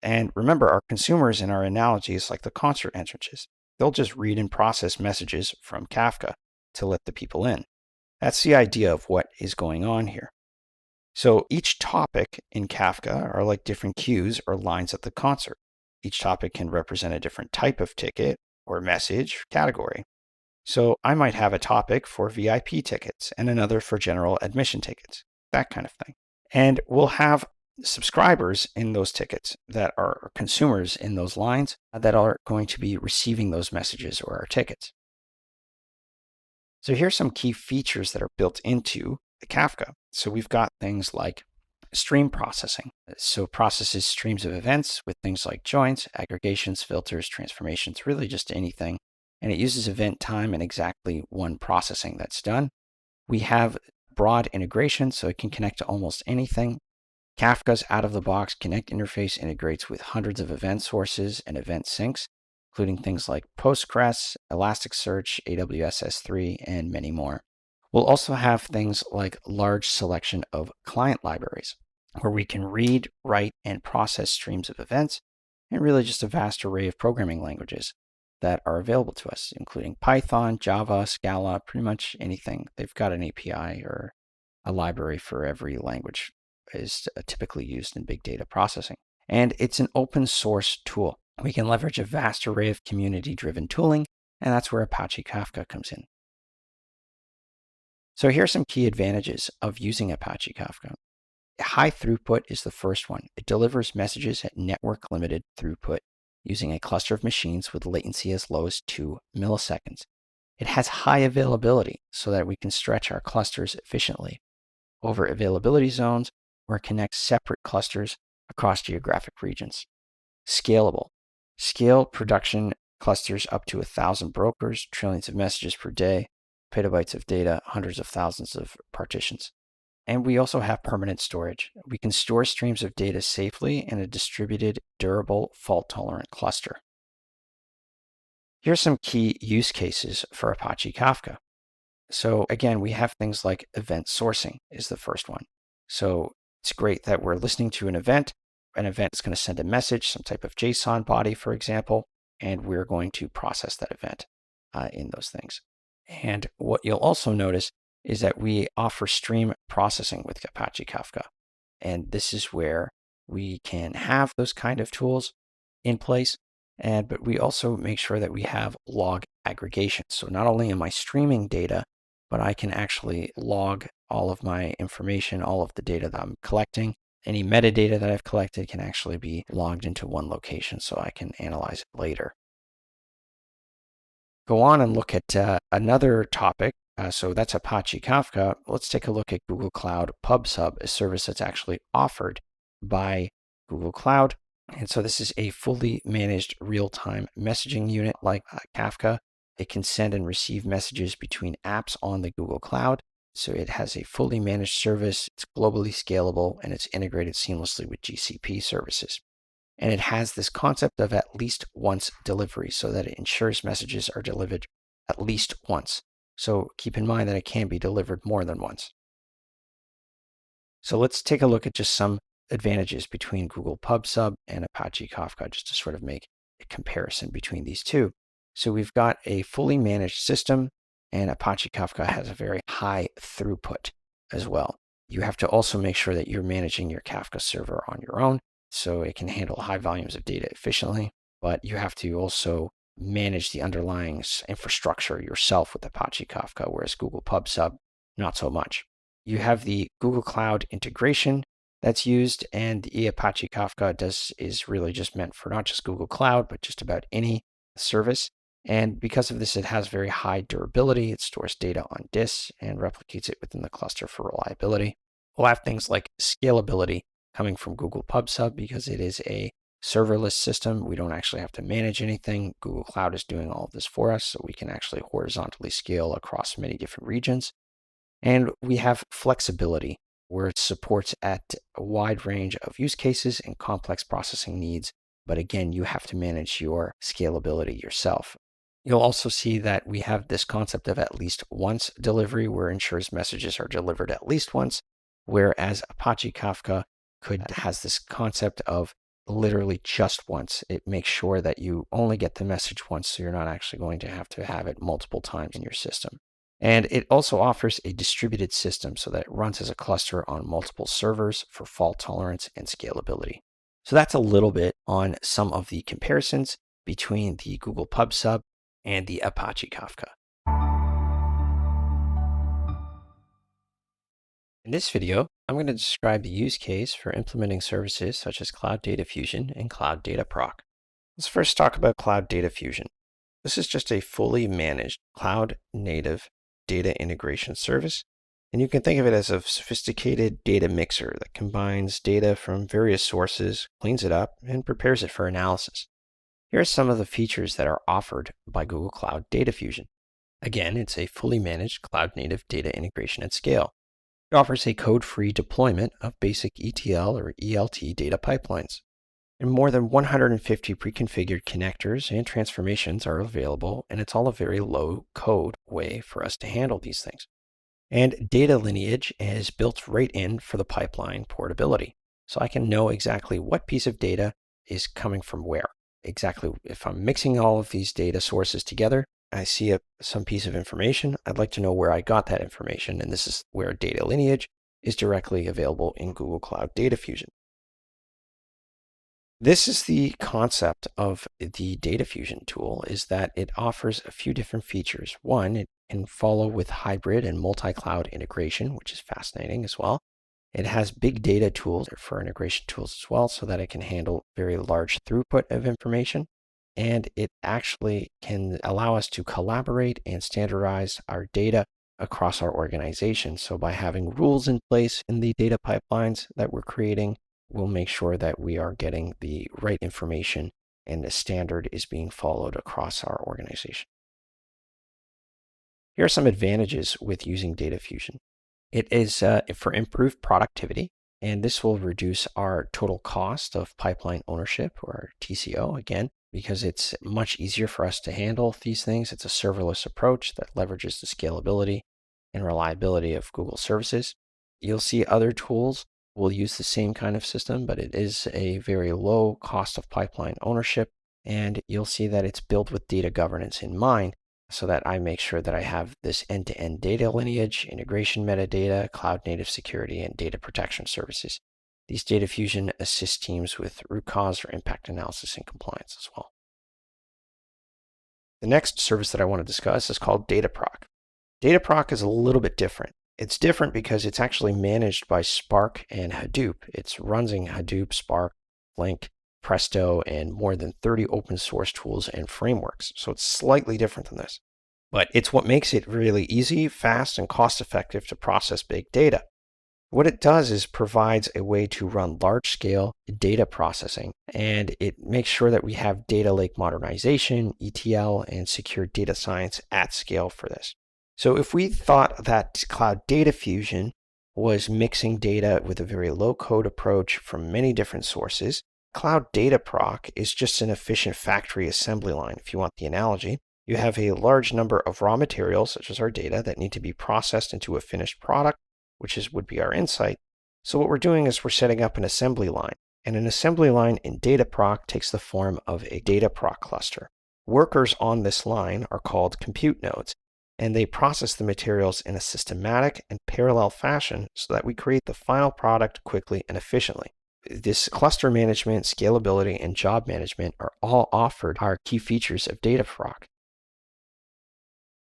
And remember, our consumers in our analogy is like the concert entrances. They'll just read and process messages from Kafka to let the people in. That's the idea of what is going on here. So each topic in Kafka are like different queues or lines at the concert. Each topic can represent a different type of ticket or message category. So I might have a topic for VIP tickets and another for general admission tickets, that kind of thing. And we'll have subscribers in those tickets that are consumers in those lines that are going to be receiving those messages or our tickets. So here's some key features that are built into the Kafka. So we've got things like stream processing. So processes streams of events with things like joins, aggregations, filters, transformations, really just anything. And it uses event time and exactly one processing that's done. We have broad integration, so it can connect to almost anything. Kafka's out-of-the-box Connect interface integrates with hundreds of event sources and event syncs, including things like Postgres, Elasticsearch, AWS S3, and many more. We'll also have things like large selection of client libraries, where we can read, write, and process streams of events, and really just a vast array of programming languages that are available to us, including Python, Java, Scala, pretty much anything. They've got an API or a library for every language is typically used in big data processing. And it's an open source tool. We can leverage a vast array of community-driven tooling, and that's where Apache Kafka comes in. So here are some key advantages of using Apache Kafka. High throughput is the first one. It delivers messages at network-limited throughput using a cluster of machines with latency as low as 2 milliseconds. It has high availability so that we can stretch our clusters efficiently over availability zones or connect separate clusters across geographic regions. Scalable. Scale production clusters up to 1,000 brokers, trillions of messages per day, petabytes of data, hundreds of thousands of partitions. And we also have permanent storage. We can store streams of data safely in a distributed, durable, fault-tolerant cluster. Here's some key use cases for Apache Kafka. So again, we have things like event sourcing is the first one. So it's great that we're listening to an event. An event is going to send a message, some type of JSON body, for example, and we're going to process that event in those things. And what you'll also notice is that we offer stream processing with Apache Kafka. And this is where we can have those kind of tools in place. But we also make sure that we have log aggregation. So not only am I streaming data, but I can actually log all of my information, all of the data that I'm collecting. Any metadata that I've collected can actually be logged into one location so I can analyze it later. Go on and look at another topic. So that's Apache Kafka. Let's take a look at Google Cloud PubSub, a service that's actually offered by Google Cloud. And so this is a fully managed real-time messaging unit like Kafka. It can send and receive messages between apps on the Google Cloud. So it has a fully managed service, it's globally scalable, and it's integrated seamlessly with GCP services. And it has this concept of at least once delivery so that it ensures messages are delivered at least once. So keep in mind that it can be delivered more than once. So let's take a look at just some advantages between Google PubSub and Apache Kafka, just to sort of make a comparison between these two. So we've got a fully managed system, and Apache Kafka has a very high throughput as well. You have to also make sure that you're managing your Kafka server on your own, so it can handle high volumes of data efficiently, but you have to also manage the underlying infrastructure yourself with Apache Kafka, whereas Google PubSub, not so much. You have the Google Cloud integration that's used, and the Apache Kafka is really just meant for not just Google Cloud, but just about any service. And because of this, it has very high durability. It stores data on disks and replicates it within the cluster for reliability. We'll have things like scalability coming from Google PubSub because it is a serverless system. We don't actually have to manage anything. Google Cloud is doing all of this for us, so we can actually horizontally scale across many different regions. And we have flexibility, where it supports at a wide range of use cases and complex processing needs. But again, you have to manage your scalability yourself. You'll also see that we have this concept of at least once delivery, where it ensures messages are delivered at least once, whereas Apache Kafka has this concept of literally just once. It makes sure that you only get the message once, so you're not actually going to have it multiple times in your system. And it also offers a distributed system so that it runs as a cluster on multiple servers for fault tolerance and scalability. So that's a little bit on some of the comparisons between the Google PubSub and the Apache Kafka. In this video, I'm going to describe the use case for implementing services such as Cloud Data Fusion and Cloud Data Proc. Let's first talk about Cloud Data Fusion. This is just a fully managed cloud-native data integration service, and you can think of it as a sophisticated data mixer that combines data from various sources, cleans it up, and prepares it for analysis. Here are some of the features that are offered by Google Cloud Data Fusion. Again, it's a fully managed cloud-native data integration at scale. It offers a code-free deployment of basic ETL or ELT data pipelines. And more than 150 pre-configured connectors and transformations are available, and it's all a very low-code way for us to handle these things. And data lineage is built right in for the pipeline portability. So I can know exactly what piece of data is coming from where. Exactly, if I'm mixing all of these data sources together, I see some piece of information, I'd like to know where I got that information, and this is where data lineage is directly available in Google Cloud Data Fusion. This is the concept of the Data Fusion tool, is that it offers a few different features. One, it can follow with hybrid and multi-cloud integration, which is fascinating as well. It has big data tools for integration tools as well, so that it can handle very large throughput of information. And it actually can allow us to collaborate and standardize our data across our organization. So by having rules in place in the data pipelines that we're creating, we'll make sure that we are getting the right information and the standard is being followed across our organization. Here are some advantages with using Data Fusion. It is for improved productivity, and this will reduce our total cost of pipeline ownership, or TCO, again, because it's much easier for us to handle these things. It's a serverless approach that leverages the scalability and reliability of Google services. You'll see other tools will use the same kind of system, but it is a very low cost of pipeline ownership, and you'll see that it's built with data governance in mind, so that I make sure that I have this end-to-end data lineage, integration metadata, cloud-native security, and data protection services. These Data Fusion assist teams with root cause or impact analysis and compliance as well. The next service that I want to discuss is called DataProc. DataProc is a little bit different. It's different because it's actually managed by Spark and Hadoop. It's running Hadoop, Spark, Flink, Presto, and more than 30 open source tools and frameworks. So it's slightly different than this. But it's what makes it really easy, fast, and cost effective to process big data. What it does is provides a way to run large scale data processing, and it makes sure that we have data lake modernization, ETL, and secure data science at scale for this. So if we thought that Cloud Data Fusion was mixing data with a very low code approach from many different sources, Cloud Data Proc is just an efficient factory assembly line, if you want the analogy. You have a large number of raw materials, such as our data, that need to be processed into a finished product, which would be our insight. So what we're doing is we're setting up an assembly line. And an assembly line in DataProc takes the form of a DataProc cluster. Workers on this line are called compute nodes, and they process the materials in a systematic and parallel fashion so that we create the final product quickly and efficiently. This cluster management, scalability, and job management are all offered are key features of DataProc.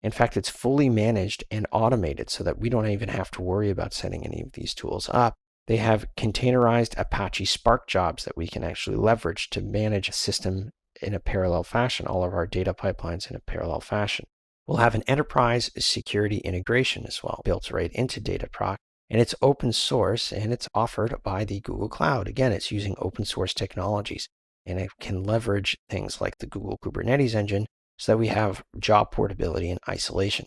In fact, it's fully managed and automated so that we don't even have to worry about setting any of these tools up. They have containerized Apache Spark jobs that we can actually leverage to manage a system in a parallel fashion, all of our data pipelines in a parallel fashion. We'll have an enterprise security integration as well, built right into Dataproc, and it's open source and it's offered by the Google Cloud. Again, it's using open source technologies, and it can leverage things like the Google Kubernetes engine so that we have job portability and isolation.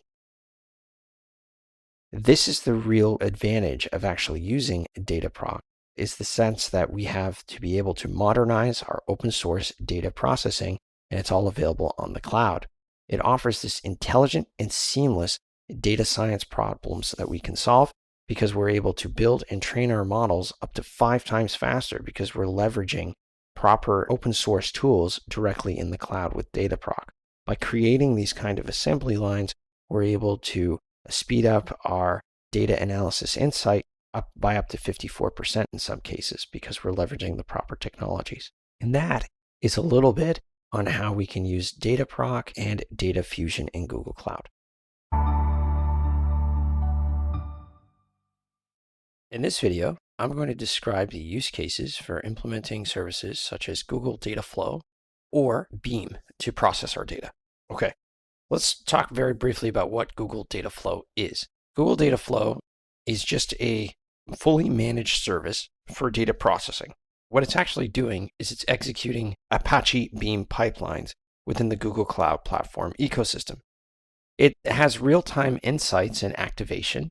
This is the real advantage of actually using Dataproc, is the sense that we have to be able to modernize our open source data processing, and it's all available on the cloud. It offers this intelligent and seamless data science problems that we can solve because we're able to build and train our models up to 5 times faster because we're leveraging proper open source tools directly in the cloud with Dataproc. By creating these kind of assembly lines, we're able to speed up our data analysis insight by up to 54% in some cases because we're leveraging the proper technologies. And that is a little bit on how we can use Dataproc and Data Fusion in Google Cloud. In this video, I'm going to describe the use cases for implementing services such as Google Data Flow or Beam to process our data. Okay, let's talk very briefly about what Google Data Flow is. Google Data Flow is just a fully managed service for data processing. What it's actually doing is it's executing Apache Beam pipelines within the Google Cloud Platform ecosystem. It has real-time insights and activation,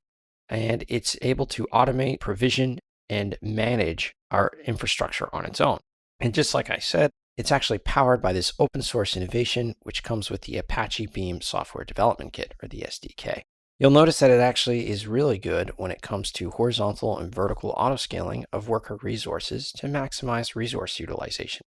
and it's able to automate, provision, and manage our infrastructure on its own. And just like I said, it's actually powered by this open source innovation, which comes with the Apache Beam Software Development Kit, or the SDK. You'll notice that it actually is really good when it comes to horizontal and vertical autoscaling of worker resources to maximize resource utilization.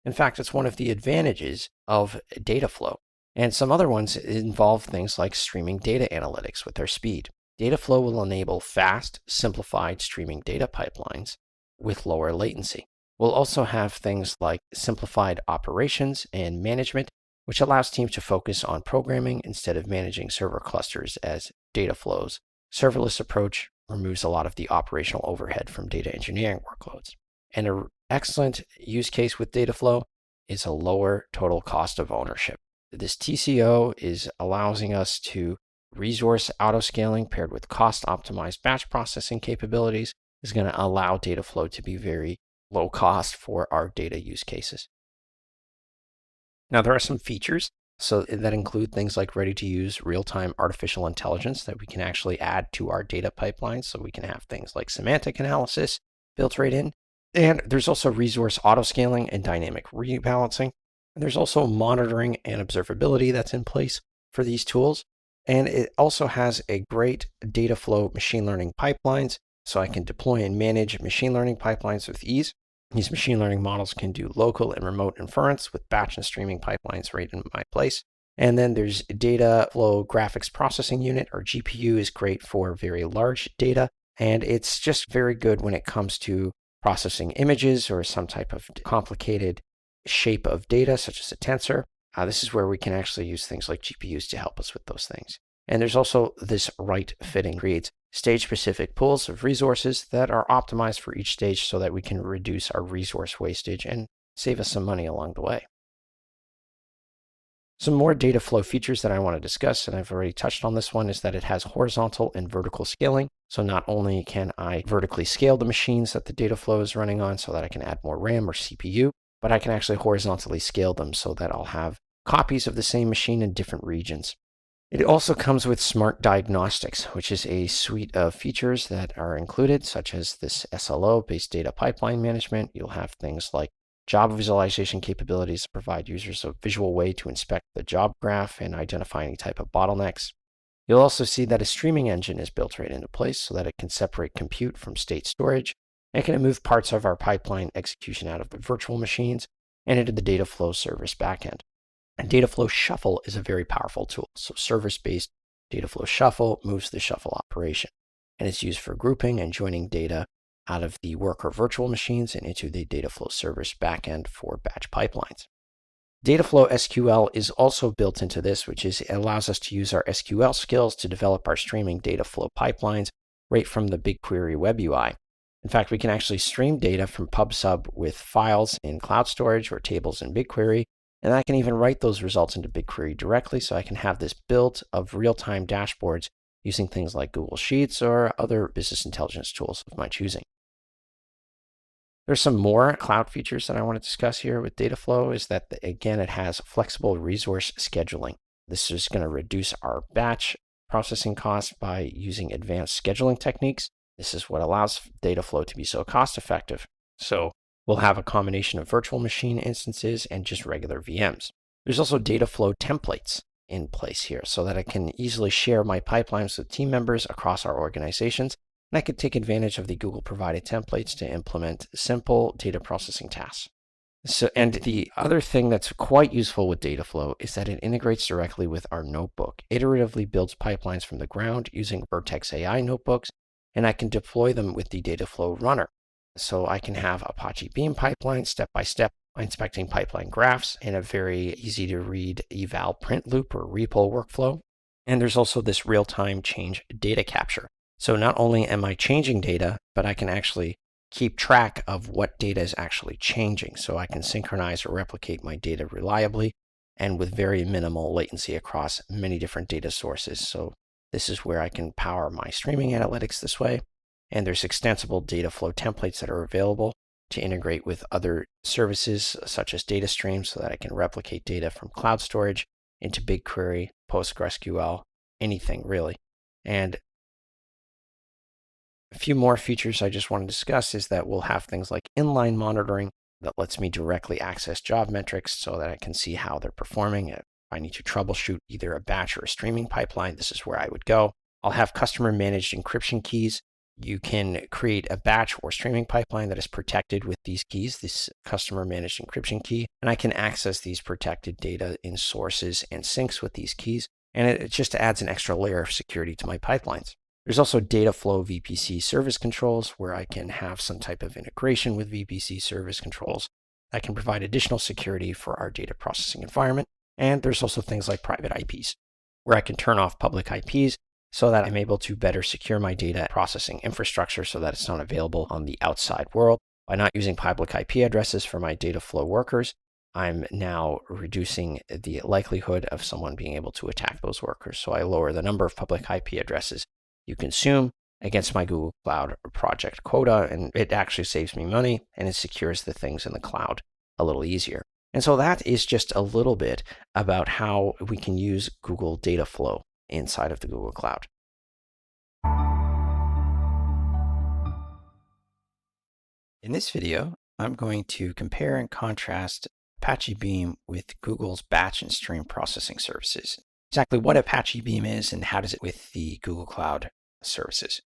In fact, it's one of the advantages of data flow. And some other ones involve things like streaming data analytics with their speed. Data flow will enable fast, simplified streaming data pipelines with lower latency. We'll also have things like simplified operations and management, which allows teams to focus on programming instead of managing server clusters as data flows. Serverless approach removes a lot of the operational overhead from data engineering workloads. And an excellent use case with data flow is a lower total cost of ownership. This TCO is allowing us to resource autoscaling paired with cost-optimized batch processing capabilities is going to allow data flow to be very low cost for our data use cases. Now, there are some features that include things like ready-to-use real-time artificial intelligence that we can actually add to our data pipelines. So we can have things like semantic analysis built right in. And there's also resource autoscaling and dynamic rebalancing. And there's also monitoring and observability that's in place for these tools. And it also has a great data flow machine learning pipelines, so I can deploy and manage machine learning pipelines with ease. These machine learning models can do local and remote inference with batch and streaming pipelines right in my place. And then there's data flow graphics processing unit, or GPU, is great for very large data. And it's just very good when it comes to processing images or some type of complicated shape of data, such as a tensor. This is where we can actually use things like GPUs to help us with those things. And there's also this right fitting, creates stage-specific pools of resources that are optimized for each stage so that we can reduce our resource wastage and save us some money along the way. Some more data flow features that I want to discuss, and I've already touched on this one, is that it has horizontal and vertical scaling. So not only can I vertically scale the machines that the data flow is running on so that I can add more RAM or CPU, but I can actually horizontally scale them so that I'll have copies of the same machine in different regions. It also comes with Smart Diagnostics, which is a suite of features that are included, such as this SLO-based data pipeline management. You'll have things like job visualization capabilities to provide users a visual way to inspect the job graph and identify any type of bottlenecks. You'll also see that a streaming engine is built right into place so that it can separate compute from state storage. And it can move parts of our pipeline execution out of the virtual machines and into the data flow service backend. And data flow shuffle is a very powerful tool. So service-based data flow shuffle moves the shuffle operation. And it's used for grouping and joining data out of the worker virtual machines and into the data flow service backend for batch pipelines. Dataflow SQL is also built into this, which is it allows us to use our SQL skills to develop our streaming data flow pipelines right from the BigQuery web UI. In fact, we can actually stream data from PubSub with files in cloud storage or tables in BigQuery, and I can even write those results into BigQuery directly, so I can have this built of real-time dashboards using things like Google Sheets or other business intelligence tools of my choosing. There's some more cloud features that I want to discuss here with Dataflow is that, again, it has flexible resource scheduling. This is going to reduce our batch processing costs by using advanced scheduling techniques. This is what allows Dataflow to be so cost effective. So we'll have a combination of virtual machine instances and just regular VMs. There's also Dataflow templates in place here so that I can easily share my pipelines with team members across our organizations. And I could take advantage of the Google provided templates to implement simple data processing tasks. And the other thing that's quite useful with Dataflow is that it integrates directly with our notebook. Iteratively builds pipelines from the ground using Vertex AI notebooks, and I can deploy them with the Dataflow runner. So I can have Apache Beam pipeline step-by-step inspecting pipeline graphs in a very easy to read eval print loop or repo workflow. And there's also this real-time change data capture. So not only am I changing data, but I can actually keep track of what data is actually changing. So I can synchronize or replicate my data reliably and with very minimal latency across many different data sources. So this is where I can power my streaming analytics this way. And there's extensible data flow templates that are available to integrate with other services such as data streams so that I can replicate data from cloud storage into BigQuery, PostgreSQL, anything really. And a few more features I just want to discuss is that we'll have things like inline monitoring that lets me directly access job metrics so that I can see how they're performing. If I need to troubleshoot either a batch or a streaming pipeline, this is where I would go. I'll have customer managed encryption keys. You can create a batch or streaming pipeline that is protected with these keys, this customer managed encryption key, and I can access these protected data in sources and syncs with these keys. And it just adds an extra layer of security to my pipelines. There's also Dataflow VPC service controls where I can have some type of integration with VPC service controls that can provide additional security for our data processing environment. And there's also things like private IPs where I can turn off public IPs so that I'm able to better secure my data processing infrastructure so that it's not available on the outside world. By not using public IP addresses for my Dataflow workers, I'm now reducing the likelihood of someone being able to attack those workers. So I lower the number of public IP addresses you consume against my Google Cloud project quota, and it actually saves me money and it secures the things in the cloud a little easier. And so that is just a little bit about how we can use Google Dataflow inside of the Google Cloud. In this video, I'm going to compare and contrast Apache Beam with Google's batch and stream processing services. Exactly what Apache Beam is and how does it with the Google Cloud services.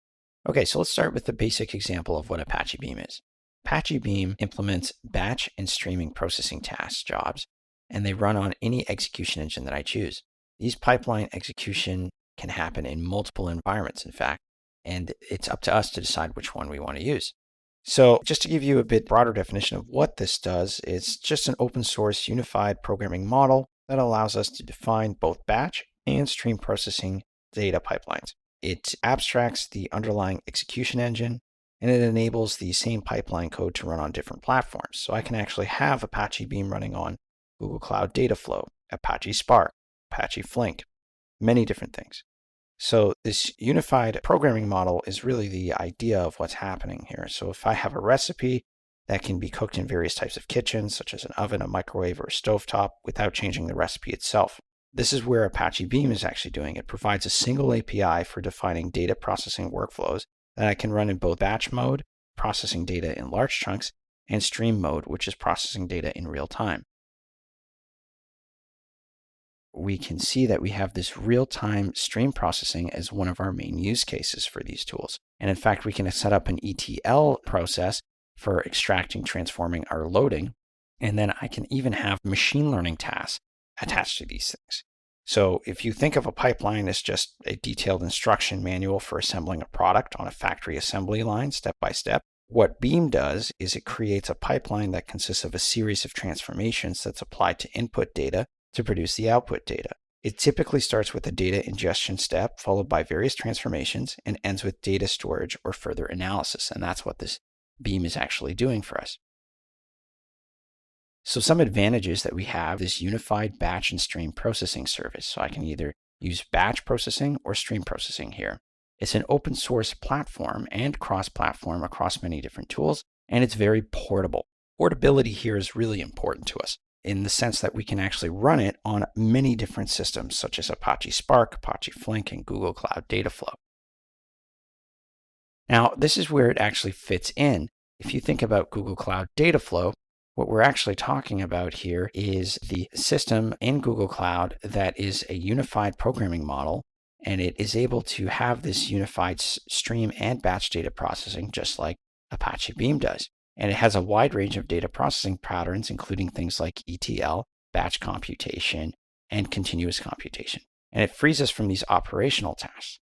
Okay, so let's start with the basic example of what Apache Beam is. Apache Beam implements batch and streaming processing tasks jobs, and they run on any execution engine that I choose. These pipeline execution can happen in multiple environments, in fact, and it's up to us to decide which one we want to use. So just to give you a bit broader definition of what this does, it's just an open source unified programming model that allows us to define both batch and stream processing data pipelines. It abstracts the underlying execution engine, and it enables the same pipeline code to run on different platforms. So I can actually have Apache Beam running on Google Cloud Dataflow, Apache Spark, Apache Flink, many different things. So this unified programming model is really the idea of what's happening here. So if I have a recipe that can be cooked in various types of kitchens, such as an oven, a microwave, or a stovetop, without changing the recipe itself. This is where Apache Beam is actually doing. It provides a single API for defining data processing workflows that I can run in both batch mode, processing data in large chunks, and stream mode, which is processing data in real time. We can see that we have this real-time stream processing as one of our main use cases for these tools. And in fact, we can set up an ETL process for extracting, transforming, or loading. And then I can even have machine learning tasks attached to these things. So if you think of a pipeline as just a detailed instruction manual for assembling a product on a factory assembly line, step by step, What Beam does is it creates a pipeline that consists of a series of transformations that's applied to input data to produce the output data. It typically starts with a data ingestion step, followed by various transformations, and ends with data storage or further analysis. And that's what this Beam is actually doing for us. So some advantages that we have is unified batch and stream processing service. So I can either use batch processing or stream processing here. It's an open source platform and cross-platform across many different tools, and it's very portable. Portability here is really important to us in the sense that we can actually run it on many different systems, such as Apache Spark, Apache Flink, and Google Cloud Dataflow. Now, this is where it actually fits in. If you think about Google Cloud Dataflow, what we're actually talking about here is the system in Google Cloud that is a unified programming model, and it is able to have this unified stream and batch data processing just like Apache Beam does. And it has a wide range of data processing patterns, including things like ETL, batch computation, and continuous computation. And it frees us from these operational tasks.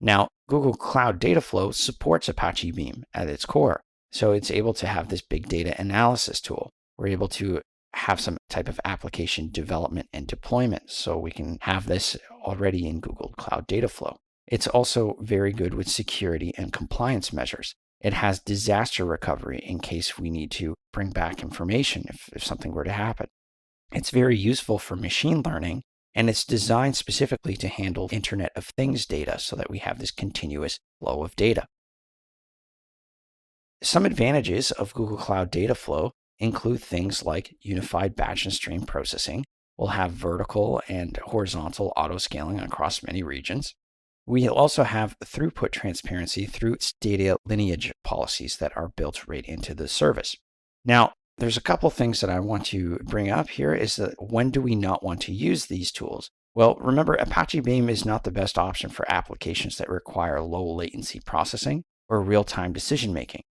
Now, Google Cloud Dataflow supports Apache Beam at its core. So it's able to have this big data analysis tool. We're able to have some type of application development and deployment. So we can have this already in Google Cloud Dataflow. It's also very good with security and compliance measures. It has disaster recovery in case we need to bring back information if something were to happen. It's very useful for machine learning, and it's designed specifically to handle Internet of Things data so that we have this continuous flow of data. Some advantages of Google Cloud Dataflow include things like unified batch and stream processing. We'll have vertical and horizontal auto-scaling across many regions. We also have throughput transparency through its data lineage policies that are built right into the service. Now, there's a couple things that I want to bring up here is that when do we not want to use these tools? Well, remember, Apache Beam is not the best option for applications that require low latency processing or real-time decision making.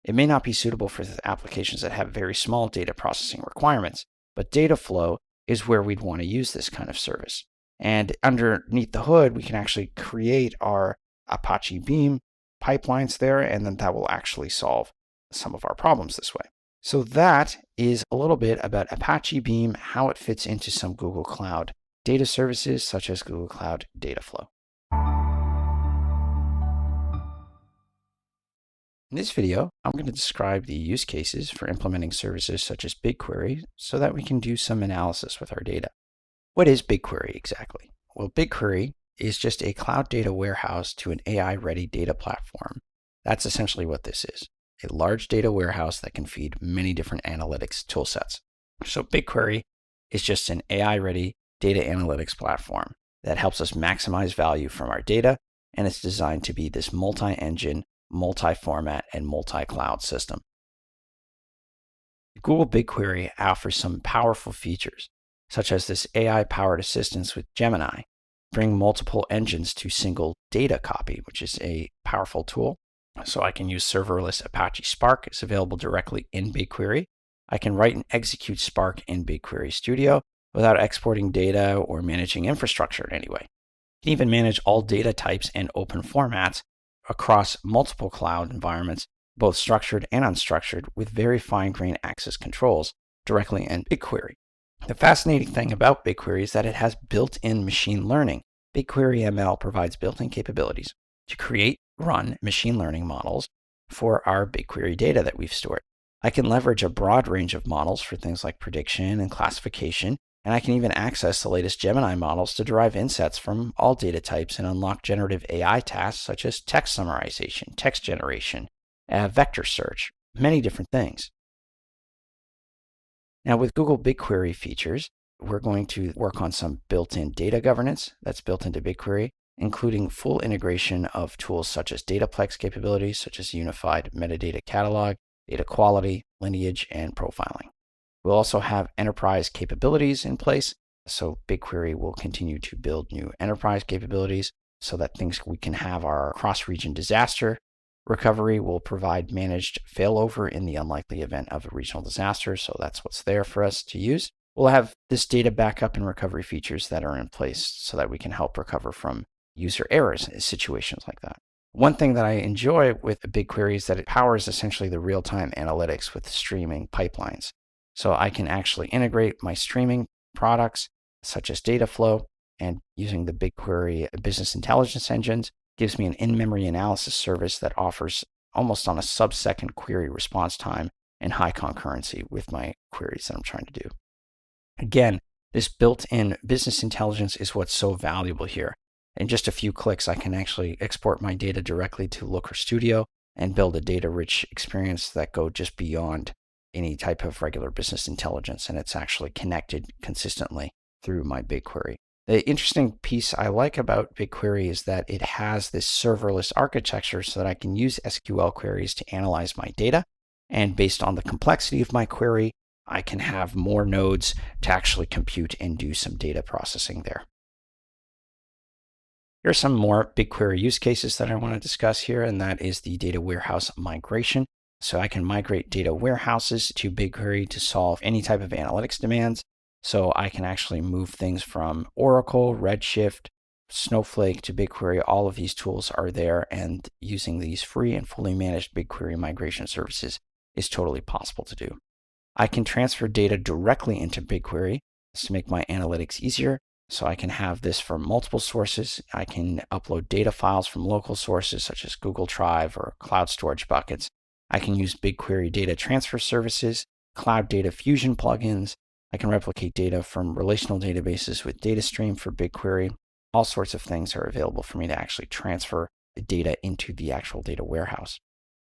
It may not be suitable for applications that have very small data processing requirements, but Dataflow is where we'd want to use this kind of service. And underneath the hood, we can actually create our Apache Beam pipelines there, and then that will actually solve some of our problems this way. So that is a little bit about Apache Beam, how it fits into some Google Cloud data services such as Google Cloud Dataflow. In this video, I'm going to describe the use cases for implementing services such as BigQuery so that we can do some analysis with our data. What is BigQuery exactly? Well, BigQuery is just a cloud data warehouse to an AI-ready data platform. That's essentially what this is, a large data warehouse that can feed many different analytics toolsets. So BigQuery is just an AI-ready data analytics platform that helps us maximize value from our data, and it's designed to be this multi-engine, multi-format, and multi-cloud system. Google BigQuery offers some powerful features, such as this AI-powered assistance with Gemini, bring multiple engines to single data copy, which is a powerful tool. So I can use serverless Apache Spark. It's available directly in BigQuery. I can write and execute Spark in BigQuery Studio without exporting data or managing infrastructure in any way. You can even manage all data types and open formats across multiple cloud environments, both structured and unstructured, with very fine-grained access controls directly in BigQuery. The fascinating thing about BigQuery is that it has built-in machine learning. BigQuery ML provides built-in capabilities to create, run machine learning models for our BigQuery data that we've stored. I can leverage a broad range of models for things like prediction and classification, and I can even access the latest Gemini models to derive insights from all data types and unlock generative AI tasks such as text summarization, text generation, vector search, many different things. Now with Google BigQuery features, we're going to work on some built-in data governance that's built into BigQuery, including full integration of tools such as Dataplex capabilities, such as unified metadata catalog, data quality, lineage, and profiling. We'll also have enterprise capabilities in place. So BigQuery will continue to build new enterprise capabilities so that we can have our cross-region disaster recovery. Will provide managed failover in the unlikely event of a regional disaster. So that's what's there for us to use. We'll have this data backup and recovery features that are in place so that we can help recover from user errors in situations like that. One thing that I enjoy with BigQuery is that it powers essentially the real-time analytics with streaming pipelines. So I can actually integrate my streaming products such as Dataflow, and using the BigQuery business intelligence engines gives me an in-memory analysis service that offers almost on a sub-second query response time and high concurrency with my queries that I'm trying to do. Again, this built-in business intelligence is what's so valuable here. In just a few clicks, I can actually export my data directly to Looker Studio and build a data-rich experience that go just beyond any type of regular business intelligence, and it's actually connected consistently through my BigQuery. The interesting piece I like about BigQuery is that it has this serverless architecture so that I can use SQL queries to analyze my data, and based on the complexity of my query, I can have more nodes to actually compute and do some data processing there. Here are some more BigQuery use cases that I want to discuss here, and that is the data warehouse migration. So I can migrate data warehouses to BigQuery to solve any type of analytics demands. So I can actually move things from Oracle, Redshift, Snowflake to BigQuery. All of these tools are there, and using these free and fully managed BigQuery migration services is totally possible to do. I can transfer data directly into BigQuery to make my analytics easier. So I can have this from multiple sources. I can upload data files from local sources such as Google Drive or cloud storage buckets. I can use BigQuery data transfer services, cloud data fusion plugins. I can replicate data from relational databases with DataStream for BigQuery. All sorts of things are available for me to actually transfer the data into the actual data warehouse.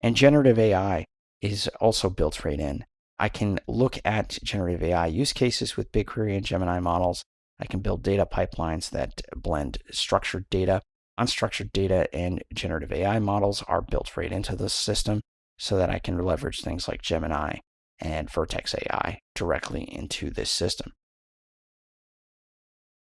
And generative AI is also built right in. I can look at generative AI use cases with BigQuery and Gemini models. I can build data pipelines that blend structured data, unstructured data, and generative AI models are built right into the system so that I can leverage things like Gemini and Vertex AI directly into this system.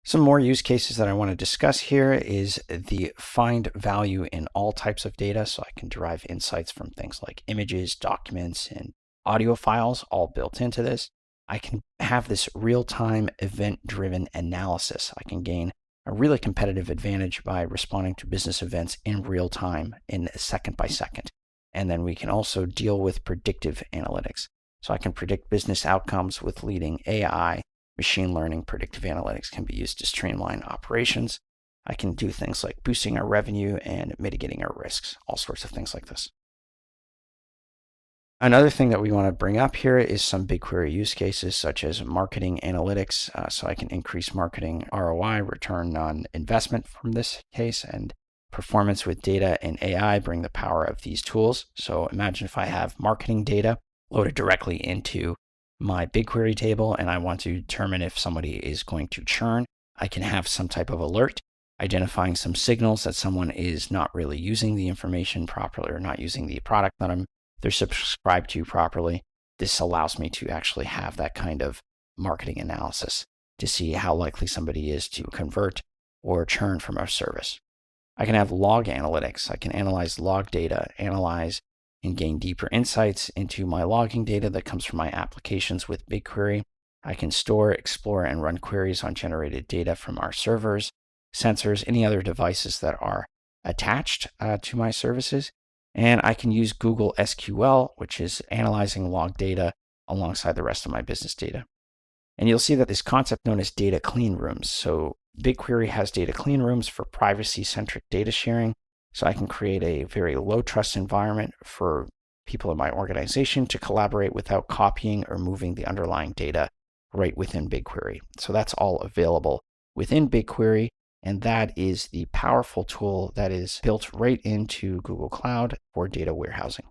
Some more use cases that I want to discuss here is the find value in all types of data. So I can derive insights from things like images, documents, and audio files all built into this. I can have this real-time event-driven analysis. I can gain a really competitive advantage by responding to business events in real time, in second by second. And then we can also deal with predictive analytics. So I can predict business outcomes with leading AI. Machine learning predictive analytics can be used to streamline operations. I can do things like boosting our revenue and mitigating our risks, all sorts of things like this. Another thing that we want to bring up here is some BigQuery use cases such as marketing analytics. So I can increase marketing ROI, return on investment from this case, and performance with data and AI bring the power of these tools. So imagine if I have marketing data loaded directly into my BigQuery table and I want to determine if somebody is going to churn. I can have some type of alert identifying some signals that someone is not really using the information properly or not using the product that they're subscribed to properly. This allows me to actually have that kind of marketing analysis to see how likely somebody is to convert or churn from our service. I can have log analytics. I can analyze log data, analyze and gain deeper insights into my logging data that comes from my applications with BigQuery. I can store, explore, and run queries on generated data from our servers, sensors, any other devices that are attached to my services. And I can use Google SQL, which is analyzing log data alongside the rest of my business data. And you'll see that this concept known as data clean rooms. So BigQuery has data clean rooms for privacy-centric data sharing. So I can create a very low trust environment for people in my organization to collaborate without copying or moving the underlying data right within BigQuery. So that's all available within BigQuery. And that is the powerful tool that is built right into Google Cloud for data warehousing.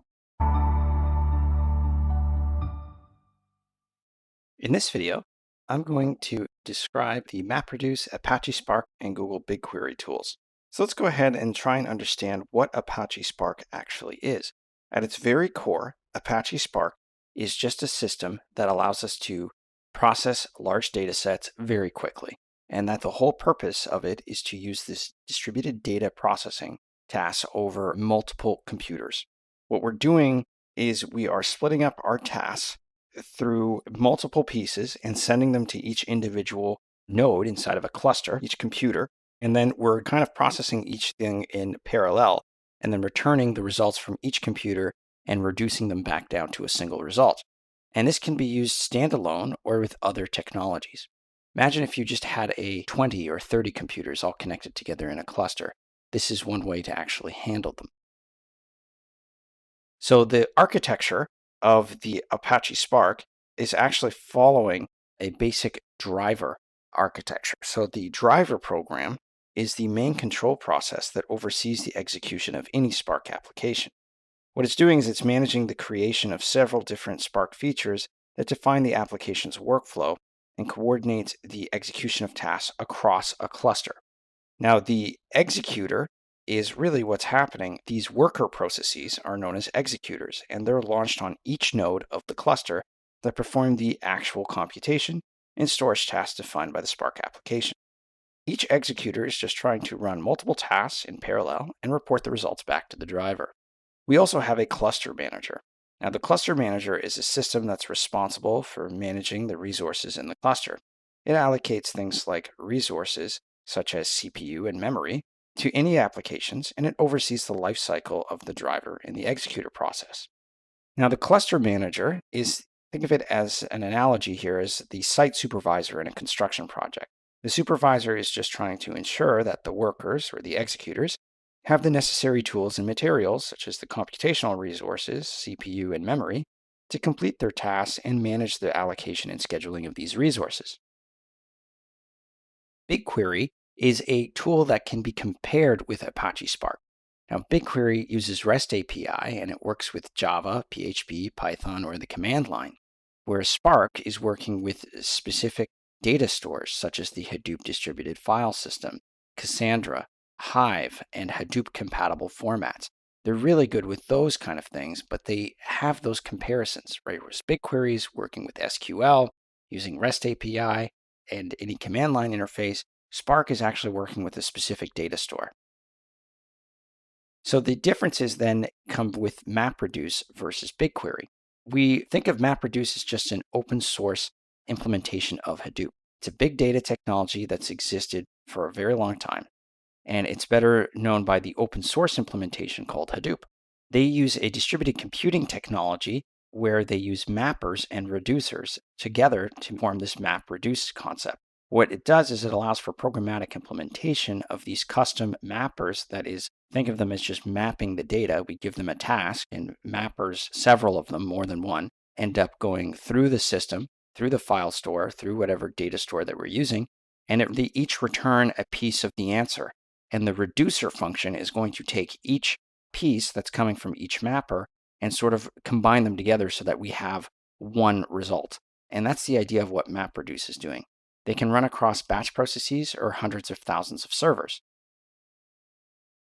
In this video, I'm going to describe the MapReduce, Apache Spark, and Google BigQuery tools. So let's go ahead and try and understand what Apache Spark actually is. At its very core, Apache Spark is just a system that allows us to process large data sets very quickly. And that the whole purpose of it is to use this distributed data processing tasks over multiple computers. What we're doing is we are splitting up our tasks through multiple pieces and sending them to each individual node inside of a cluster, each computer. And then we're kind of processing each thing in parallel and then returning the results from each computer and reducing them back down to a single result. And this can be used standalone or with other technologies. Imagine if you just had 20 or 30 computers all connected together in a cluster. This is one way to actually handle them. So the architecture of the Apache Spark is actually following a basic driver architecture. So the driver program is the main control process that oversees the execution of any Spark application. What it's doing is it's managing the creation of several different Spark features that define the application's workflow and coordinates the execution of tasks across a cluster. Now, the executor is really what's happening. These worker processes are known as executors, and they're launched on each node of the cluster that perform the actual computation and storage tasks defined by the Spark application. Each executor is just trying to run multiple tasks in parallel and report the results back to the driver. We also have a cluster manager. Now, the cluster manager is a system that's responsible for managing the resources in the cluster. It allocates things like resources, such as CPU and memory, to any applications, and it oversees the lifecycle of the driver in the executor process. Now, the cluster manager think of it as an analogy here as the site supervisor in a construction project. The supervisor is just trying to ensure that the workers, or the executors, have the necessary tools and materials, such as the computational resources, CPU and memory, to complete their tasks and manage the allocation and scheduling of these resources. BigQuery is a tool that can be compared with Apache Spark. Now, BigQuery uses REST API and it works with Java, PHP, Python, or the command line, whereas Spark is working with specific data stores such as the Hadoop distributed file system, Cassandra, Hive, and Hadoop compatible formats. They're really good with those kind of things, but they have those comparisons, right? Whereas BigQuery is working with SQL, using REST API, and any command line interface. Spark is actually working with a specific data store. So the differences then come with MapReduce versus BigQuery. We think of MapReduce as just an open source implementation of Hadoop. It's a big data technology that's existed for a very long time, and it's better known by the open source implementation called Hadoop. They use a distributed computing technology where they use mappers and reducers together to form this MapReduce concept. What it does is it allows for programmatic implementation of these custom mappers. That is, think of them as just mapping the data. We give them a task, and mappers, several of them, more than one, end up going through the system, through the file store, through whatever data store that we're using, and they each return a piece of the answer. And the reducer function is going to take each piece that's coming from each mapper and sort of combine them together so that we have one result. And that's the idea of what MapReduce is doing. They can run across batch processes or hundreds of thousands of servers.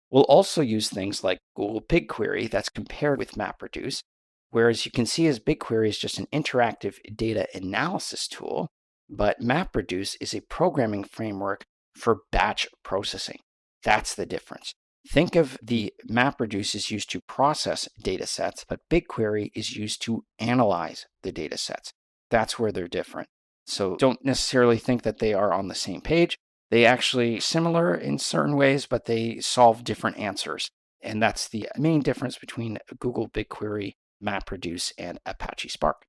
We'll also use things like Google BigQuery that's compared with MapReduce, whereas you can see as BigQuery is just an interactive data analysis tool, but MapReduce is a programming framework for batch processing. That's the difference. Think of the MapReduce is used to process data sets, but BigQuery is used to analyze the data sets. That's where they're different. So don't necessarily think that they are on the same page. They actually similar in certain ways, but they solve different answers. And that's the main difference between Google BigQuery, MapReduce, and Apache Spark.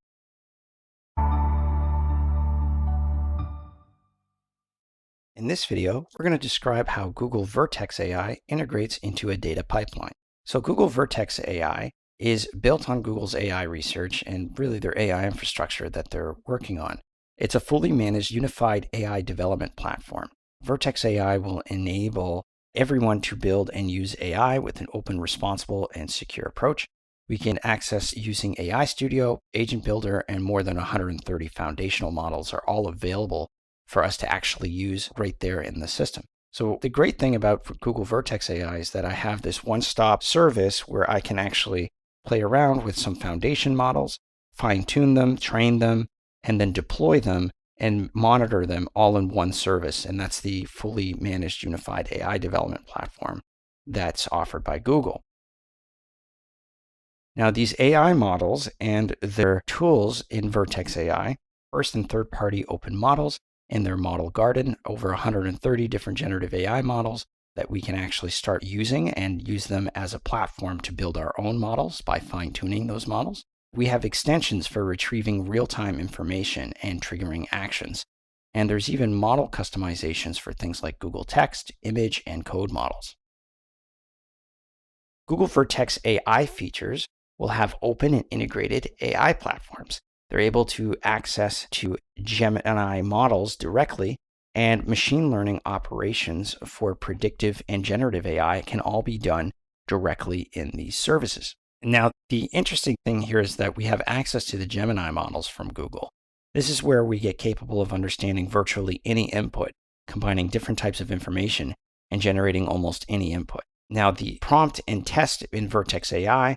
In this video, we're going to describe how Google Vertex AI integrates into a data pipeline. So Google Vertex AI is built on Google's AI research and really their AI infrastructure that they're working on. It's a fully managed unified AI development platform. Vertex AI will enable everyone to build and use AI with an open, responsible, and secure approach. We can access using AI Studio, Agent Builder, and more than 130 foundational models are all available for us to actually use right there in the system. So the great thing about Google Vertex AI is that I have this one-stop service where I can actually play around with some foundation models, fine-tune them, train them, and then deploy them and monitor them all in one service. And that's the fully managed unified AI development platform that's offered by Google. Now, these AI models and their tools in Vertex AI, first and third-party open models in their model garden, over 130 different generative AI models, that we can actually start using and use them as a platform to build our own models by fine-tuning those models. We have extensions for retrieving real-time information and triggering actions. And there's even model customizations for things like Google Text, image, and code models. Google Vertex AI features will have open and integrated AI platforms. They're able to access to Gemini models directly, and machine learning operations for predictive and generative AI can all be done directly in these services. Now, the interesting thing here is that we have access to the Gemini models from Google. This is where we get capable of understanding virtually any input, combining different types of information, and generating almost any input. Now, the prompt and test in Vertex AI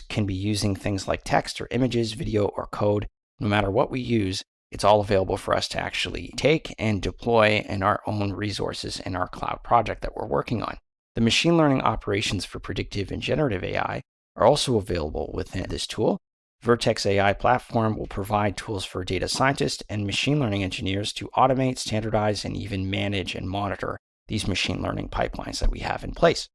can be using things like text or images, video, or code. No matter what we use, it's all available for us to actually take and deploy in our own resources in our cloud project that we're working on. The machine learning operations for predictive and generative AI are also available within this tool. Vertex AI platform will provide tools for data scientists and machine learning engineers to automate, standardize, and even manage and monitor these machine learning pipelines that we have in place.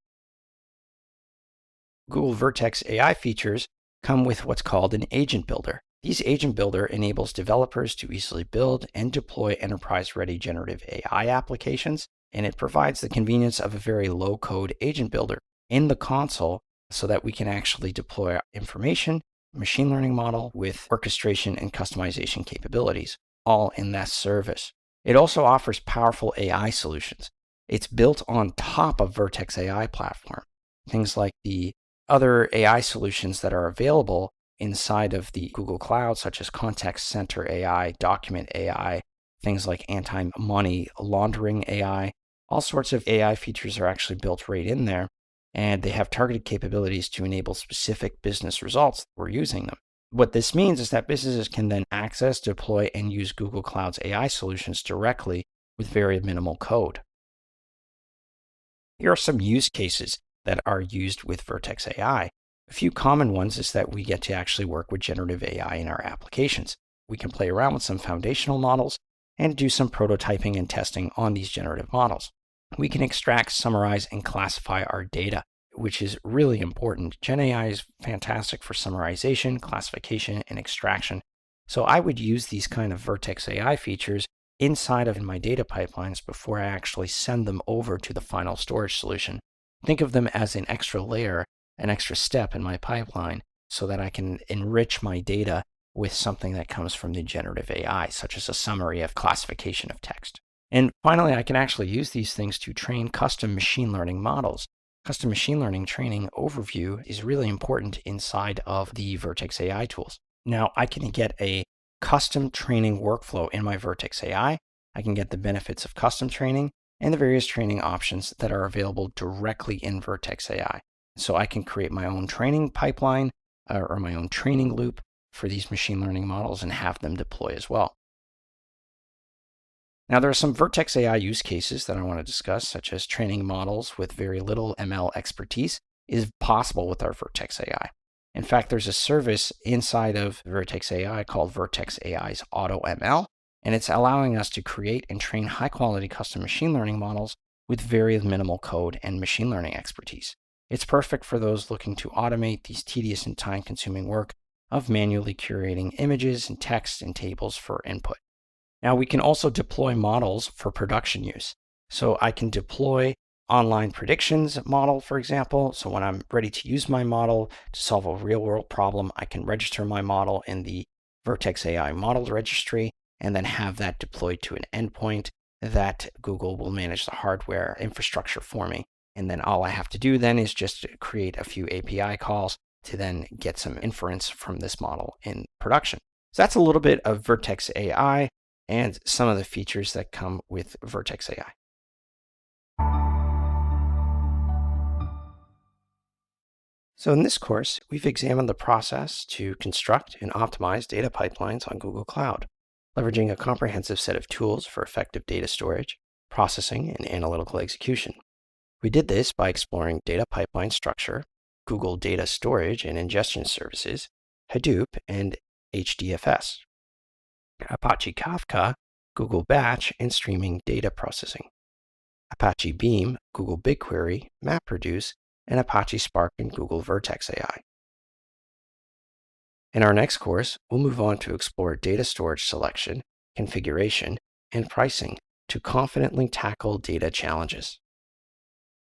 Google Vertex AI features come with what's called an agent builder. These agent builder enables developers to easily build and deploy enterprise-ready generative AI applications, and it provides the convenience of a very low-code agent builder in the console so that we can actually deploy information, machine learning model with orchestration and customization capabilities, all in that service. It also offers powerful AI solutions. It's built on top of Vertex AI platform. Things like the other AI solutions that are available inside of the Google Cloud, such as Context Center AI, Document AI, things like anti-money laundering AI, all sorts of AI features are actually built right in there, and they have targeted capabilities to enable specific business results. We're using them. What this means is that businesses can then access, deploy, and use Google Cloud's AI solutions directly with very minimal code. Here are some use cases that are used with Vertex AI. A few common ones is that we get to actually work with generative AI in our applications. We can play around with some foundational models and do some prototyping and testing on these generative models. We can extract, summarize, and classify our data, which is really important. Gen AI is fantastic for summarization, classification, and extraction. So I would use these kind of Vertex AI features inside of my data pipelines before I actually send them over to the final storage solution. Think of them as an extra layer, an extra step in my pipeline so that I can enrich my data with something that comes from the generative AI, such as a summary of classification of text. And finally, I can actually use these things to train custom machine learning models. Custom machine learning training overview is really important inside of the Vertex AI tools. Now, I can get a custom training workflow in my Vertex AI. I can get the benefits of custom training and the various training options that are available directly in Vertex AI. So I can create my own training pipeline or my own training loop for these machine learning models and have them deploy as well. Now, there are some Vertex AI use cases that I want to discuss, such as training models with very little ML expertise is possible with our Vertex AI. In fact, there's a service inside of Vertex AI called Vertex AI's AutoML, and it's allowing us to create and train high-quality custom machine learning models with very minimal code and machine learning expertise. It's perfect for those looking to automate these tedious and time-consuming work of manually curating images and text and tables for input. Now, we can also deploy models for production use. So I can deploy online predictions model, for example. So when I'm ready to use my model to solve a real-world problem, I can register my model in the Vertex AI model registry and then have that deployed to an endpoint that Google will manage the hardware infrastructure for me. And then all I have to do then is just create a few API calls to then get some inference from this model in production. So that's a little bit of Vertex AI and some of the features that come with Vertex AI. So in this course, we've examined the process to construct and optimize data pipelines on Google Cloud, leveraging a comprehensive set of tools for effective data storage, processing, and analytical execution. We did this by exploring data pipeline structure, Google Data Storage and Ingestion Services, Hadoop, and HDFS, Apache Kafka, Google Batch, and streaming data processing. Apache Beam, Google BigQuery, MapReduce, and Apache Spark and Google Vertex AI. In our next course, we'll move on to explore data storage selection, configuration, and pricing to confidently tackle data challenges.